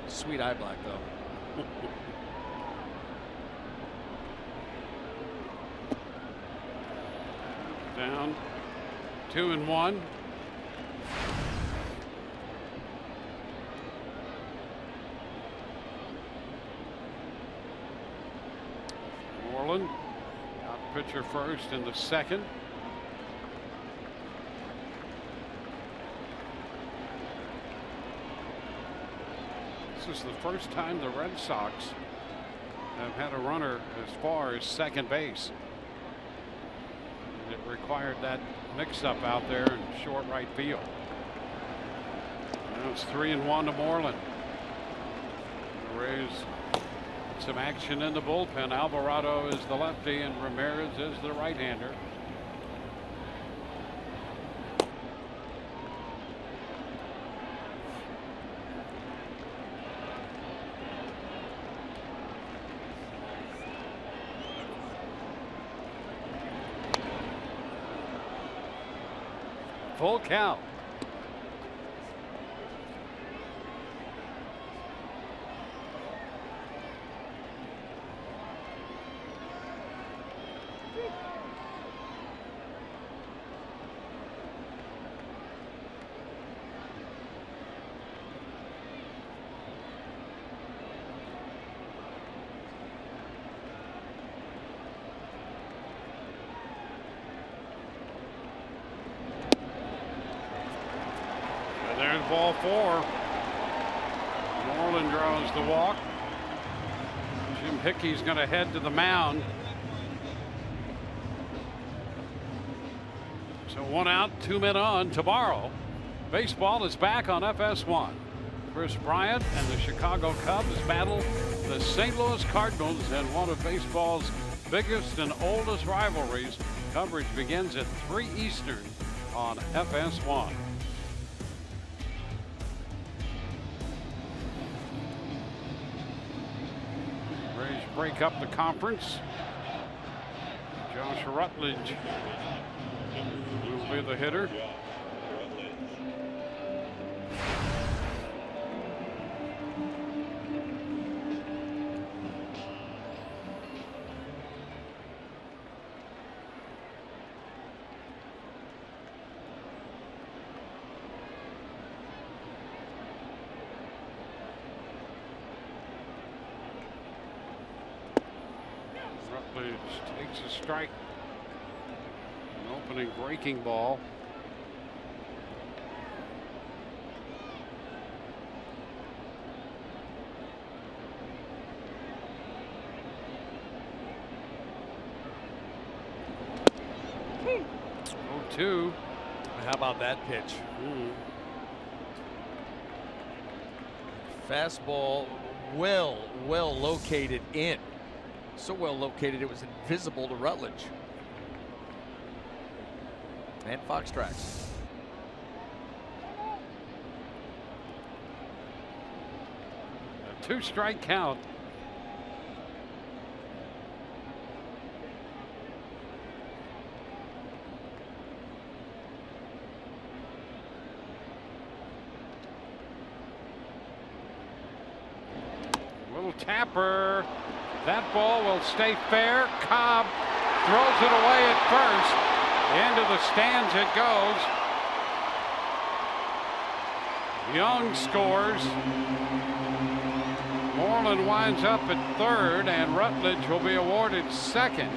Sweet eye black though. Down 2-1. Moreland out pitcher first in the second. This is the first time the Red Sox have had a runner as far as second base. It required that mix-up out there in short right field. Now it's 3-1 to Moreland. The Rays some action in the bullpen. Alvarado is the lefty and Ramirez is the right-hander. Full count. Ball four. Moreland draws the walk. Jim Hickey's going to head to the mound. So 1 out, 2 men on. Tomorrow, baseball is back on FS1. Chris Bryant and the Chicago Cubs battle the St. Louis Cardinals in one of baseball's biggest and oldest rivalries. Coverage begins at 3 Eastern on FS1. Break up the conference. Josh Rutledge will be the hitter. Takes a strike. An opening breaking ball. Oh, 2. How about that pitch? Fastball well located in. So well located it was invisible to Rutledge. And Fox tracks. A 2-strike count. Little tapper. That ball will stay fair. Cobb throws it away at first. Into the stands it goes. Young scores. Moreland winds up at third, and Rutledge will be awarded second.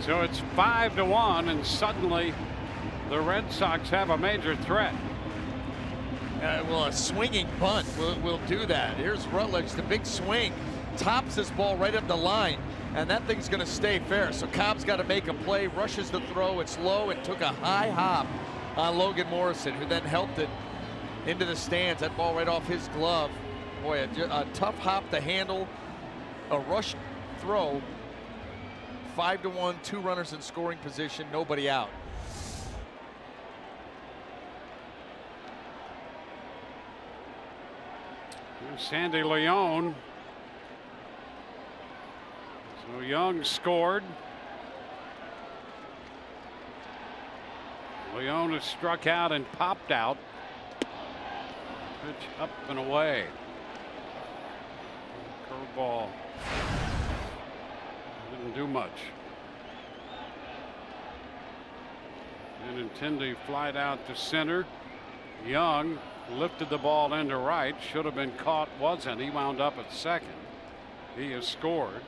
So it's 5-1, and suddenly the Red Sox have a major threat. Well, a swinging bunt will do that. Here's Rutledge, the big swing, tops this ball right up the line, and that thing's going to stay fair. So Cobb's got to make a play, rushes the throw. It's low and took a high hop on Logan Morrison, who then helped it into the stands. That ball right off his glove. Boy, a tough hop to handle. a rush throw, 5-1, 2 runners in scoring position, nobody out. Here's Sandy Leon. So Young scored. Leon has struck out and popped out. Pitch up and away. Curveball. Didn't do much. Benintendi flied out to center. Young lifted the ball into right. Should have been caught, wasn't. He wound up at second. He has scored.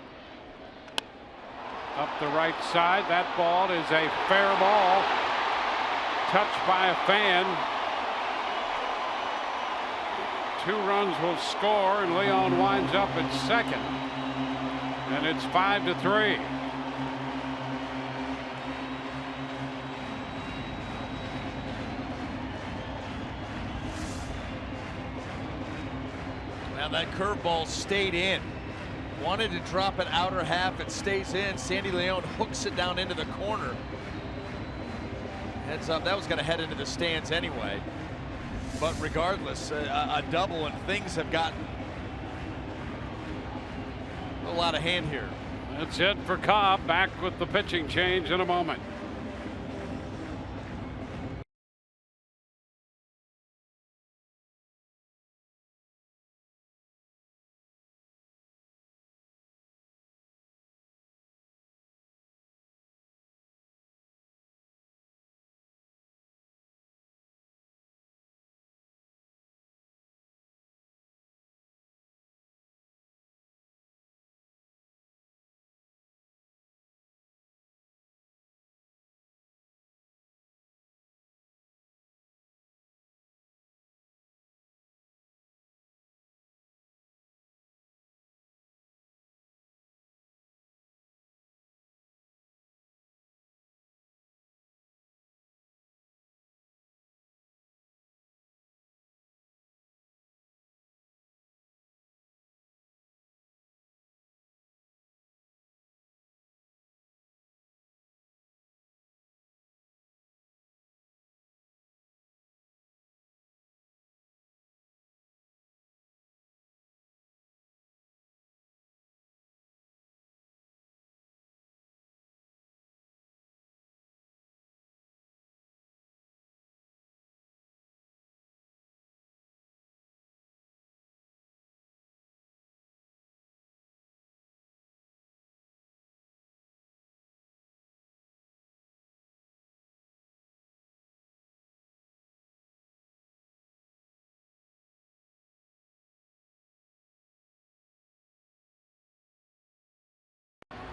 Up the right side. That ball is a fair ball. Touched by a fan. 2 runs will score, and Leon winds up at second. And it's 5-3. Now that curveball stayed in. Wanted to drop it outer half. It stays in. Sandy Leon hooks it down into the corner. Heads up. That was going to head into the stands anyway. But regardless, a double, and things have gotten a lot of hand here. That's it for Cobb. Back with the pitching change in a moment.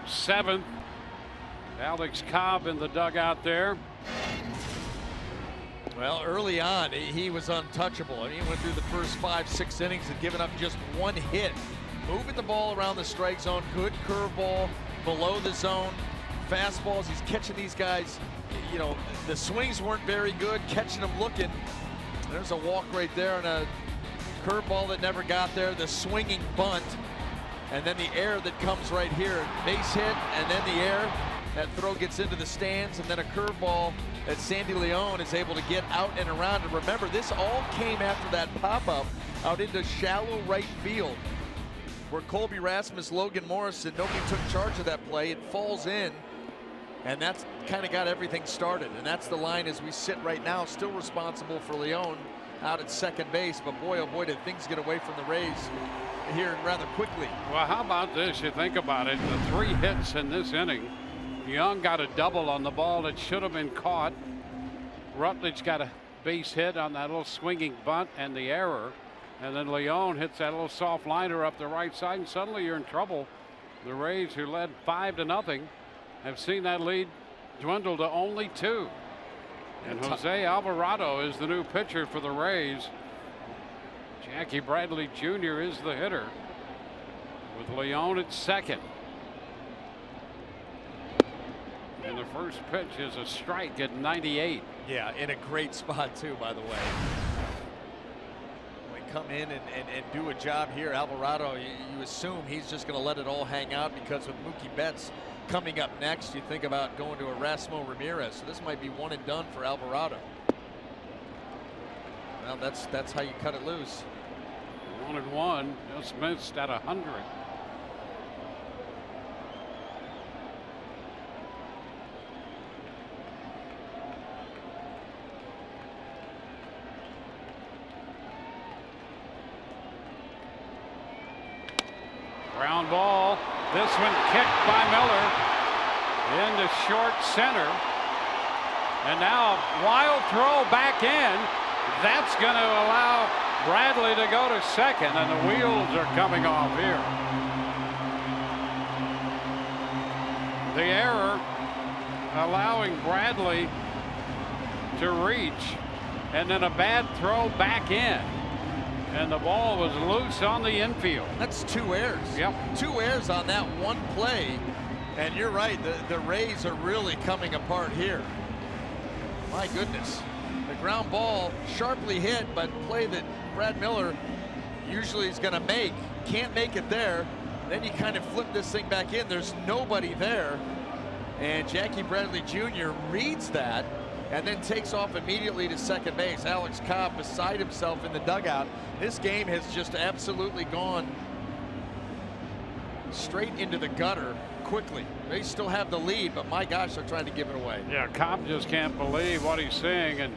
Seventh. Alex Cobb in the dugout there. Well, early on, he was untouchable. He went through the first 5-6 innings and given up just 1 hit. Moving the ball around the strike zone. Good curveball below the zone. Fastballs. He's catching these guys. You know, the swings weren't very good. Catching them looking. There's a walk right there and a curveball that never got there. The swinging bunt. And then the air that comes right here. Base hit, and then the air. That throw gets into the stands, and then a curveball that Sandy Leon is able to get out and around. And remember, this all came after that pop-up out into shallow right field, where Colby Rasmus, Logan Morrison, nobody took charge of that play. It falls in, and that's kind of got everything started. And that's the line as we sit right now, still responsible for Leon out at second base. But boy, oh boy, did things get away from the Rays here rather quickly. Well, how about this? You think about it, the 3 hits in this inning. Young got a double on the ball that should have been caught. Rutledge got a base hit on that little swinging bunt and the error. And then Leon hits that little soft liner up the right side, and suddenly you're in trouble. The Rays, who led 5-0, have seen that lead dwindle to only 2. And Jose Alvarado is the new pitcher for the Rays. Jackie Bradley Jr. is the hitter, with Leon at second. And the first pitch is a strike at 98. Yeah, in a great spot too, by the way. come in and do a job here. Alvarado, you assume he's just going to let it all hang out, because with Mookie Betts coming up next, you think about going to Erasmo Ramirez. So this might be one and done for Alvarado. Well, that's how you cut it loose. 1-1, just missed at 100. Ground ball. This one kicked by Miller into short center. And now wild throw back in. That's going to allow Bradley to go to second, and the wheels are coming off here. The error allowing Bradley to reach, and then a bad throw back in. And the ball was loose on the infield. That's 2 errors. Yep. 2 errors on that one play. And you're right, the Rays are really coming apart here. My goodness. The ground ball sharply hit, but play that Brad Miller usually is going to make. Can't make it there. Then you kind of flip this thing back in. There's nobody there. And Jackie Bradley Jr. reads that and then takes off immediately to second base. Alex Cobb beside himself in the dugout. This game has just absolutely gone straight into the gutter quickly. They still have the lead, but my gosh, they're trying to give it away. Yeah, Cobb just can't believe what he's seeing, and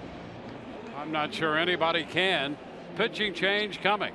I'm not sure anybody can. Pitching change coming.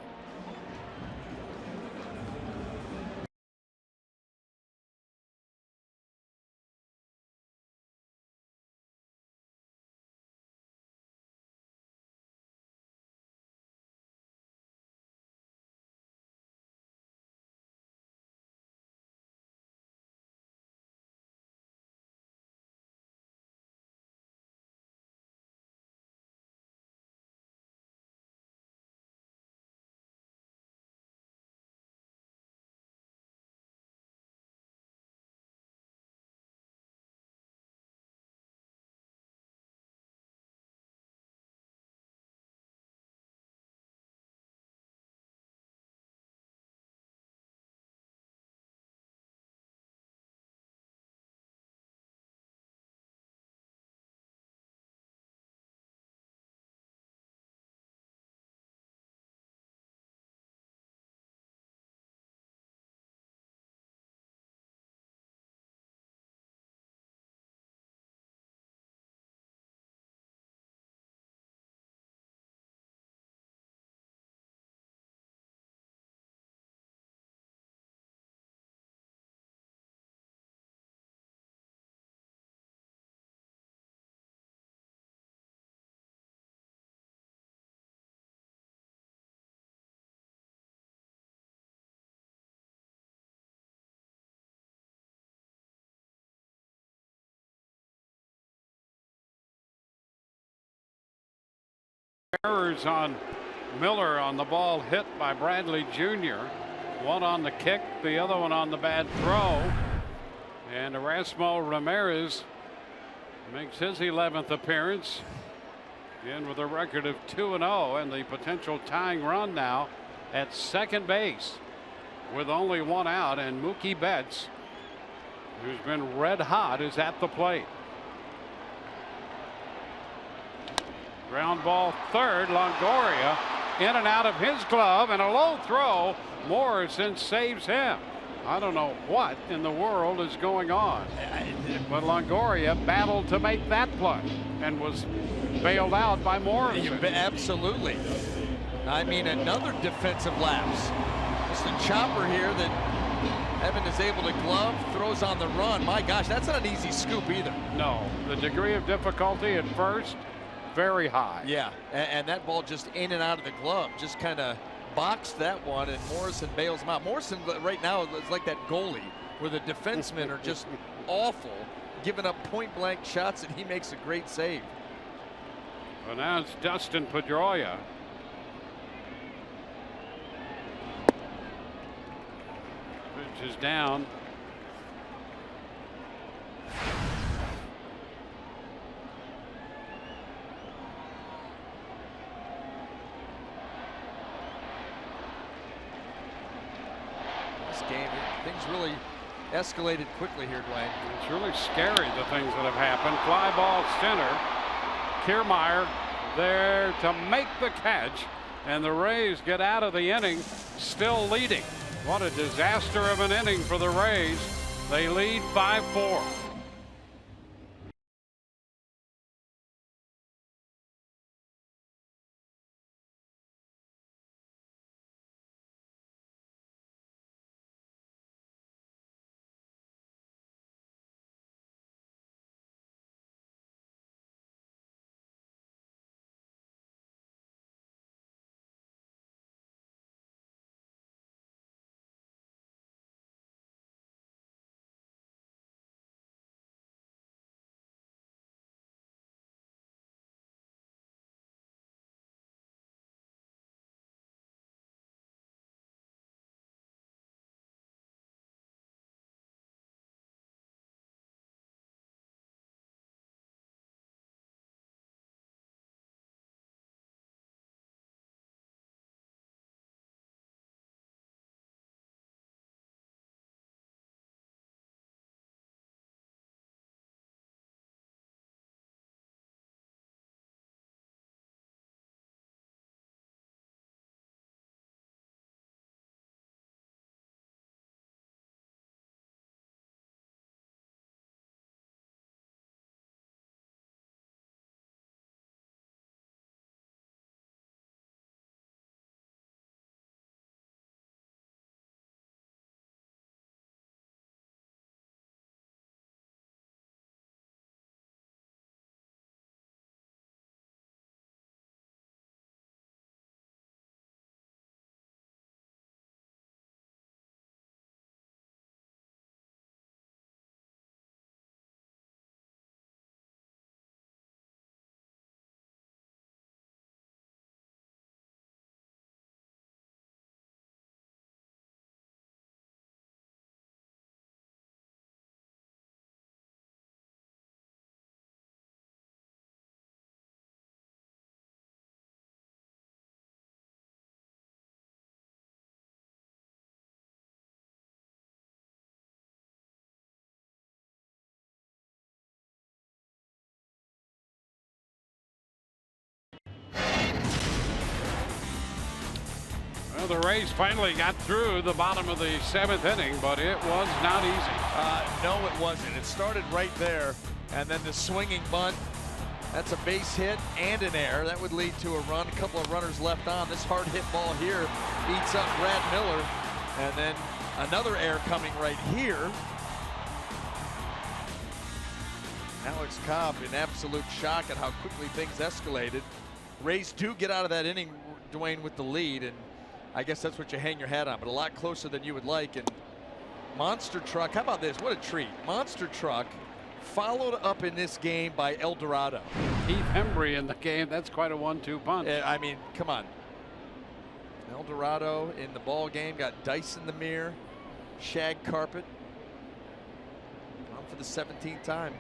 Errors on Miller on the ball hit by Bradley Jr. One on the kick, the other one on the bad throw. And Erasmo Ramirez makes his 11th appearance, in with a record of 2-0, and the potential tying run now at second base with only one out, and Mookie Betts, who's been red hot, is at the plate. Ground ball third. Longoria in and out of his glove, and a low throw. Morrison saves him. I don't know what in the world is going on, but Longoria battled to make that play and was bailed out by Morrison. Absolutely. I mean, another defensive lapse. Just a chopper here that Evan is able to glove, throws on the run. My gosh, that's not an easy scoop either. No, the degree of difficulty at first, very high. Yeah, and that ball just in and out of the glove, just kind of boxed that one, and Morrison bails him out. Morrison right now is like that goalie where the defensemen are just awful, giving up point-blank shots, and he makes a great save. Well, now it's Dustin Pedroia. Pitch is down. game. Things really escalated quickly here, Dwayne. It's really scary, the things that have happened. Fly ball center. Kiermaier there to make the catch, and the Rays get out of the inning still leading. What a disaster of an inning for the Rays. They lead 5-4. Well, the Rays finally got through the bottom of the 7th inning, but it was not easy. No, it wasn't. It started right there, and then the swinging bunt. That's a base hit and an error. That would lead to a run. A couple of runners left on. This hard hit ball here eats up Brad Miller, and then another error coming right here. Alex Cobb in absolute shock at how quickly things escalated. Rays do get out of that inning, Dwayne, with the lead, and I guess that's what you hang your hat on, but a lot closer than you would like. And Monster Truck, how about this? What a treat. Monster Truck followed up in this game by El Dorado. Keith Hembry in the game. That's quite a 1-2 punch. I mean, come on. El Dorado in the ball game, got dice in the mirror, shag carpet. On for the 17th time.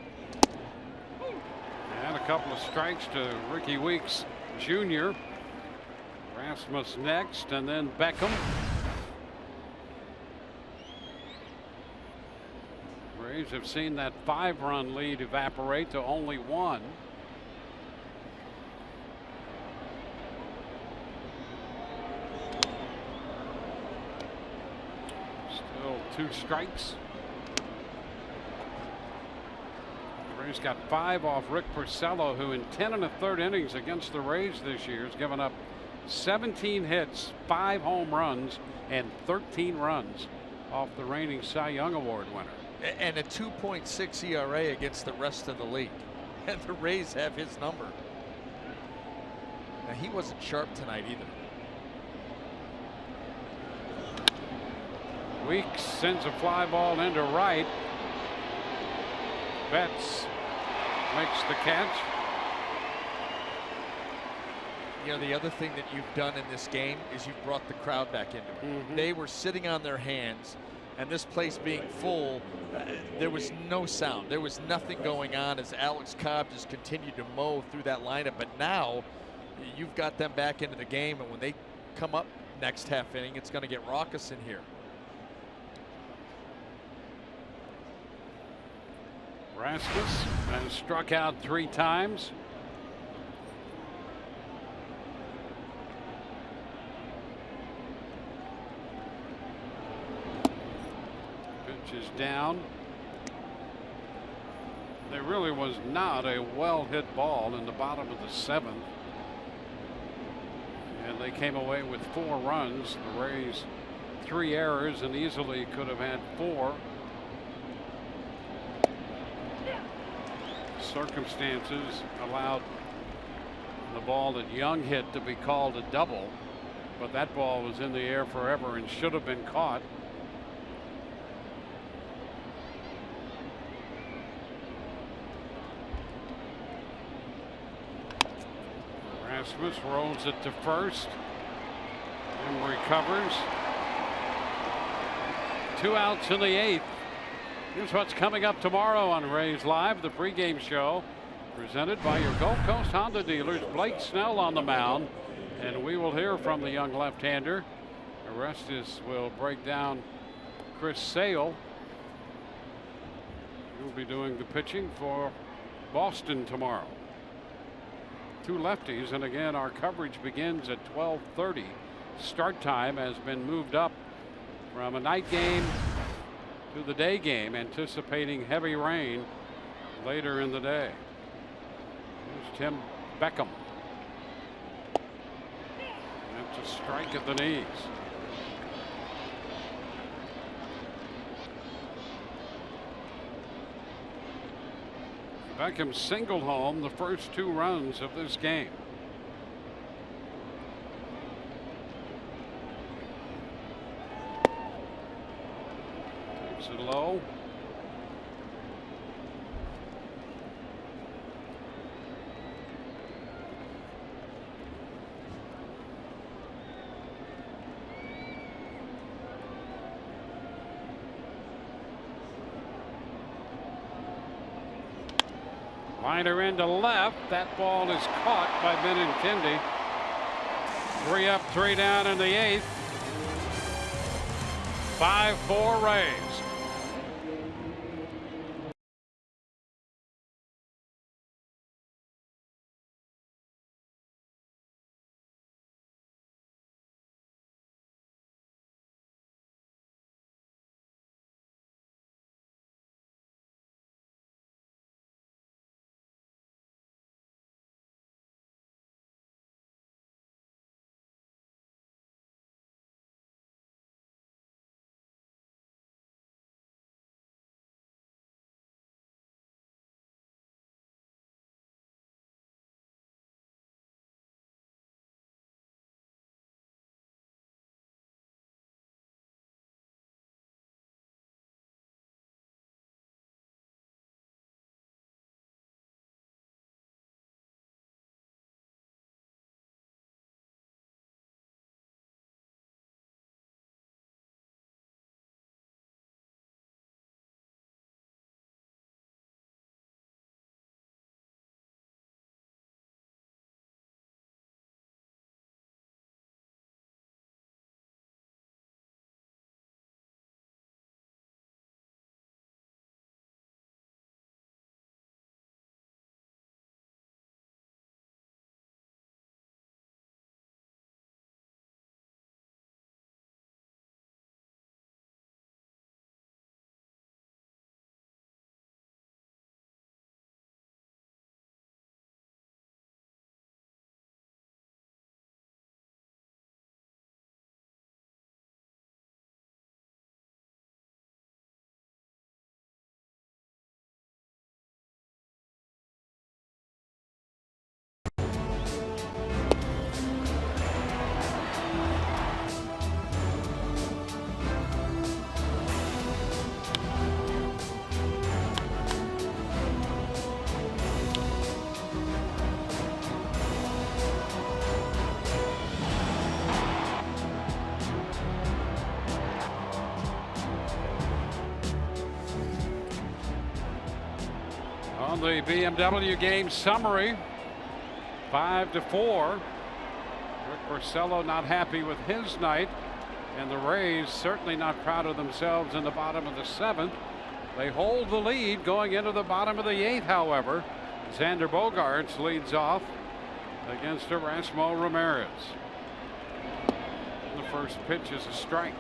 And a couple of strikes to Ricky Weeks Jr. Rasmus next, and then Beckham. Rays have seen that 5-run lead evaporate to only 1. Still 2 strikes. Rays got 5 off Rick Porcello, who in 10 1/3 innings against the Rays this year has given up 17 hits, 5 home runs, and 13 runs off the reigning Cy Young Award winner. And a 2.6 ERA against the rest of the league. And the Rays have his number. Now, he wasn't sharp tonight either. Weeks sends a fly ball into right. Betts makes the catch. You know, the other thing that you've done in this game is you've brought the crowd back into it. They were sitting on their hands, and this place being full, there was no sound. There was nothing going on as Alex Cobb just continued to mow through that lineup. But now you've got them back into the game, and when they come up next half inning, it's going to get raucous in here. Rasmus has struck out 3 times. Pitch is down. There really was not a well hit ball in the bottom of the 7th. And they came away with 4 runs. The Rays 3 errors and easily could have had 4. Circumstances allowed the ball that Young hit to be called a double, but that ball was in the air forever and should have been caught. Rasmus rolls it to first and recovers. 2 outs in the 8th. Here's what's coming up tomorrow on Rays Live, the pregame show presented by your Gulf Coast Honda dealers. Blake Snell on the mound, and we will hear from the young left-hander. Orestes will break down Chris Sale. He'll be doing the pitching for Boston tomorrow. 2 lefties, and again our coverage begins at 12:30. Start time has been moved up from a night game to the day game, anticipating heavy rain later in the day. Here's Tim Beckham. That's a strike at the knees. Beckham singled home the first 2 runs of this game. Takes it low. Liner into left. That ball is caught by Benintendi. 3 up, 3 down in the 8th. 5-4 Rays. On the BMW game summary, 5-4. Rick Porcello not happy with his night, and the Rays certainly not proud of themselves in the bottom of the 7th. They hold the lead going into the bottom of the 8th, however. Xander Bogaerts leads off against Erasmo Ramirez. The first pitch is a strike.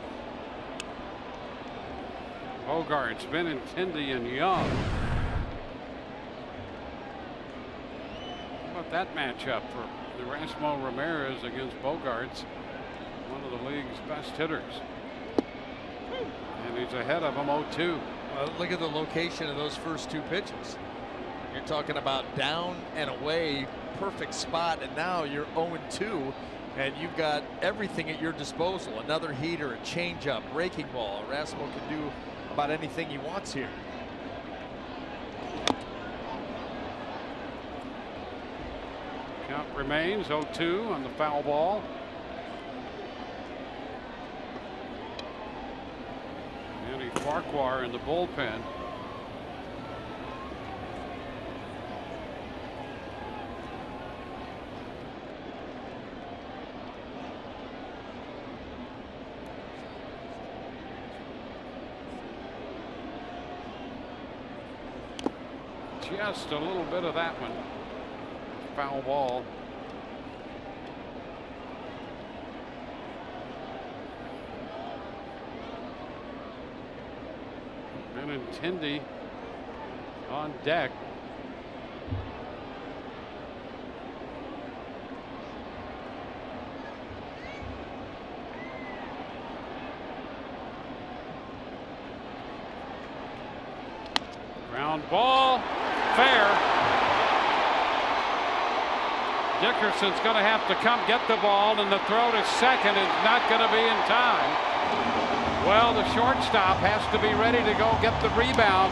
Bogaerts, Benintendi, and Young. How about that matchup for Erasmo Ramirez against Bogaerts, one of the league's best hitters? And he's ahead of him 0-2. Well, look at the location of those first 2 pitches. You're talking about down and away, perfect spot, and now you're 0-2, and you've got everything at your disposal. Another heater, a changeup, breaking ball. Erasmo can do about anything he wants here. Count remains 0-2 on the foul ball. Manny Farquhar in the bullpen. Just a little bit of that one. Foul ball. Benintendi on deck. Ground ball. Fair. Dickerson's going to have to come get the ball, and the throw to second is not going to be in time. Well, the shortstop has to be ready to go get the rebound.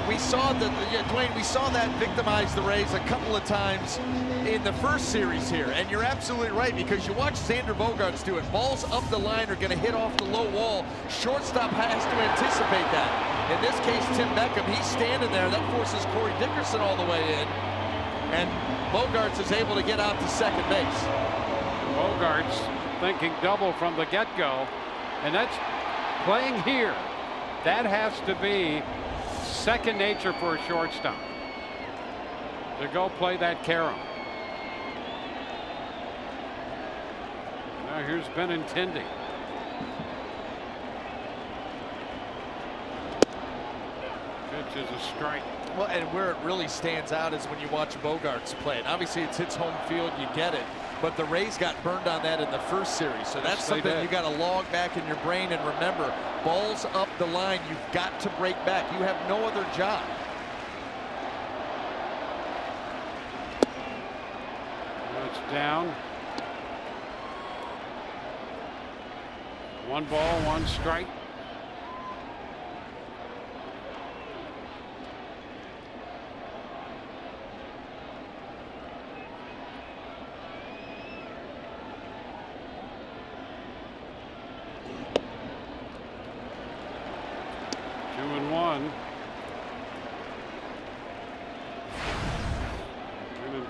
We saw that, Dwayne, we saw that victimize the Rays a couple of times in the first series here, and you're absolutely right, because you watch Xander Bogaerts do it. Balls up the line are going to hit off the low wall. Shortstop has to anticipate that. In this case, Tim Beckham, he's standing there. That forces Corey Dickerson all the way in, and Bogaerts is able to get out to second base. Bogaerts thinking double from the get-go, and that's playing here. That has to be second nature for a shortstop to go play that carom. Now here's Benintendi. Pitch is a strike. Well, and where it really stands out is when you watch Bogaerts play. And obviously it's hits home field, you get it. But the Rays got burned on that in the first series. So that's something you got to log back in your brain and remember. Balls up the line, you've got to break back. You have no other job. It's down. 1 ball, 1 strike.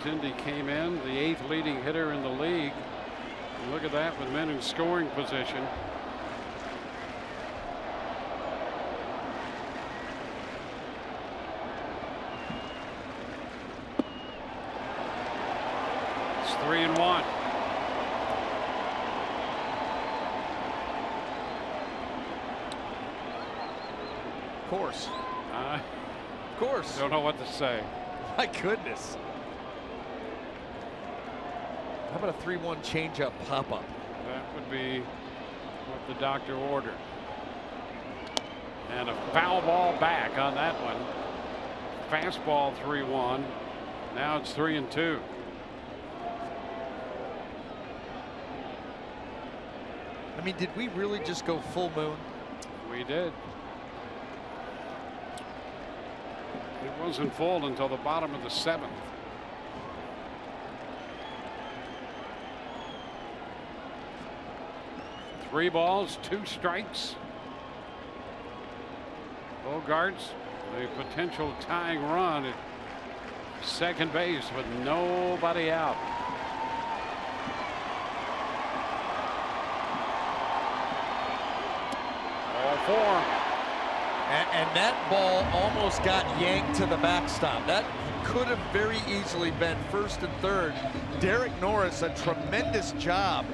Benintendi came in, the 8th leading hitter in the league. And look at that, with men in scoring position. It's 3-1. Of course. Of course. Don't know what to say. My goodness. How about a 3-1 changeup pop-up? That would be what the doctor ordered. And a foul ball back on that one. Fastball 3-1. Now it's 3-2. I mean, did we really just go full moon? We did. It wasn't full until the bottom of the 7th. 3 balls, 2 strikes. Bogaerts, a potential tying run at second base with nobody out. Ball 4. And that ball almost got yanked to the backstop. That could have very easily been first and third. Derek Norris, a tremendous job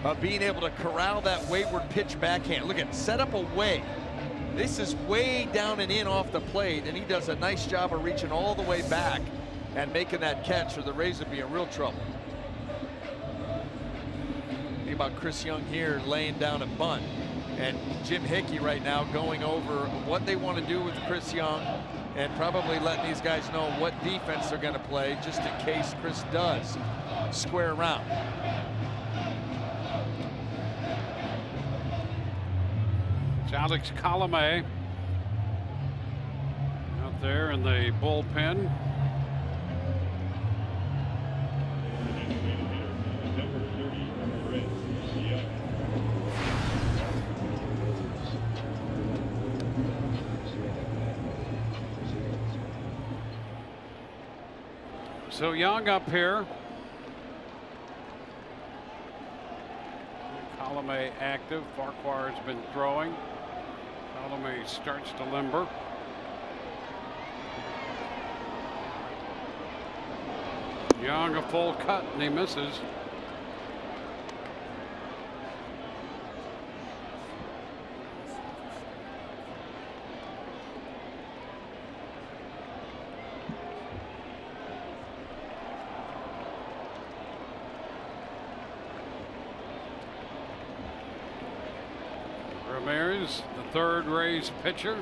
of being able to corral that wayward pitch backhand. Look at, set up away. This is way down and in off the plate, and he does a nice job of reaching all the way back and making that catch, or the Rays would be in real trouble. Think about Chris Young here laying down a bunt, and Jim Hickey right now going over what they want to do with Chris Young and probably letting these guys know what defense they're going to play just in case Chris does square around. It's Alex Colomé out there in the bullpen. So Young up here. Colomé active. Farquhar has been throwing. Colomé starts to limber. Young a full cut and he misses. Ramirez, the third Rays pitcher.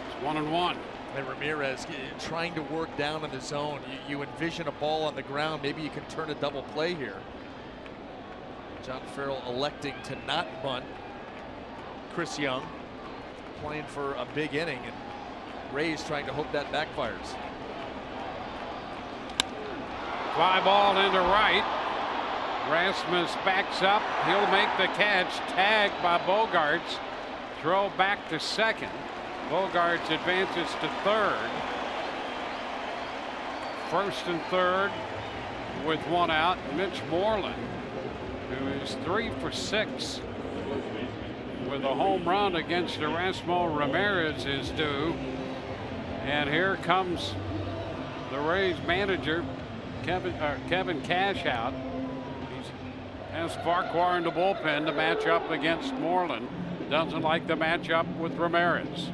It's 1-1. And Ramirez trying to work down in the zone. You envision a ball on the ground. Maybe you can turn a double play here. John Farrell electing to not bunt. Chris Young playing for a big inning, and Rays trying to hope that backfires. Fly ball into right. Rasmus backs up. He'll make the catch. Tagged by Bogaerts. Throw back to second. Bogaerts advances to third. First and third with one out. Mitch Moreland, who is 3 for 6 with a home run against Erasmo Ramirez, is due. And here comes the Rays manager, Kevin Cash out. He has Farquhar in the bullpen to match up against Moreland. Doesn't like the matchup with Ramirez.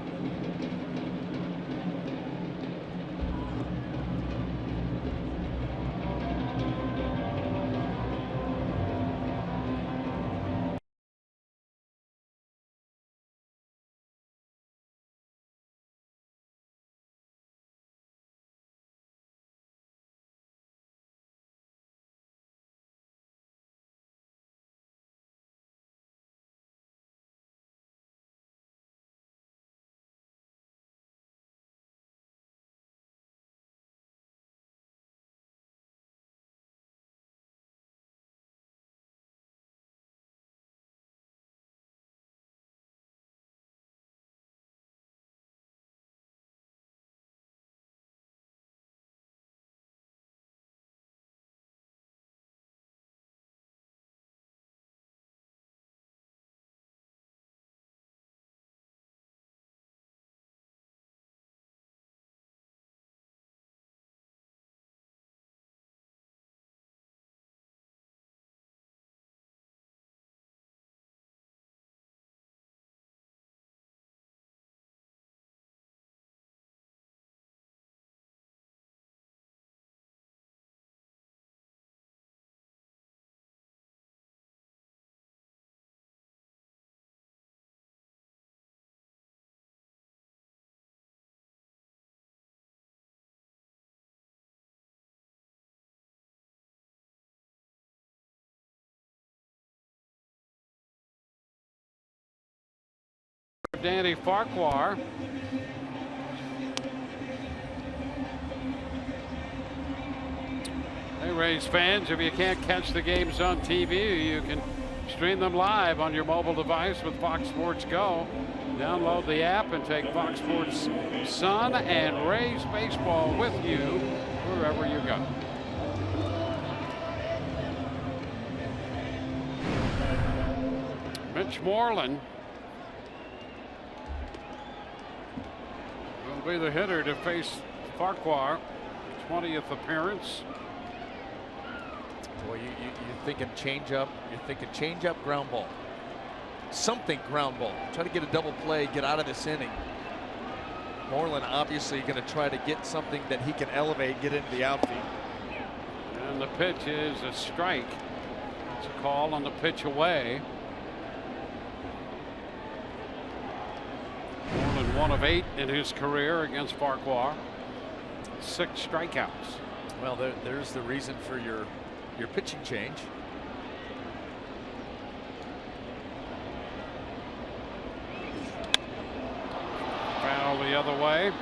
Danny Farquhar. Hey, Rays fans, if you can't catch the games on TV, you can stream them live on your mobile device with Fox Sports Go. Download the app and take Fox Sports Sun and Rays baseball with you wherever you go. Mitch Moreland will be the hitter to face Farquhar. 20th appearance. Boy, you're thinking changeup. You're thinking changeup, ground ball. Something ground ball. Try to get a double play, get out of this inning. Moreland obviously going to try to get something that he can elevate, get into the outfield. And the pitch is a strike. It's a call on the pitch away. Moreland 1 of 8 in his career against Farquhar. 6 strikeouts. Well, there's the reason for your pitching change. Foul the other way.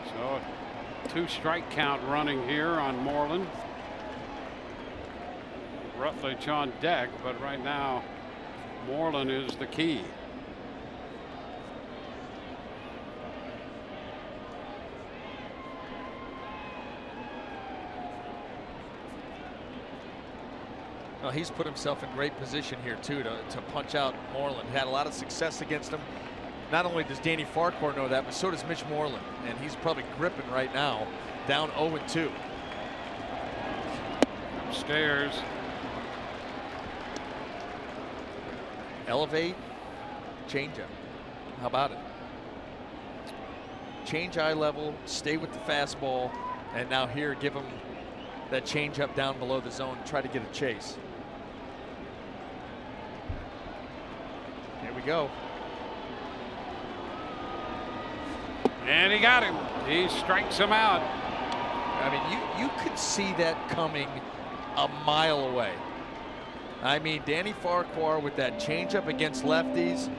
So a 2-strike count running here on Moreland. Rutledge on deck, but right now Moreland is the key. Well, he's put himself in great position here too to punch out Moreland. Had a lot of success against him. Not only does Danny Farquhar know that, but so does Mitch Moreland, and he's probably gripping right now, down 0-2. Upstairs. Elevate, changeup. How about it? Change eye level, stay with the fastball, and now here give him that changeup down below the zone, try to get a chase. Here we go. And he got him. He strikes him out. I mean, you could see that coming a mile away. I mean, Danny Farquhar with that changeup against lefties.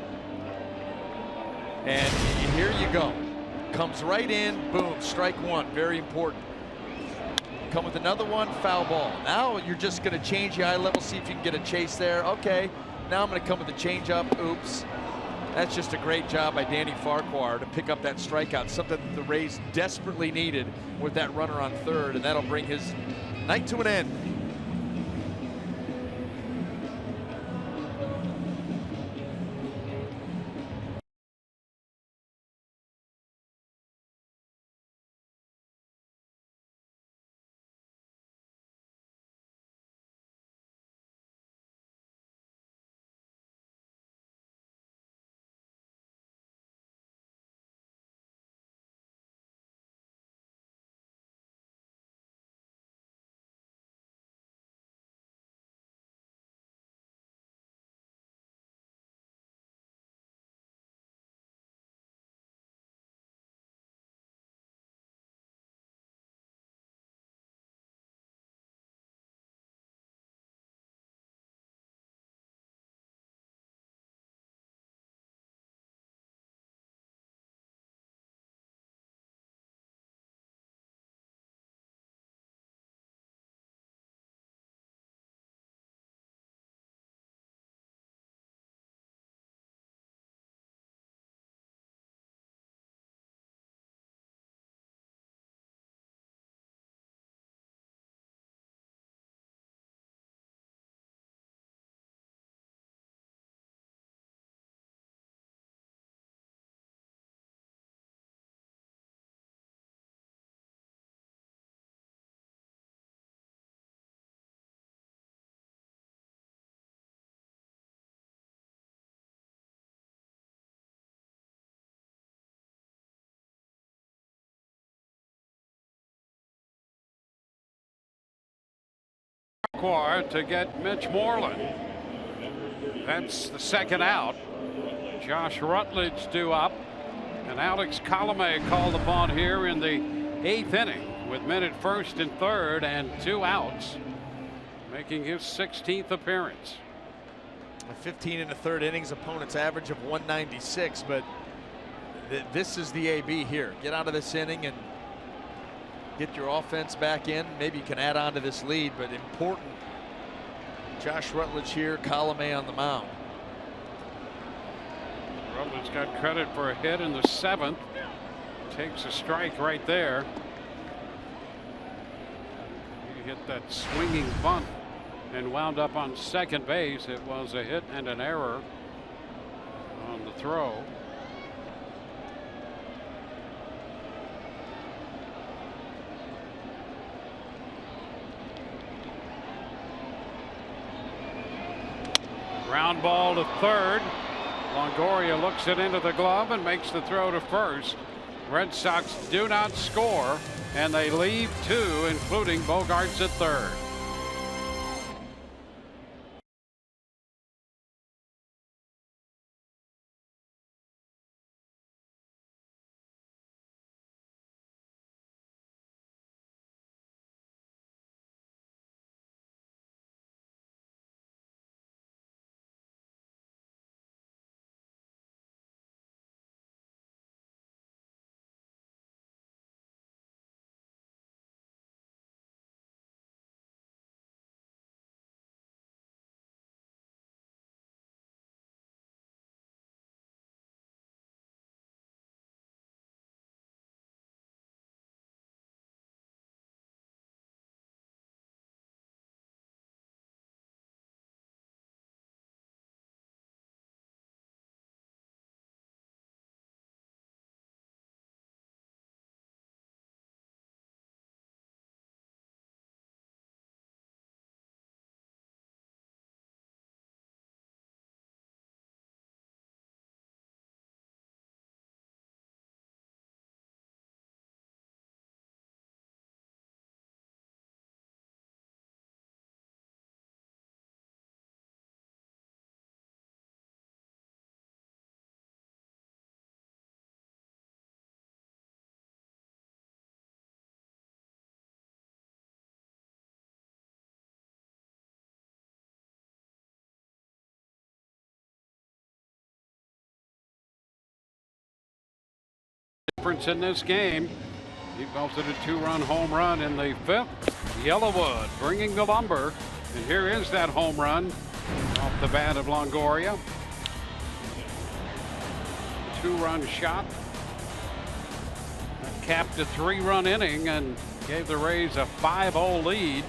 And here you go. Comes right in, boom, strike one, very important. Come with another one, foul ball. Now you're just going to change the eye level, see if you can get a chase there. Okay, now I'm going to come with a changeup. Oops. That's just a great job by Danny Farquhar to pick up that strikeout, something that the Rays desperately needed with that runner on third, and that'll bring his night to an end. Farquhar to get Mitch Moreland. That's the second out. Josh Rutledge due up, and Alex Colomé called upon here in the 8th inning with men at first and third and 2 outs, making his 16th appearance. 15 in the third innings, opponent's average of 196, but this is the AB here. Get out of this inning and get your offense back in. Maybe you can add on to this lead, but important. Josh Rutledge here, Colomé on the mound. Rutledge got credit for a hit in the 7th. Takes a strike right there. He hit that swinging bunt and wound up on second base. It was a hit and an error on the throw. Ground ball to third. Longoria looks it into the glove and makes the throw to first. Red Sox do not score, and they leave two, including Bogarts at third. Difference in this game. He belted a 2-run home run in the 5th. Yellowwood bringing the lumber, and here is that home run off the bat of Longoria. 2-run shot that capped a 3-run inning and gave the Rays a 5-0 lead.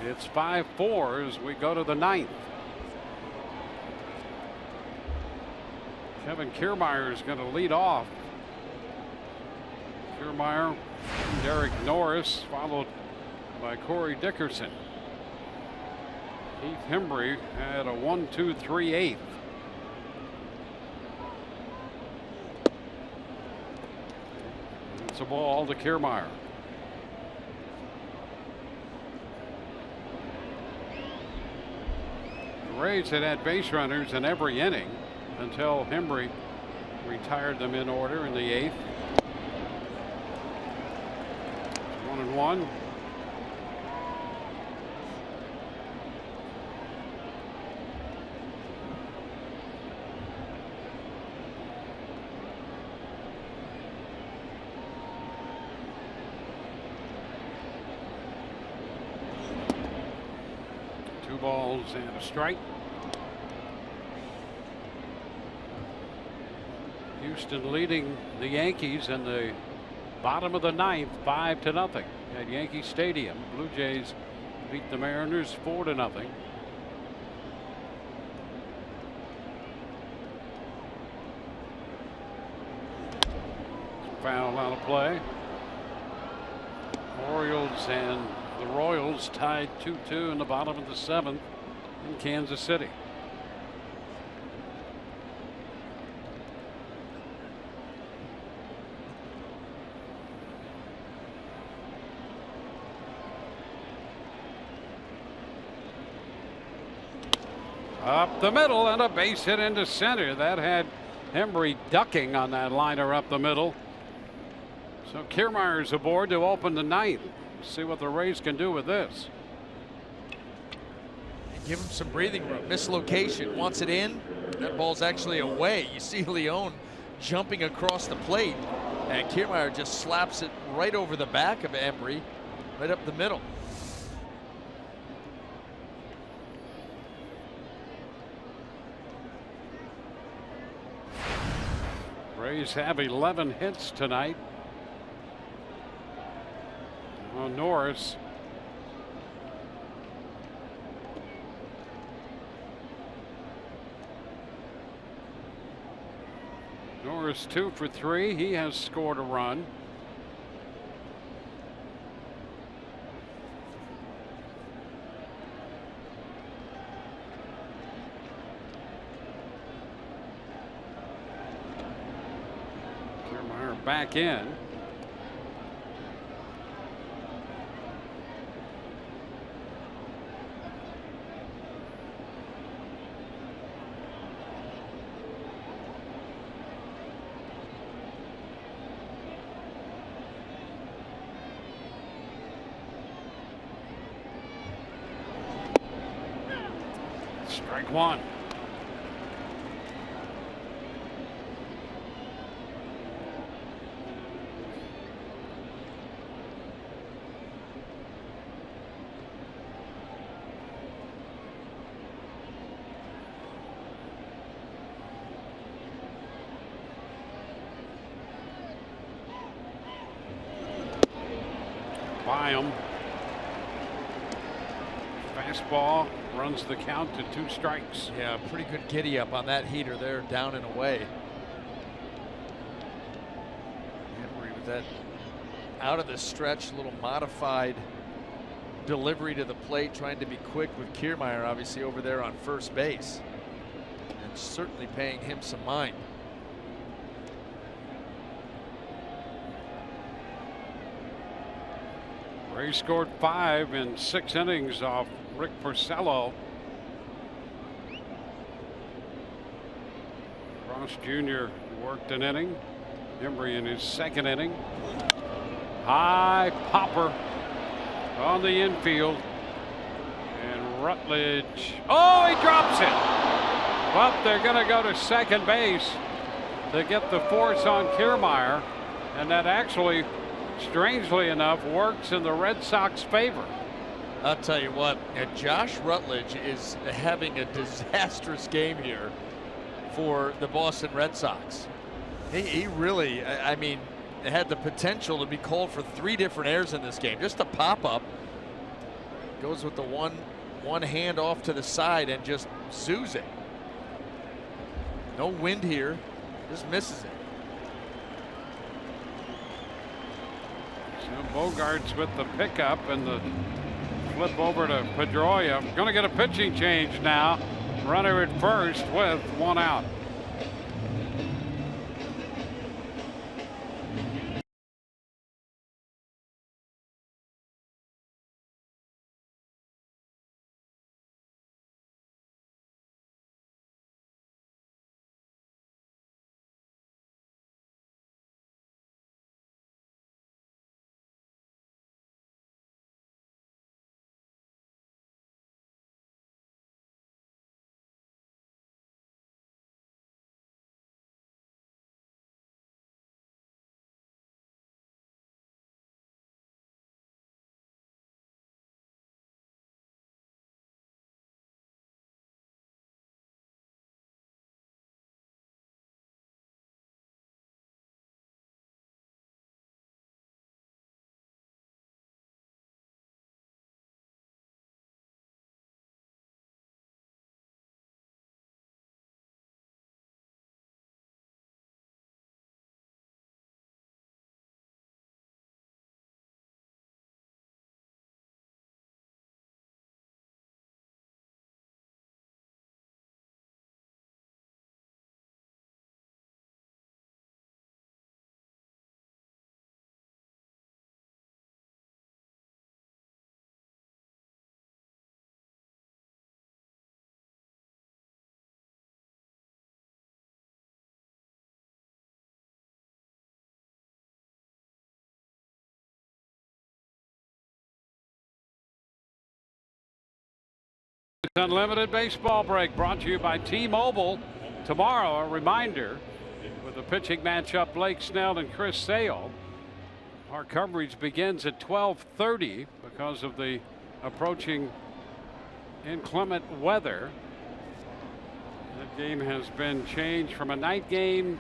It's 5-4 as we go to the 9th. Kevin Kiermaier is going to lead off. Kiermaier, Derek Norris, followed by Corey Dickerson. Keith Hembry had a 1-2-3-8. It's a ball to Kiermaier. The Rays had base runners in every inning until Hembry retired them in order in the 8th. 1-1. Two balls and a strike. Houston leading the Yankees in the bottom of the 9th, 5-0 at Yankee Stadium. Blue Jays beat the Mariners 4-0. Foul out of play. Orioles and the Royals tied 2-2 in the bottom of the 7th in Kansas City. Up the middle and a base hit into center. That had Hembry ducking on that liner up the middle. So Kiermaier's aboard to open the 9th. See what the Rays can do with this. Give him some breathing room. Mislocation, wants it in. That ball's actually away. You see Leone jumping across the plate, and Kiermaier just slaps it right over the back of Hembry, right up the middle. Rays have 11 hits tonight. Norris Bauer is 2 for 3. He has scored a run. Kiermaier back in. Strike one. By him. Fastball runs the count to 2 strikes. Yeah, pretty good giddy up on that heater there, down and away. Henry with that out of the stretch, a little modified delivery to the plate, trying to be quick with Kiermaier obviously over there on first base. And certainly paying him some mind. Ray scored 5 in 6 innings off Rick Porcello. Ross Jr. worked an inning. Embry in his 2nd inning. High popper on the infield. And Rutledge. Oh, he drops it. But they're going to go to second base to get the force on Kiermaier. And that actually, strangely enough, works in the Red Sox favor. I'll tell you what, Josh Rutledge is having a disastrous game here for the Boston Red Sox. He really, I mean, had the potential to be called for 3 different errors in this game. Just a pop-up. Goes with the one hand off to the side and just zoos it. No wind here. Just misses it. So Bogarts with the pickup and the flip over to Pedroia. Going to get a pitching change now. Runner at first with 1 out. Unlimited baseball break brought to you by T-Mobile. Tomorrow, a reminder with the pitching matchup, Blake Snell and Chris Sale. Our coverage begins at 12:30 because of the approaching inclement weather. That game has been changed from a night game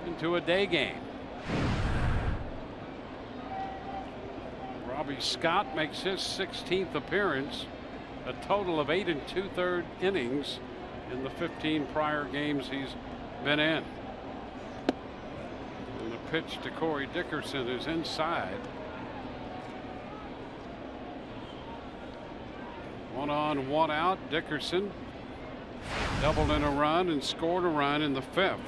into a day game. Robbie Scott makes his 16th appearance. A total of 8 2/3 innings in the 15 prior games he's been in. pitch to Corey Dickerson is inside. 1 on, 1 out. Dickerson doubled in a run and scored a run in the 5th.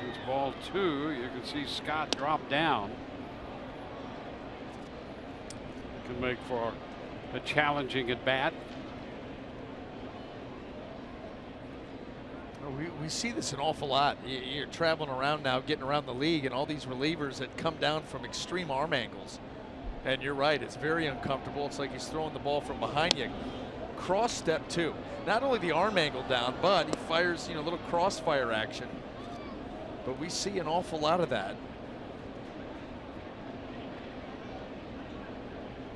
It's ball 2. You can see Scott drop down. Can make for a challenging at bat. We see this an awful lot. You're traveling around now, getting around the league, and all these relievers that come down from extreme arm angles. And you're right, it's very uncomfortable. It's like he's throwing the ball from behind you. Cross step too. Not only the arm angle down, but he fires, a little crossfire action. But we see an awful lot of that.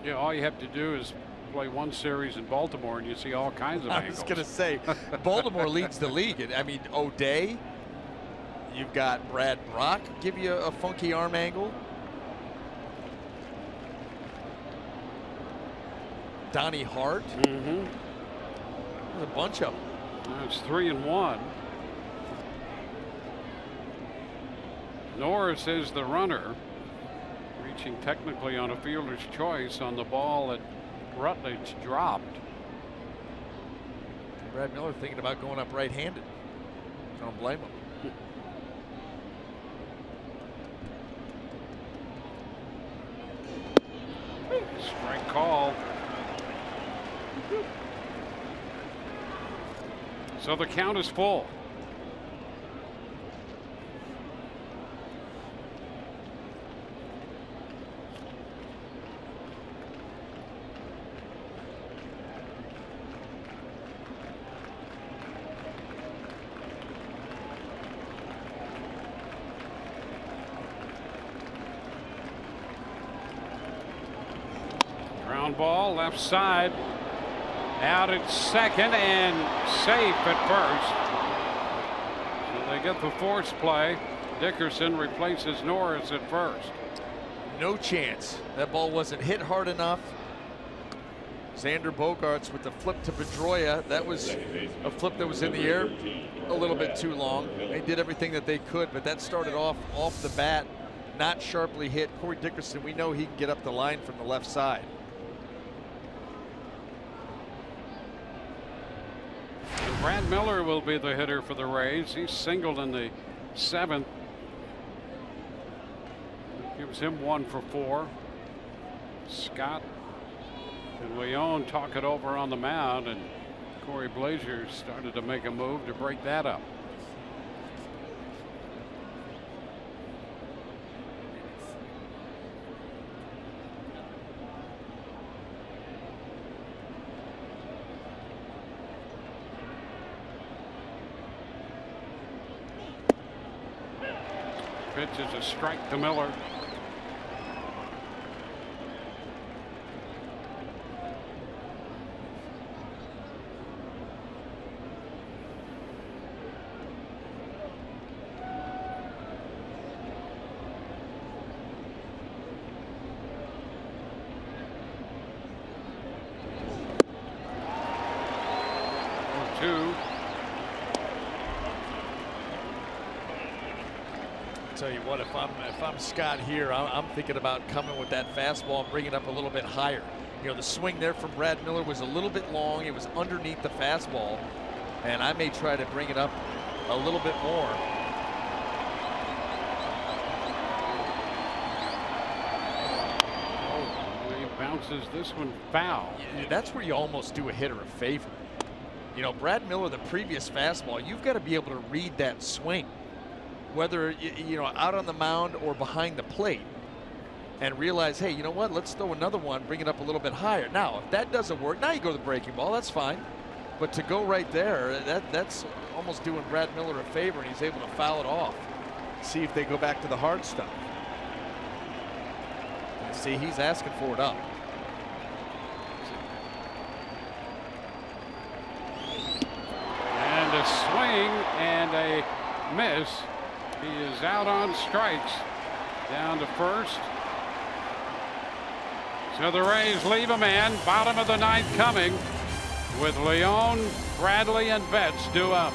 Yeah, all you have to do is play one series in Baltimore and you see all kinds of angles. I was going to say, Baltimore leads the league. I mean, O'Day, you've got Brad Brock give you a funky arm angle. Donnie Hart. Mm-hmm. There's a bunch of them. It's 3-1. Norris is the runner, reaching technically on a fielder's choice on the ball that Rutledge dropped. Brad Miller thinking about going up right-handed. I don't blame him. Strike call. So the count is full. Ground ball left side. Out at second and safe at first. So they get the force play. Dickerson replaces Norris at first. No chance. That ball wasn't hit hard enough. Xander Bogaerts with the flip to Pedroia. That was a flip that was in the air a little bit too long. They did everything that they could, but that started off the bat, not sharply hit. Corey Dickerson, we know he can get up the line from the left side. Brad Miller will be the hitter for the Rays. He singled in the 7th. Gives him 1 for 4. Scott and Leone talk it over on the mound, and Corey Blazier started to make a move to break that up. Pitch is a strike to Miller. Tell you what, if I'm Scott here, I'm thinking about coming with that fastball and bringing it up a little bit higher. The swing there from Brad Miller was a little bit long. It was underneath the fastball, and I may try to bring it up a little bit more. Oh, he bounces this one foul. That's where you almost do a hitter a favor. Brad Miller, the previous fastball, you've got to be able to read that swing, whether out on the mound or behind the plate, and realize, hey, you know what, let's throw another one, bring it up a little bit higher. Now if that doesn't work, now you go to the breaking ball, that's fine, but to go right there, that's almost doing Brad Miller a favor, and he's able to foul it off. See if they go back to the hard stuff. See, he's asking for it up. And a swing and a miss. He is out on strikes, down to first. So the Rays leave a man, bottom of the 9th coming. with Leone, Bradley, and Betts due up.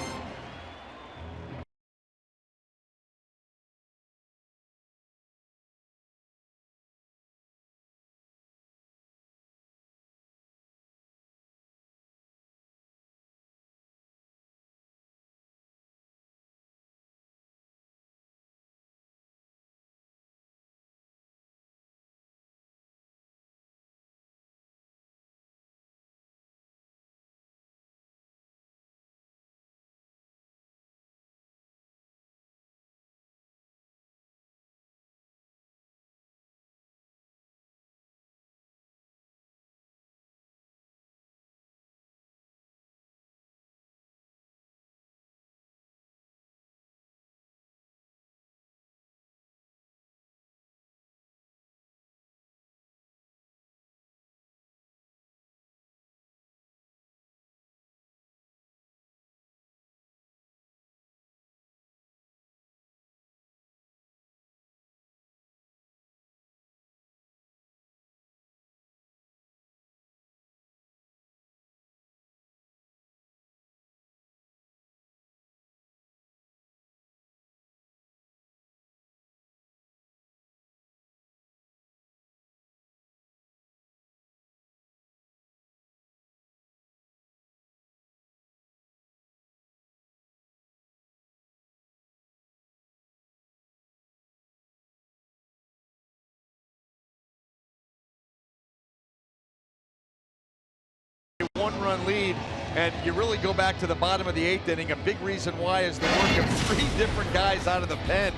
One-run lead, and you really go back to the bottom of the 8th inning. A big reason why is the work of 3 different guys out of the pen.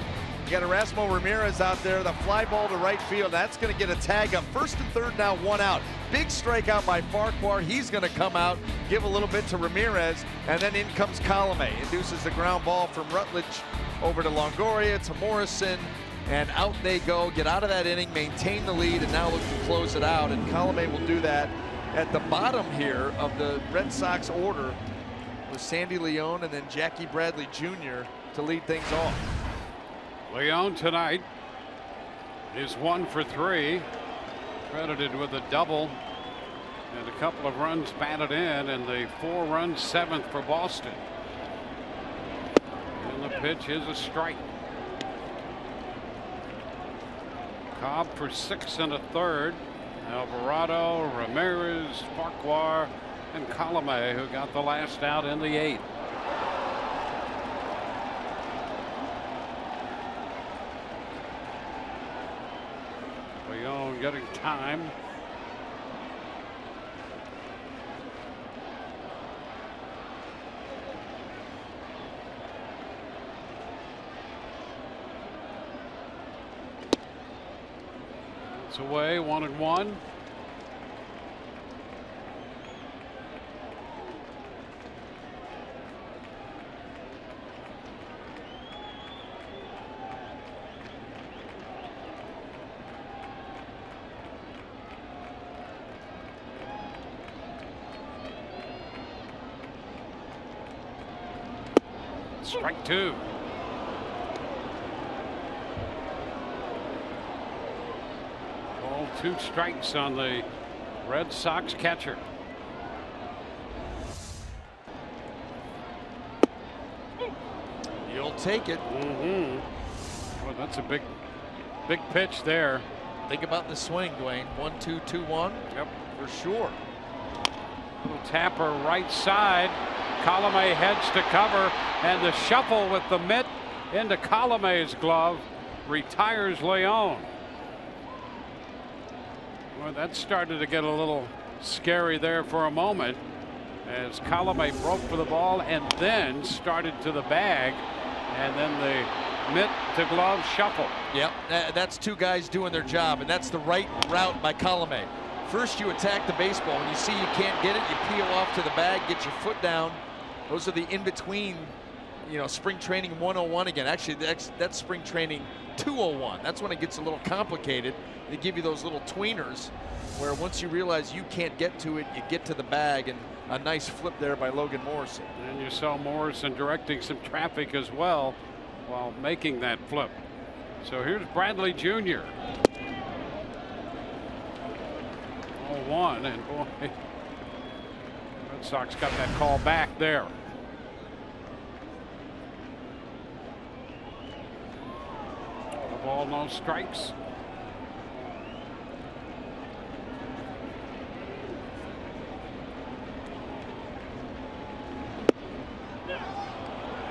You got Erasmo Ramirez out there, the fly ball to right field. That's going to get a tag up. 1st and 3rd now, 1 out. Big strikeout by Farquhar. He's going to come out, give a little bit to Ramirez, and then in comes Colome. Induces the ground ball from Rutledge over to Longoria, to Morrison, and out they go. Get out of that inning, maintain the lead, and now look to close it out. And Colome will do that at the bottom here of the Red Sox order with Sandy Leone and then Jackie Bradley Jr. to lead things off. Leone tonight is 1 for 3, credited with a double and a couple of runs batted in, and the 4-run 7th for Boston. And the pitch is a strike. Cobb for 6 1/3. Alvarado, Ramirez, Farquhar, and Colome, who got the last out in the 8th. Leone getting time. It's away, 1-1. Strike 2. All 2 strikes on the Red Sox catcher. You'll take it. Well, that's a big pitch there. Think about the swing, Dwayne. 1-2, 2-1. Yep. For sure. Little tapper right side. Colome heads to cover, and the shuffle with the mitt into Colome's glove retires Leone. Well, that started to get a little scary there for a moment as Colome broke for the ball and then started to the bag, and then the mitt to glove shuffle. Yep, that's 2 guys doing their job, and that's the right route by Colome. First you attack the baseball. When you see you can't get it, you peel off to the bag, get your foot down. Those are the in-between, spring training 101 again. Actually, that's spring training 201. That's when it gets a little complicated. They give you those little tweeners where once you realize you can't get to it, you get to the bag, and a nice flip there by Logan Morrison. And you saw Morrison directing some traffic as well while making that flip. So here's Bradley Jr. 0-1, and boy, Red Red Sox got that call back there. The ball, no strikes.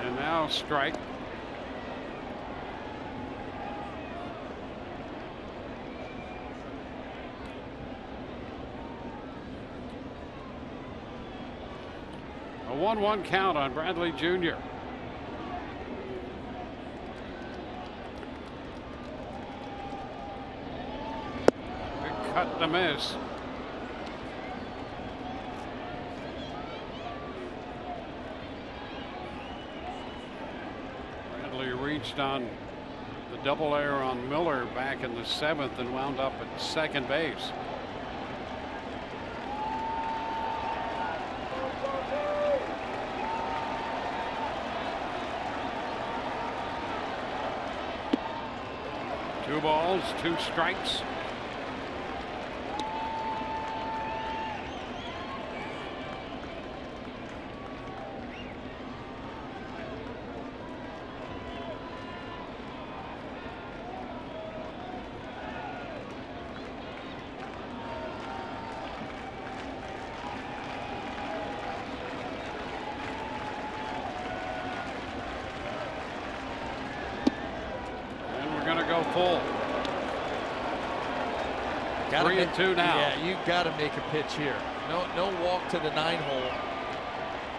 And now strike. A 1-1 count on Bradley Jr. Big cut and a miss. Bradley reached on the double error on Miller back in the 7th and wound up at second base. Two balls, two strikes. Full. 3-2 now. Yeah, you got to make a pitch here. No walk to the 9-hole.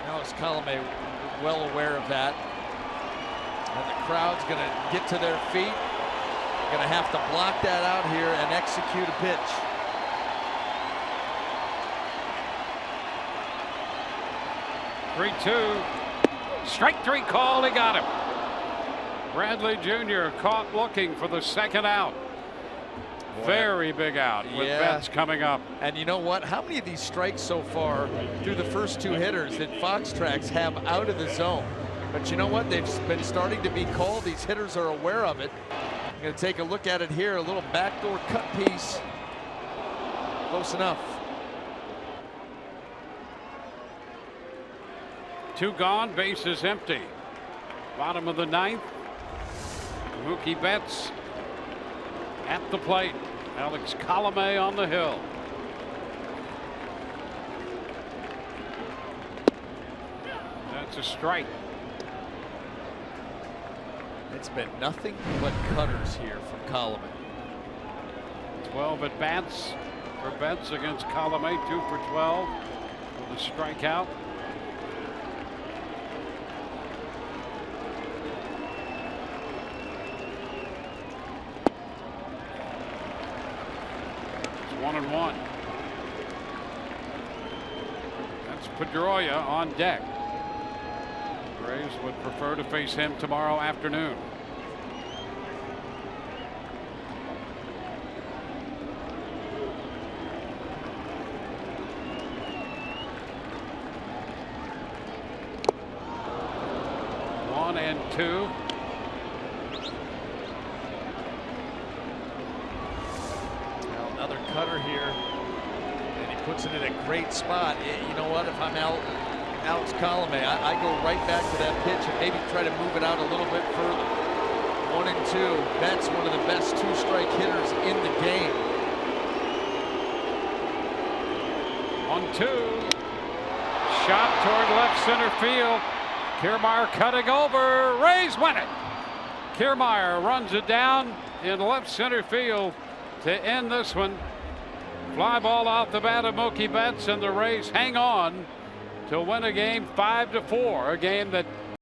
Alex Colomé well aware of that. And the crowd's going to get to their feet. Going to have to block that out here and execute a pitch. Strike three call. He got him. Bradley Jr. caught looking for the second out. Boy, very big out with Betts coming up. And you know what? How many of these strikes so far through the first two hitters did Fox Tracks have out of the zone? But you know what? They've been starting to be called. These hitters are aware of it. I'm going to take a look at it here. A little backdoor cut piece. Close enough. 2 gone, bases empty. Bottom of the 9th. Mookie Betts at the plate. Alex Colomé on the hill. That's a strike. It's been nothing but cutters here from Colomé. 12 at bats for Betts against Colomé, 2 for 12 with a strikeout. It's 1-1. That's Pedroia on deck. Braves would prefer to face him tomorrow afternoon. One and two. Well, another cutter here, and he puts it in a great spot. You know what? If I'm Alex Colomé, I go right back to that pitch and maybe try to move it out a little bit further. 1 and 2. That's one of the best 2-strike hitters in the game. 1-2. Shot toward left center field. Kiermaier cutting over. Rays win it. Kiermaier runs it down in left center field to end this one. Fly ball out the bat of Mookie Betts, and the Rays hang on to win a game 5-4, a game that